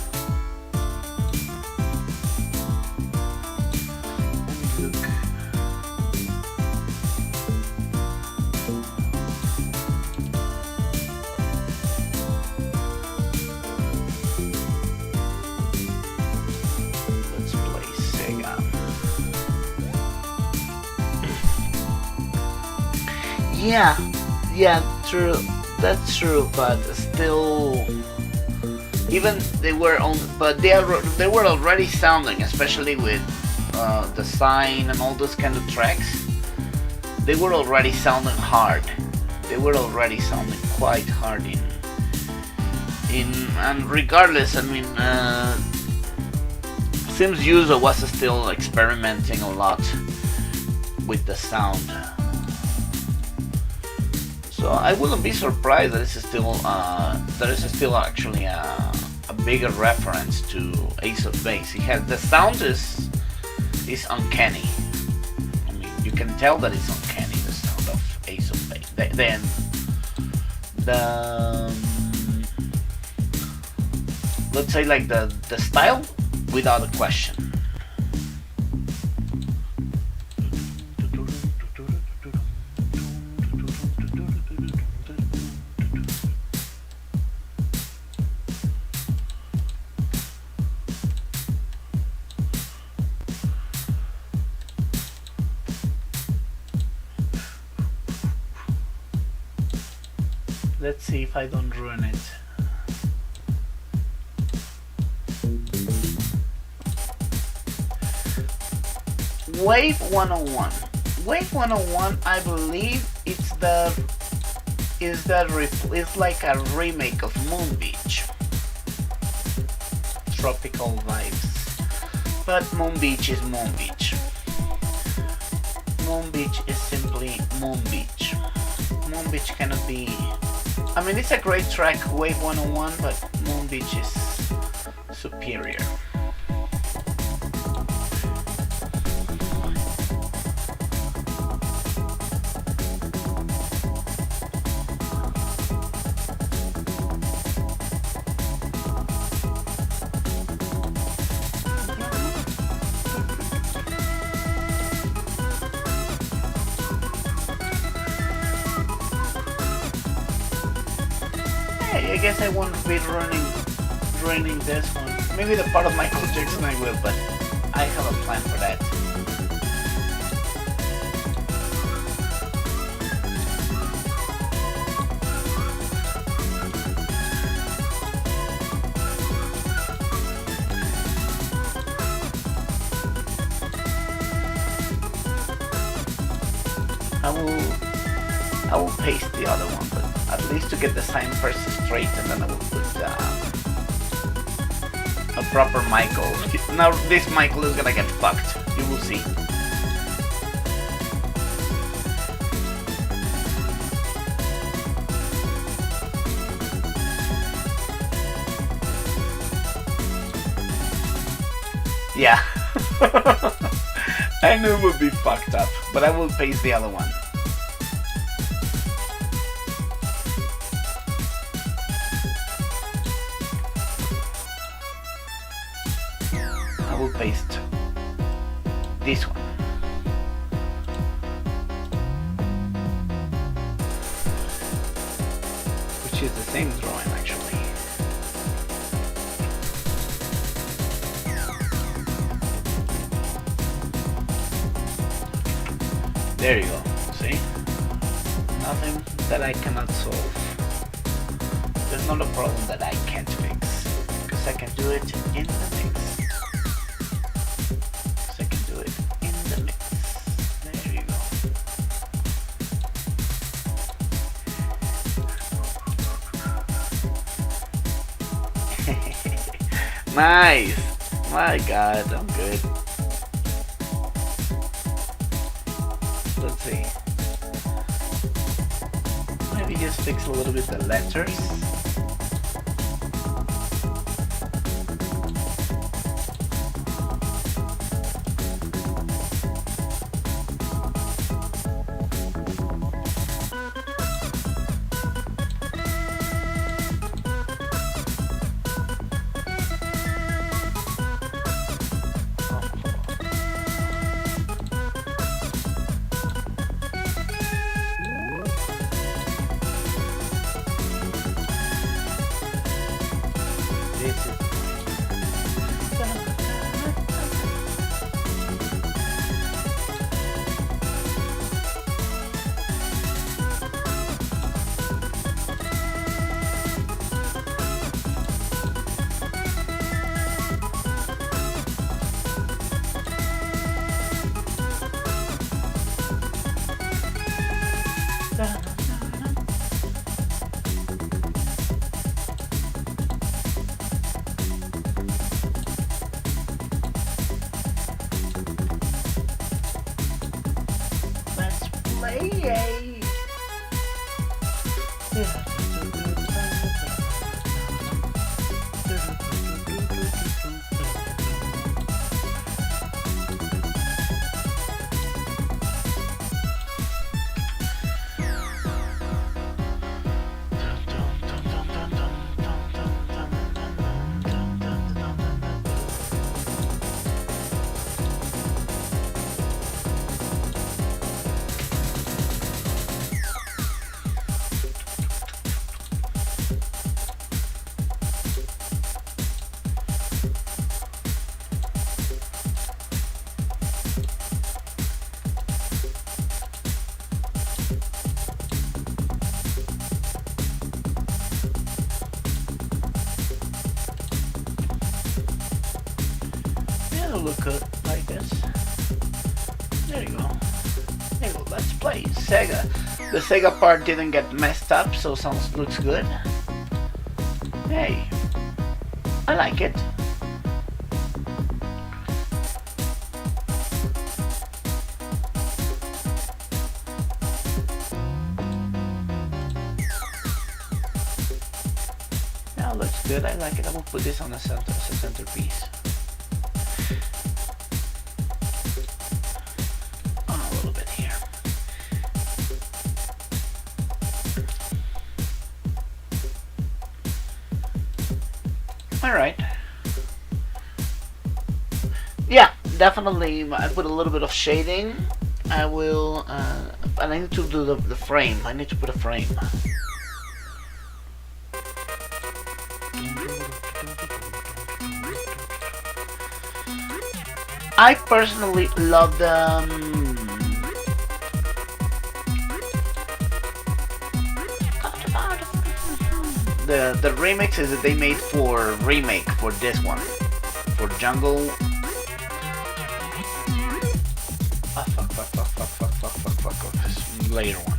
Yeah, true. That's true, but still, even they were on, but they were already sounding, especially with the sign and all those kind of tracks. They were already sounding hard. They were already sounding quite hard and regardless, I mean, Sims User was still experimenting a lot with the sound. So I wouldn't be surprised that this is still there is still actually a bigger reference to Ace of Base. It has the sound is uncanny. I mean, you can tell that it's uncanny, the sound of Ace of Base. Then the let's say like the style, without a question. Let's see if I don't ruin it. Wave 101. Wave 101, I believe it's like a remake of Moon Beach. Tropical vibes. But Moon Beach is Moon Beach. Moon Beach is simply Moon Beach. Moon Beach cannot be... I mean, it's a great track, Wave 101, but Moon Beach is superior. I guess I won't be running this one. Maybe the part of Michael Jackson I will, but I have a plan for that. I will paste the other one, but at least to get the sign first straight, and then I will put a proper Michael. Now this Michael is gonna get fucked. You will see. Yeah. I knew it would be fucked up, but I will paste the other one. Paste this one. Which is the same drawing actually. There you go. See? Nothing that I cannot solve. There's not a problem that I can't fix. Because I can do it in the mix. Nice! My god, I'm good. Let's see. Maybe just fix a little bit the letters. Yay! Look good like this. There you go. There you go. Let's play Sega. The Sega part didn't get messed up, so sounds looks good. Hey, I like it. Now looks good. I like it. I'm gonna put this on the center as a centerpiece. Alright. Yeah, definitely I put a little bit of shading. I will, but I need to do the frame. I need to put a frame. I personally love the remixes that they made for remake for this one, for Jungle. Fuck, this later one.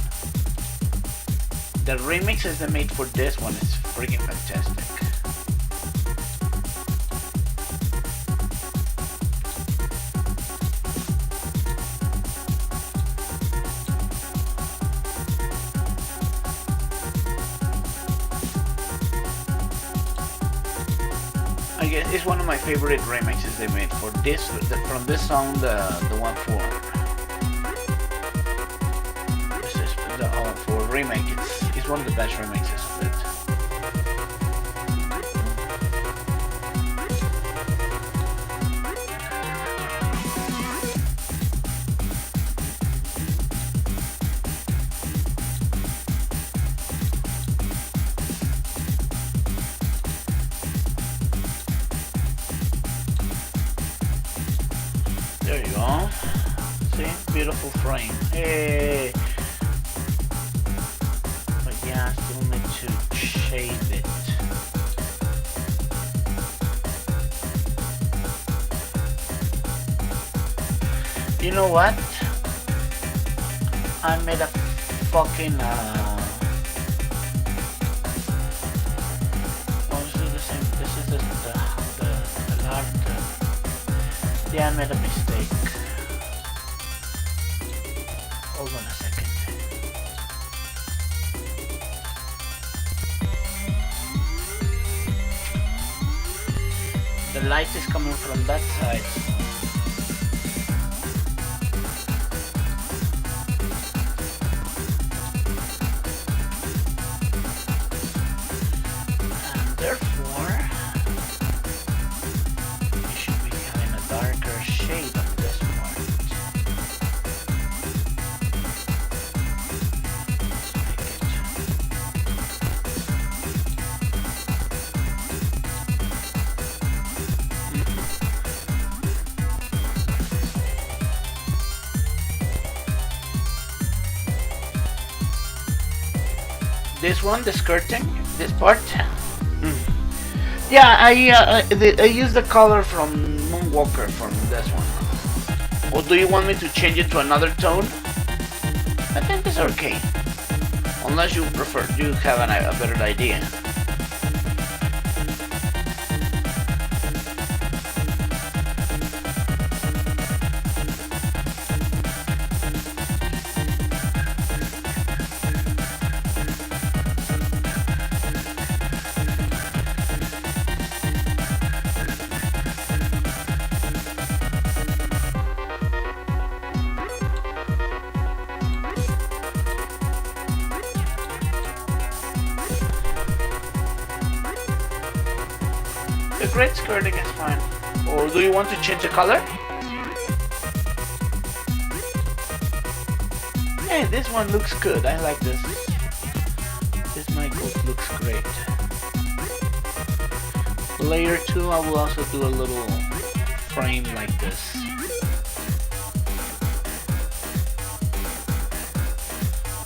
The remixes they made for this one is freaking fantastic. I guess it's one of my favorite remixes they made for this, from this song, the one for remake. It's one of the best remixes of it. There you go. See? Beautiful frame. Hey! But yeah, I still need to shade it. You know what? I made a fucking this is the large. Yeah, I made a mistake. Hold on a second. The light is coming from that side. And therefore, you should be having a darker shade on this part. This one, the skirting, this part. Yeah, I used the color from Moonwalker from this one. Or do you want me to change it to another tone? I think it's okay. Unless you prefer, you have a better idea. The grid skirting is fine. Or do you want to change the color? Hey, this one looks good. I like this. This mic looks great. Layer 2, I will also do a little frame like this.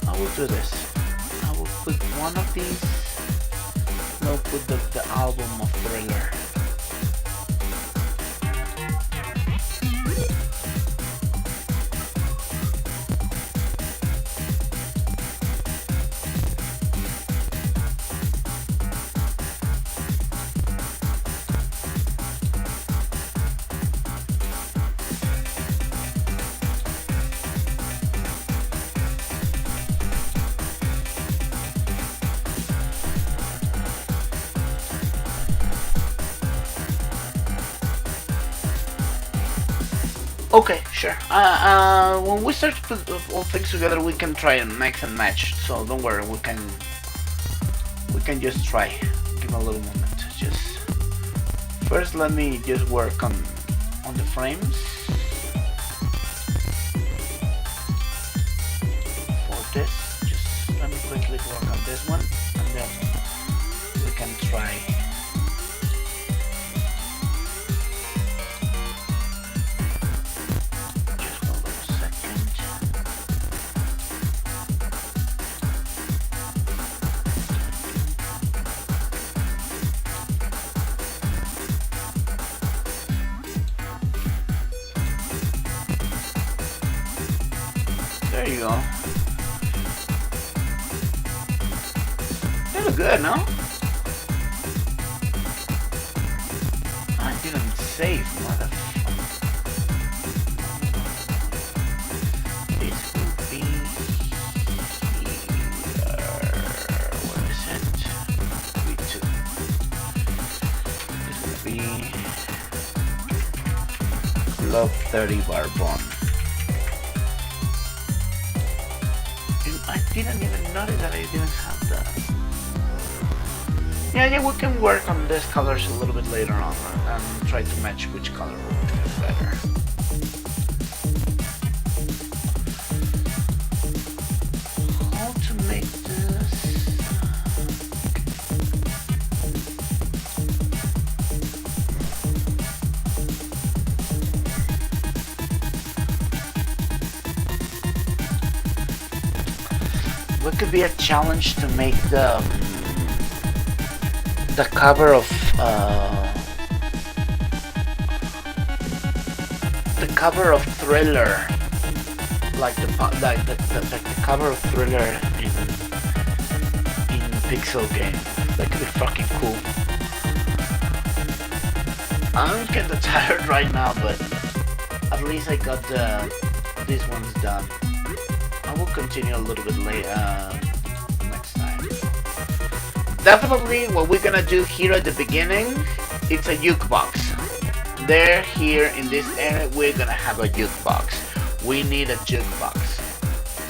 I will do this. I will put one of these. I'll put the album of Thriller. Okay, sure. When we start to put all things together, we can try and mix and match. So don't worry, we can just try. Give a little moment. Just first, let me just work on the frames. For this, just let me quickly work on this one, and then we can try. There you go. They look good, no? I didn't save, motherfucker. This will be here. Where is it? V2. This will be Club 30 Barbon. I didn't even notice that I didn't have that. Yeah, we can work on these colors a little bit later on and try to match which color will fit better. How to make this? What could be a challenge to make the cover of Thriller, like the cover of Thriller in Pixel game. That could be fucking cool. I'm kinda tired right now, but at least I got these ones done. I will continue a little bit later next time. Definitely what we're gonna do here at the beginning, it's a jukebox. There, here in this area, we're gonna have a jukebox. We need a jukebox.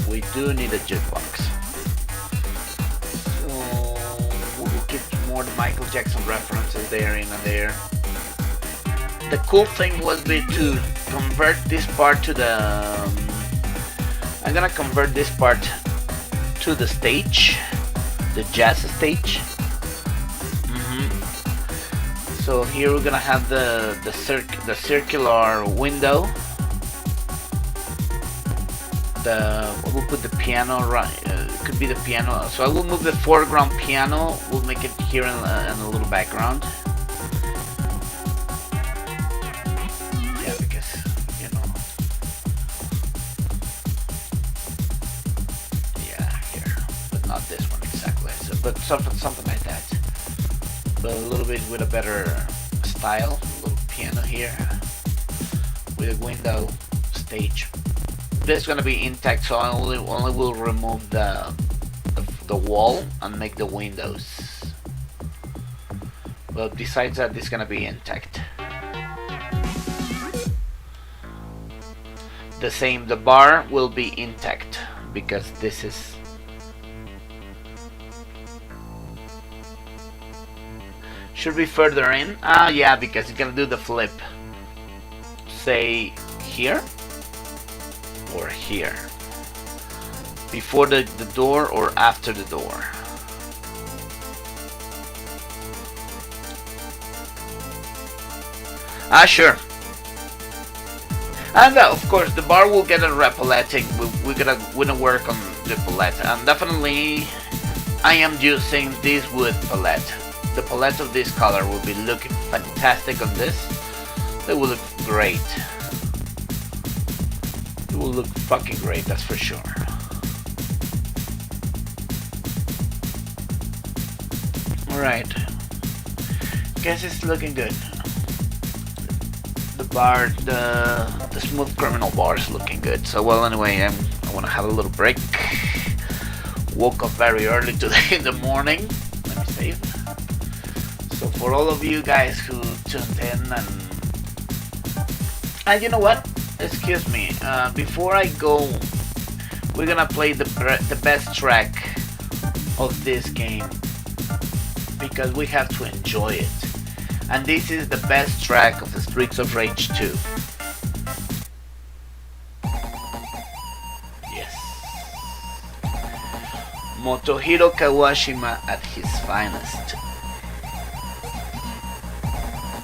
We do need a jukebox. So we'll keep more Michael Jackson references there and there. The cool thing would be to convert this part to the I'm gonna convert this part to the stage, the jazz stage. So here we're gonna have the circular window. We'll put the piano right. It could be the piano. So I will move the foreground piano. We'll make it here in a little background. Yeah, because you know. Not this one exactly, so, but something like that. But a little bit with a better style. A little piano here with a window stage. This is gonna be intact, so I only will remove the wall and make the windows. But besides that, it's gonna be intact. The same, the bar will be intact because this is. Should be further in. Ah, yeah, because it's gonna do the flip. Say here or here. Before the door or after the door. Ah, sure. And of course, the bar will get a repelleting. We're gonna work on the palette, and definitely, I am using this wood palette. The palette of this color will be looking fantastic on this. It will look great. It will look fucking great, that's for sure. Alright. Guess it's looking good. The bar, the smooth criminal bar is looking good. So well, anyway, I want to have a little break. Woke up very early today in the morning. Let me save. So for all of you guys who tuned in, and you know what? Excuse me. Before I go, we're gonna play the best track of this game because we have to enjoy it. And this is the best track of the Streets of Rage 2. Yes. Motohiro Kawashima at his finest.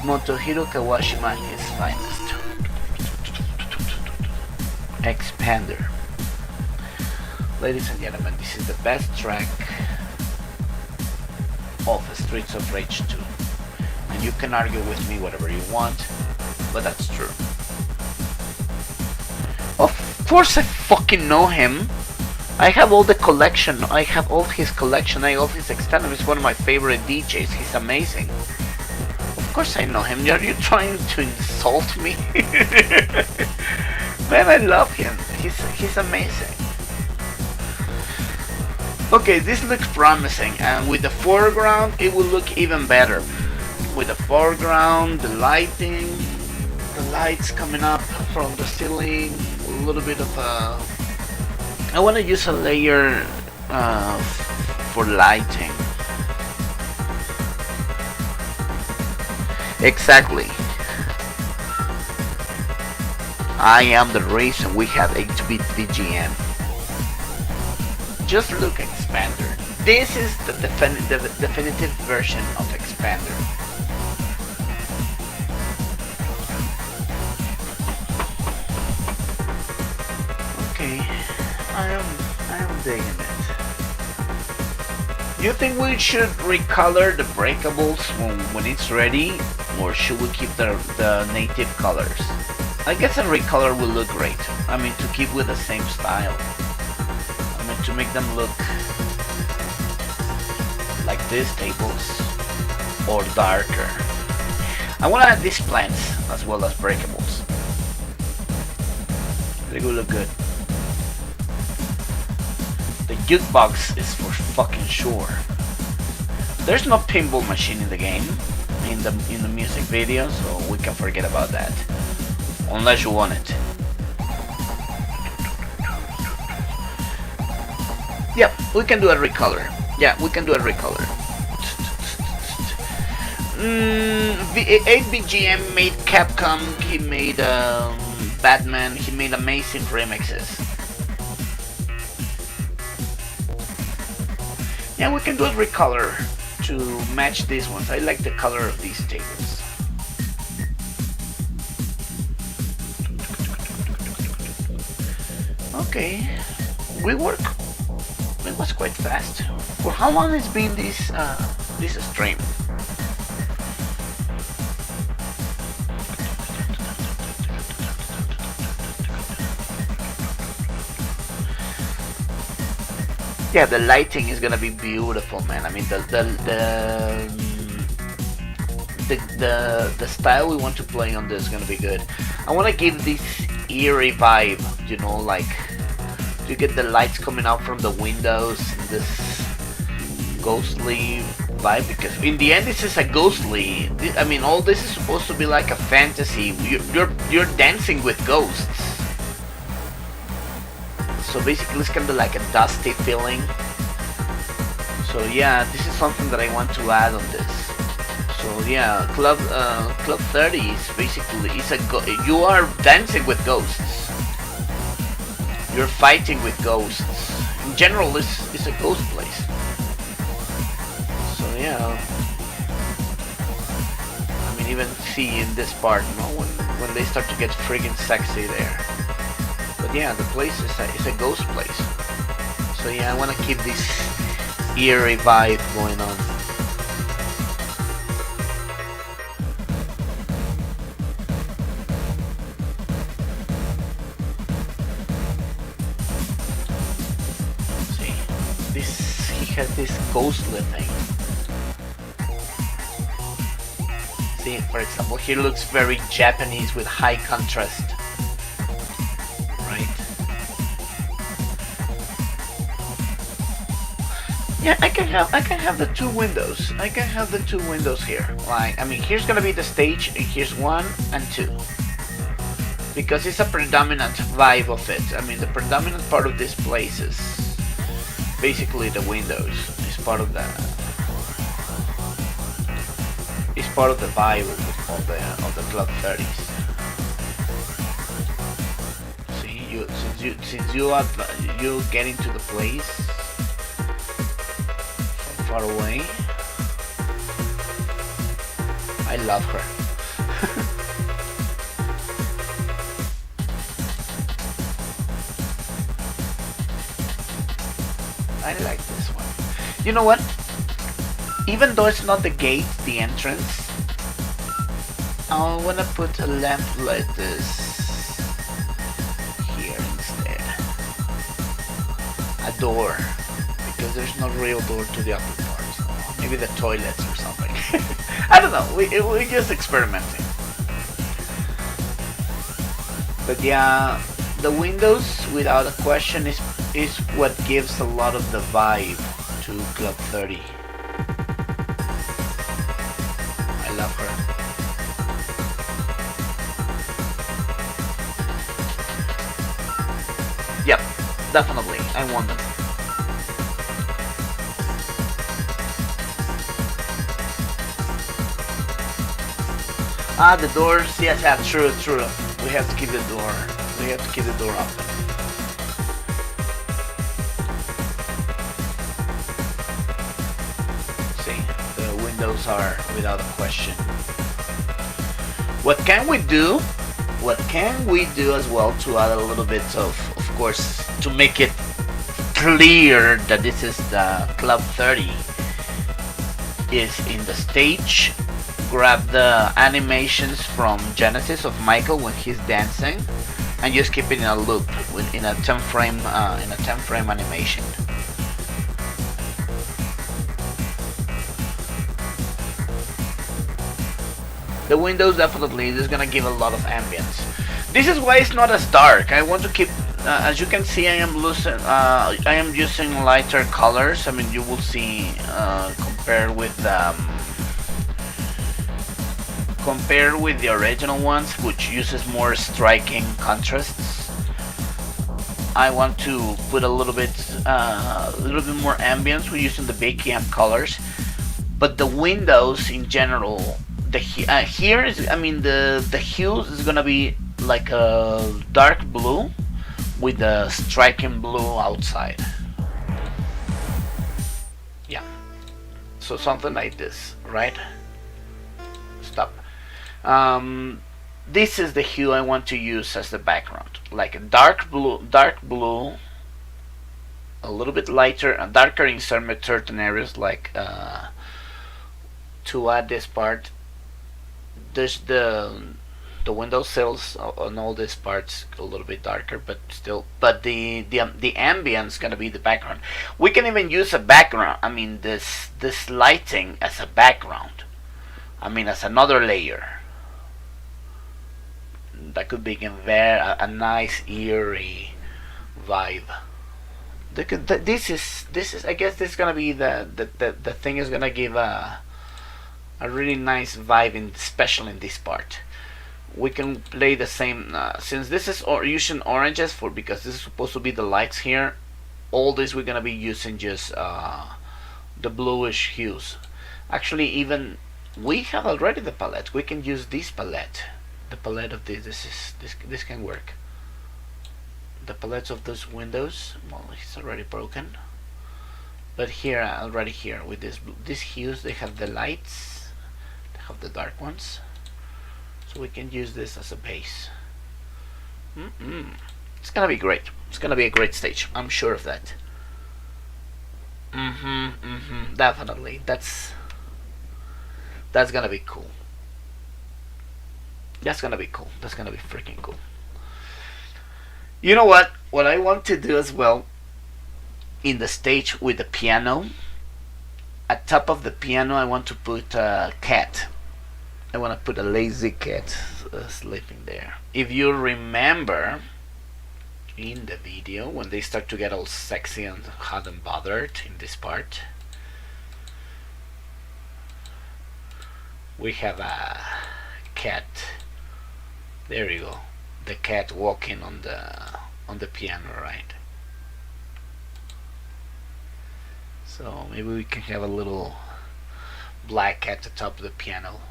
Motohiro Kawashima at his finest. Expander. Ladies and gentlemen, this is the best track of the Streets of Rage 2. And you can argue with me whatever you want, but that's true. Of course I fucking know him. I have all the collection. I have all his collection. I have all his extended. He's one of my favorite DJs. He's amazing. Of course I know him. Are you trying to insult me? Man, I love him. He's amazing. Okay, this looks promising, and with the foreground it will look even better. With the foreground, the lighting, the lights coming up from the ceiling, a little bit of I want to use a layer for lighting. Exactly. I am the reason we have 8-bit BGM. Just look, Expander. This is the definitive version of Expander. Okay, I am digging it. You think we should recolor the breakables when it's ready, or should we keep the native colors? I guess a recolor will look great. I mean, to keep with the same style. I mean, to make them look like these tables or darker. I want to add these plants as well as breakables. They will look good. The jukebox is for fucking sure. There's no pinball machine in the game, in the music video, so we can forget about that. Unless you want it. Yep, we can do a recolor. Yeah, we can do a recolor. 8BGM made Capcom, he made Batman, he made amazing remixes. Yeah, we can do a recolor to match these ones. I like the color of these tables. Okay, we work. It was quite fast. For how long has been this stream? Yeah, the lighting is gonna be beautiful, man. I mean, the style we want to play on this is gonna be good. I want to give this eerie vibe, you know, like you get the lights coming out from the windows, this ghostly vibe, because in the end this is a ghostly, I mean, all this is supposed to be like a fantasy. You're dancing with ghosts, so basically it's kind of like a dusty feeling. So yeah, this is something that I want to add on this. So yeah, Club 30 is basically you are dancing with ghosts. You're fighting with ghosts. In general, it's a ghost place. So yeah, I mean, even see in this part, you know, when they start to get friggin' sexy there. But yeah, the place is a ghost place. So yeah, I want to keep this eerie vibe going on. Has this ghostly thing. See, for example, here looks very Japanese with high contrast. Right? Yeah, I can have the two windows. I can have the two windows here. Like, I mean, here's gonna be the stage, and here's 1 and 2. Because it's a predominant vibe of it. I mean, the predominant part of this place is basically the windows. It's part of the vibe of the Club 30s. See, since you get into the place from far away. I love her. I like this one. You know what? Even though it's not the gate, the entrance, I wanna put a lamp like this here instead. A door, because there's no real door to the upper part. So maybe the toilets or something. I don't know. We're just experimenting. But yeah, the windows, without a question, is what gives a lot of the vibe to Club 30. I love her. Yep, definitely, I want them. Ah, the doors, yes, yeah, true. We have to keep the door. We have to keep the door open. Windows are without a question. What can we do? What can we do as well to add a little bit of course, to make it clear that this is the Club 30, is in the stage, grab the animations from Genesis of Michael when he's dancing, and just keep it in a loop in a 10 frame animation. The windows definitely is gonna give a lot of ambience. This is why it's not as dark. I want to keep, as you can see, I am using lighter colors. I mean, you will see compared with the original ones, which uses more striking contrasts. I want to put a little bit more ambience. We're using the big amp colors, but the windows in general. Here is, I mean, the hue is gonna be like a dark blue with a striking blue outside. Yeah, so something like this, right? Stop. This is the hue I want to use as the background, like a dark blue, a little bit lighter, and darker in certain areas, like to add this part. There's the window sills on all these parts a little bit darker, but still, but the ambience gonna be the background. We can even use a background. I mean, this lighting as a background. I mean, as another layer. That could be a nice eerie vibe. This is. I guess this is gonna be the thing is gonna give a really nice vibe, especially in this part. We can play the same since this is using oranges because this is supposed to be the lights here. All this we're gonna be using just the bluish hues. Actually, even we have already the palette. We can use this palette. The palette of this can work. The palettes of those windows, well, it's already broken. But here, already here with these hues, they have the lights, they have the dark ones, so we can use this as a base. It's gonna be great. It's gonna be a great stage. I'm sure of that. Definitely. That's gonna be cool. That's gonna be cool. That's gonna be freaking cool. You know what? What I want to do as well, in the stage with the piano, at top of the piano I want to put a cat. I want to put a lazy cat sleeping there. If you remember in the video, when they start to get all sexy and hot and bothered in this part, we have a cat. There you go. The cat walking on the piano, right? So maybe we can have a little black cat at the top of the piano.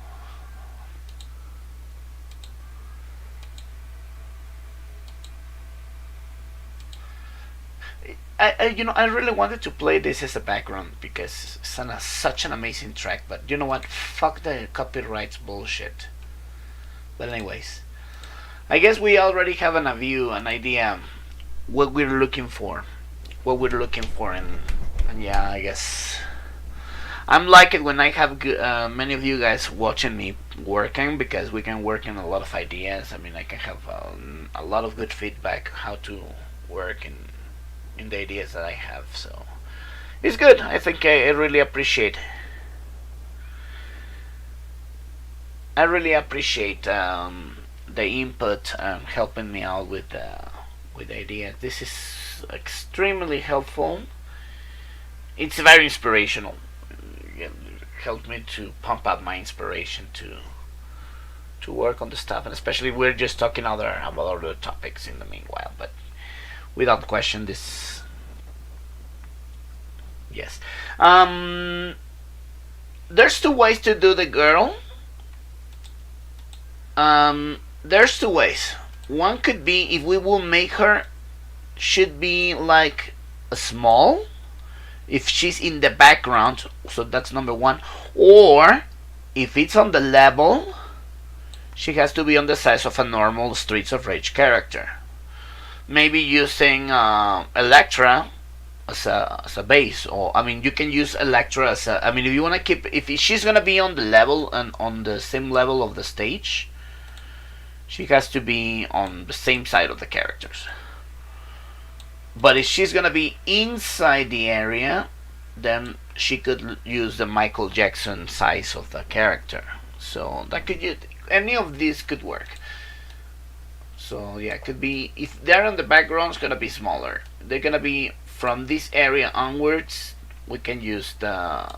I really wanted to play this as a background because it's such an amazing track, but you know what? Fuck the copyrights bullshit. But anyways, I guess we already have an idea what we're looking for, and yeah, I guess I'm like it when I have many of you guys watching me working, because we can work in a lot of ideas. I mean, I can have a lot of good feedback how to work in the ideas that I have, so it's good. I think I really appreciate the input, helping me out with ideas. This is extremely helpful. It's very inspirational. It helped me to pump up my inspiration to work on the stuff, and especially we're just talking about other topics in the meanwhile. But without question, this, yes. There's two ways to do the girl. There's two ways. One could be, if we will make her, should be like a small, if she's in the background, so that's number one. Or if it's on the level, she has to be on the size of a normal Streets of Rage character. Maybe using Electra as a base, or I mean, you can use Electra as a. I mean, if you want to keep, if she's gonna be on the level and on the same level of the stage, she has to be on the same side of the characters. But if she's gonna be inside the area, then she could use the Michael Jackson size of the character. So that could use, any of these could work. So yeah, it could be, if they're on the background, it's gonna be smaller. They're gonna be from this area onwards. We can use the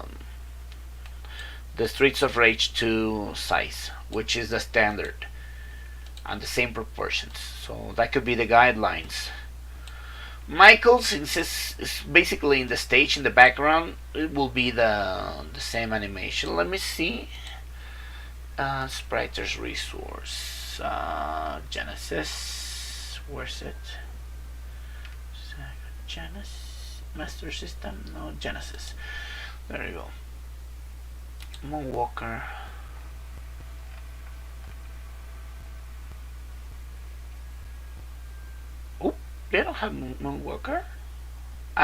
Streets of Rage 2 size, which is the standard, and the same proportions. So that could be the guidelines. Michael, since it's basically in the stage in the background, it will be the same animation. Let me see. Spriters resource, Genesis. Where's it? Genesis, Master System. No, Genesis. There you go. Moonwalker. They don't have Moonwalker.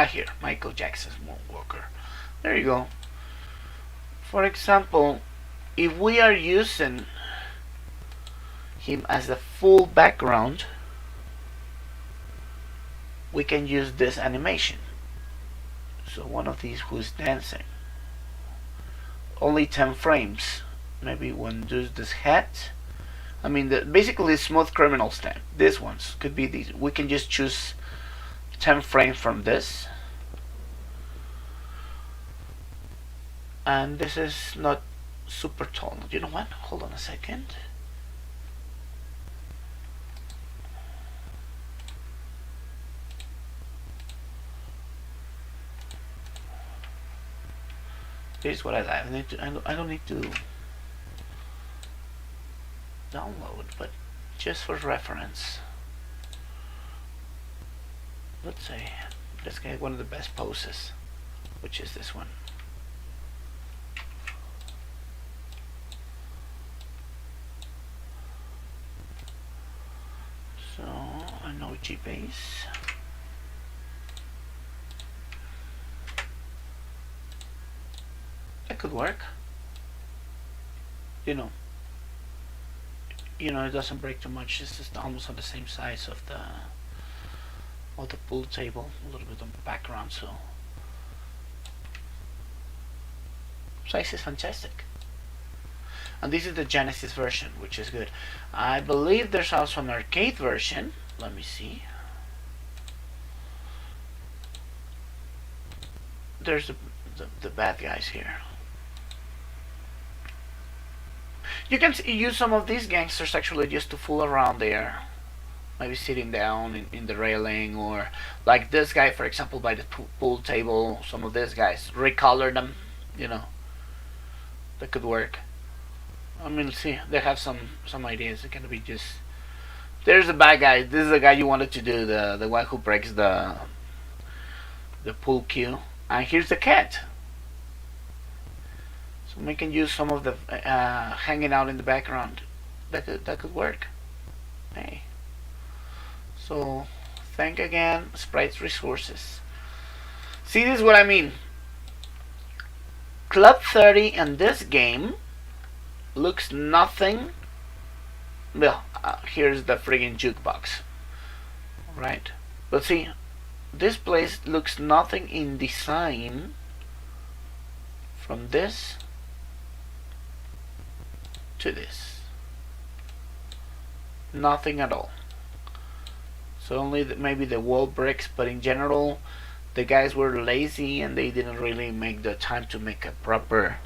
Here, Michael Jackson's Moonwalker. There you go. For example, if we are using him as the full background, we can use this animation. So one of these who's dancing. Only 10 frames. Maybe one does this hat. I mean, basically smooth criminal stamp. These ones could be these. We can just choose 10 frames from this. And this is not super tall. You know what? Hold on a second. This is what I like. I don't need to download, but just for reference, let's say let's get one of the best poses, which is this one. So an OG base. That could work. You know, it doesn't break too much. It's just almost on the same size of the pool table, a little bit on the background, so size is fantastic. And this is the Genesis version, which is good. I believe there's also an arcade version. Let me see. There's the bad guys here. You can use some of these gangsters actually just to fool around there. Maybe sitting down in the railing, or like this guy, for example, by the pool table. Some of these guys, recolor them, that could work. I mean, see, they have some ideas. It can be just, there's the bad guy. This is the guy you wanted to do, the one who breaks the pool cue. And here's the cat. So we can use some of the hanging out in the background. That could work. Hey. So thank again, Sprites Resources. See, this is what I mean. Club 30 and this game looks nothing. Well, here's the friggin' jukebox, right? But see, this place looks nothing in design from this to this. Nothing at all. So only maybe the wall bricks, but in general, the guys were lazy and they didn't really make the time to make a proper.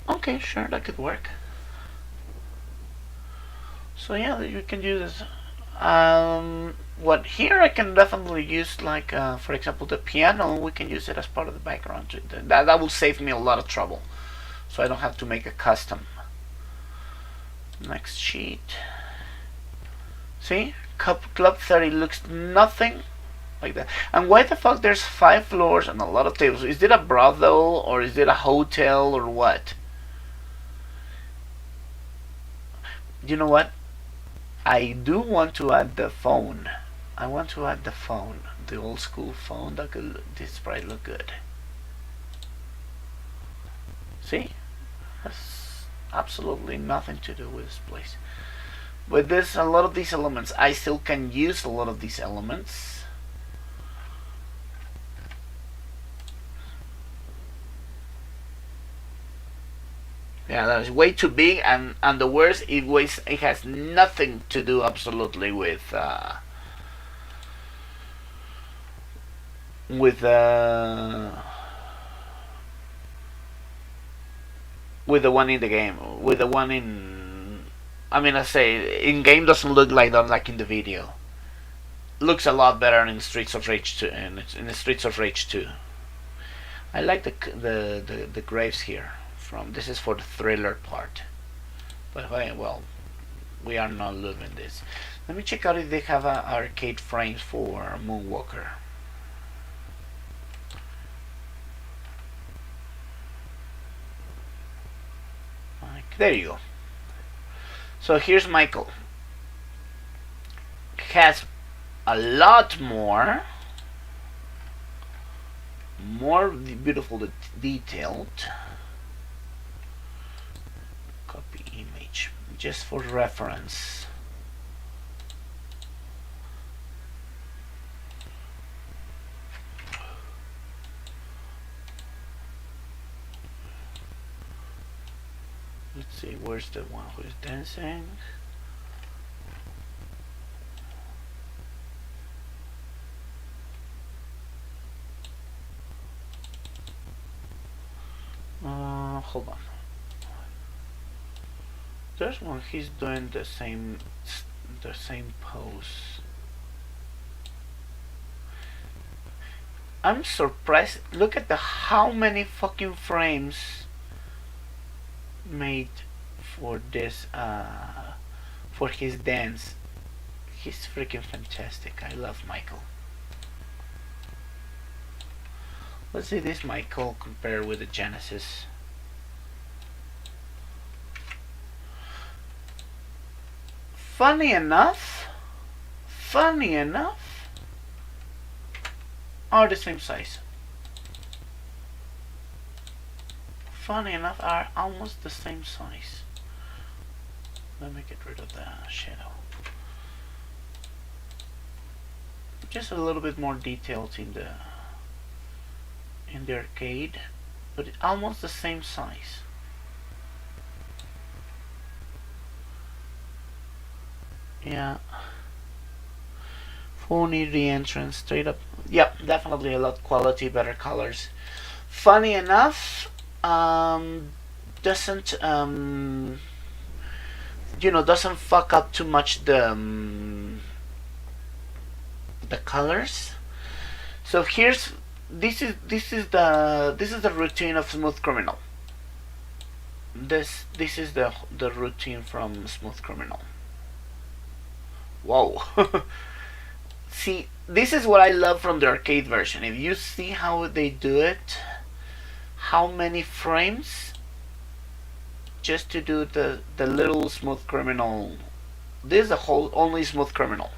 Okay, sure, that could work. So yeah, you can do this. What here I can definitely use, like for example, the piano. We can use it as part of the background. That will save me a lot of trouble, so I don't have to make a custom. Next sheet. See, Club 30 looks nothing like that. And why the fuck there's 5 floors and a lot of tables? Is it a brothel or is it a hotel or what? You know what? I do want to add the phone. I want to add the phone, the old school phone. This probably look good. See, has absolutely nothing to do with this place. But there's a lot of these elements. I still can use a lot of these elements. Yeah, that is way too big, and the worst, it has nothing to do absolutely with the one in the game, with the one in. I mean, I say in game doesn't look like that, like in the video. Looks a lot better in Streets of Rage 2. In the Streets of Rage 2. I like the graves here. This is for the thriller part. But well, we are not living this. Let me check out if they have arcade frames for Moonwalker. There you go. So here's Michael. Has a lot more beautiful detailed. Copy image just for reference. Let's see, where's the one who is dancing? Hold on. There's one, he's doing the same pose. I'm surprised. Look at how many fucking frames made for this for his dance. He's freaking fantastic. I love Michael. Let's see this Michael compare with the Genesis. Funny enough, are the same size. Funny enough, are almost the same size. Let me get rid of the shadow. Just a little bit more details in the arcade, but it's almost the same size. Yeah. Phony re-entrance, straight up. Yep, definitely a lot quality, better colors. Funny enough, doesn't doesn't fuck up too much the colors. So here's this is the routine of Smooth Criminal. This is the routine from Smooth Criminal. Whoa. See, this is what I love from the arcade version. If you see how they do it, how many frames just to do the little Smooth Criminal. This is the whole only Smooth Criminal.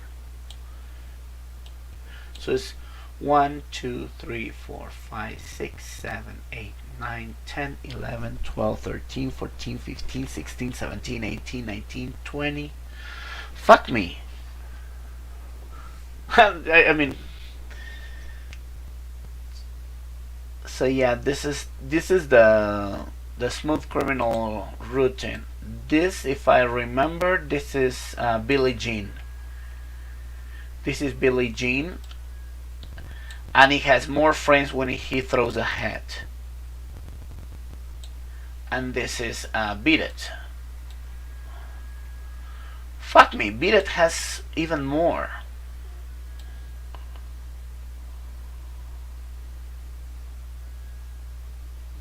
So it's 1, 2, 3, 4, 5, 6, 7, 8, 9, 10, 11, 12, 13, 14, 15, 16, 17, 18, 19, 20. Fuck me. I mean, so yeah, this is the Smooth Criminal routine. This, if I remember, this is Billie Jean. This is Billie Jean, and he has more frames when he throws a hat. And this is Beat It. Fuck me, Beat It has even more.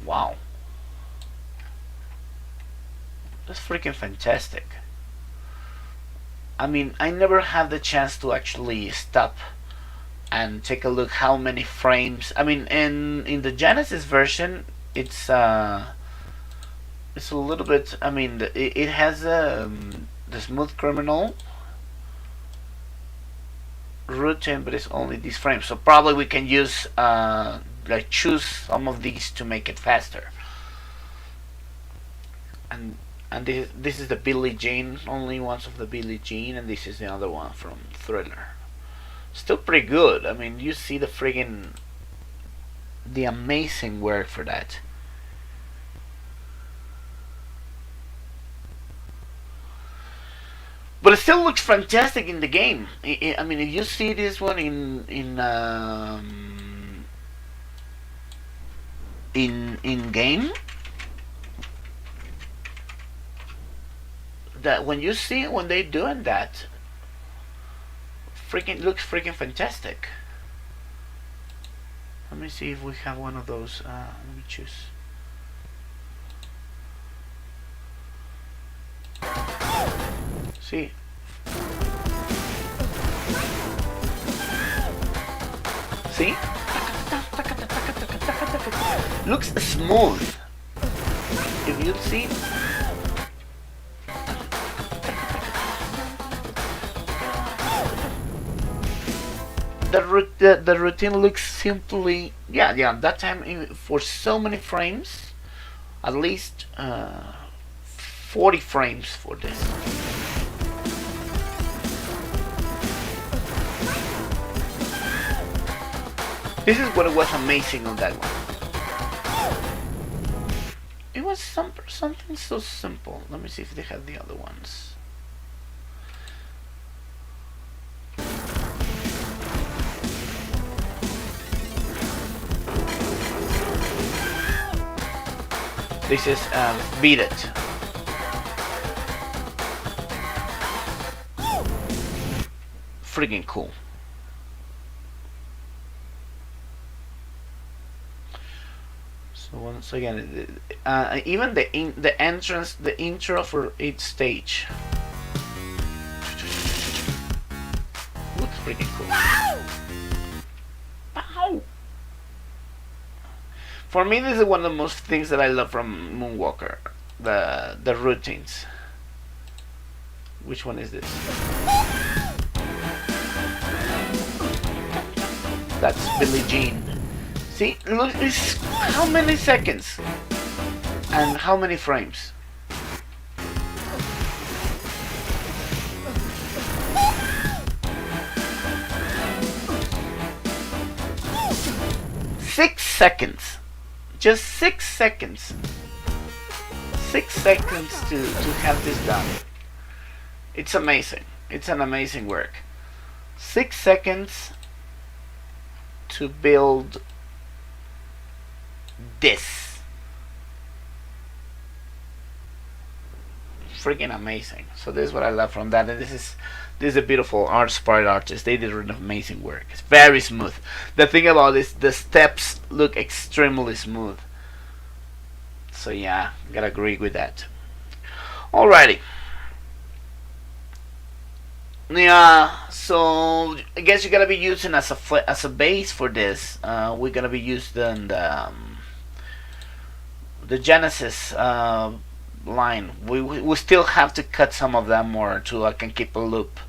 Wow. That's freaking fantastic. I mean, I never had the chance to actually stop and take a look how many frames. I mean, in the Genesis version, it's a little bit. I mean, it has the Smooth Criminal routine, but it's only these frames. So probably we can use like choose some of these to make it faster. And this is the Billie Jean, only ones of the Billie Jean, and this is the other one from Thriller. Still pretty good. I mean, you see the amazing work for that. But it still looks fantastic in the game. I mean, if you see this one in game, that when they're doing that, looks freaking fantastic. Let me see if we have one of those. Let me choose. See. See? Looks smooth. If you see. The routine looks simply, yeah, that time for so many frames, at least 40 frames for this. This is what it was amazing on that one. It was something so simple. Let me see if they have the other ones. This is Beat It. Freaking cool. So So again, even the entrance, the intro for each stage looks freaking cool. Ow! For me, this is one of the most things that I love from Moonwalker, the routines. Which one is this? That's Billie Jean. See, look, it's how many seconds and how many frames. Six seconds. Just 6 seconds. 6 seconds to have this done. It's amazing. It's an amazing work. 6 seconds to build this. Freaking amazing. So this is what I love from that, and this is a beautiful art-inspired artist. They did an amazing work. It's very smooth. The thing about this, the steps look extremely smooth. So yeah, gotta agree with that. Alrighty. Yeah, so I guess you're gonna be using as a base for this. We're gonna be using the Genesis line. We still have to cut some of them more so I can keep a loop.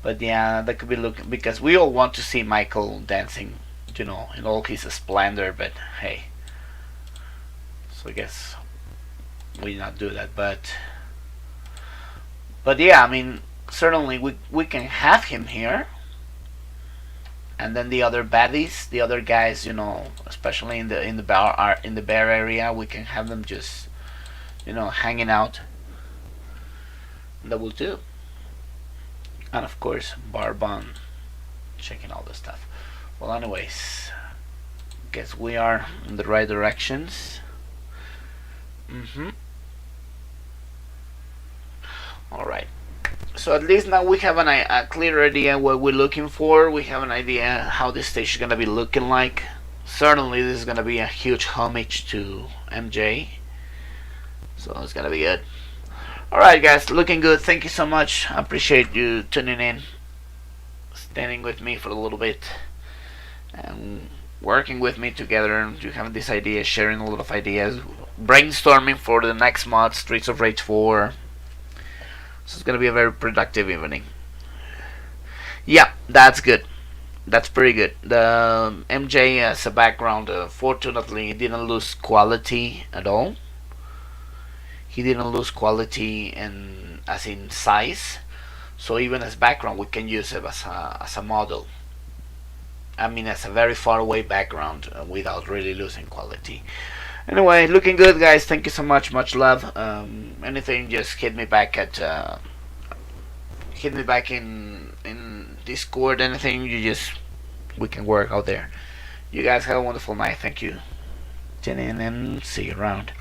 But yeah, that could be looking, because we all want to see Michael dancing, you know, in all his splendor. But hey, so I guess we not do that. But yeah, I mean, certainly we can have him here, and then the other baddies, the other guys, you know, especially in the bear area, we can have them just, you know, hanging out. That will do. And of course, Barbon checking all this stuff. Well, anyways, guess we are in the right directions. Alright, so at least now we have a clear idea what we're looking for. We have an idea how this stage is going to be looking like. Certainly this is going to be a huge homage to MJ, so it's going to be good. Alright guys, looking good. Thank you so much. I appreciate you tuning in, standing with me for a little bit, and working with me together. You have this idea, sharing a lot of ideas, brainstorming for the next mod, Streets of Rage 4. So it's gonna be a very productive evening. Yeah, that's good. That's pretty good. The MJ as a background, fortunately, didn't lose quality at all. He didn't lose quality as in size. So even as background, we can use it as a model. I mean, as a very far away background without really losing quality. Anyway, looking good, guys. Thank you so much. Much love. Anything, just hit me back at in Discord. Anything, we can work out there. You guys have a wonderful night. Thank you. Tune in and see you around.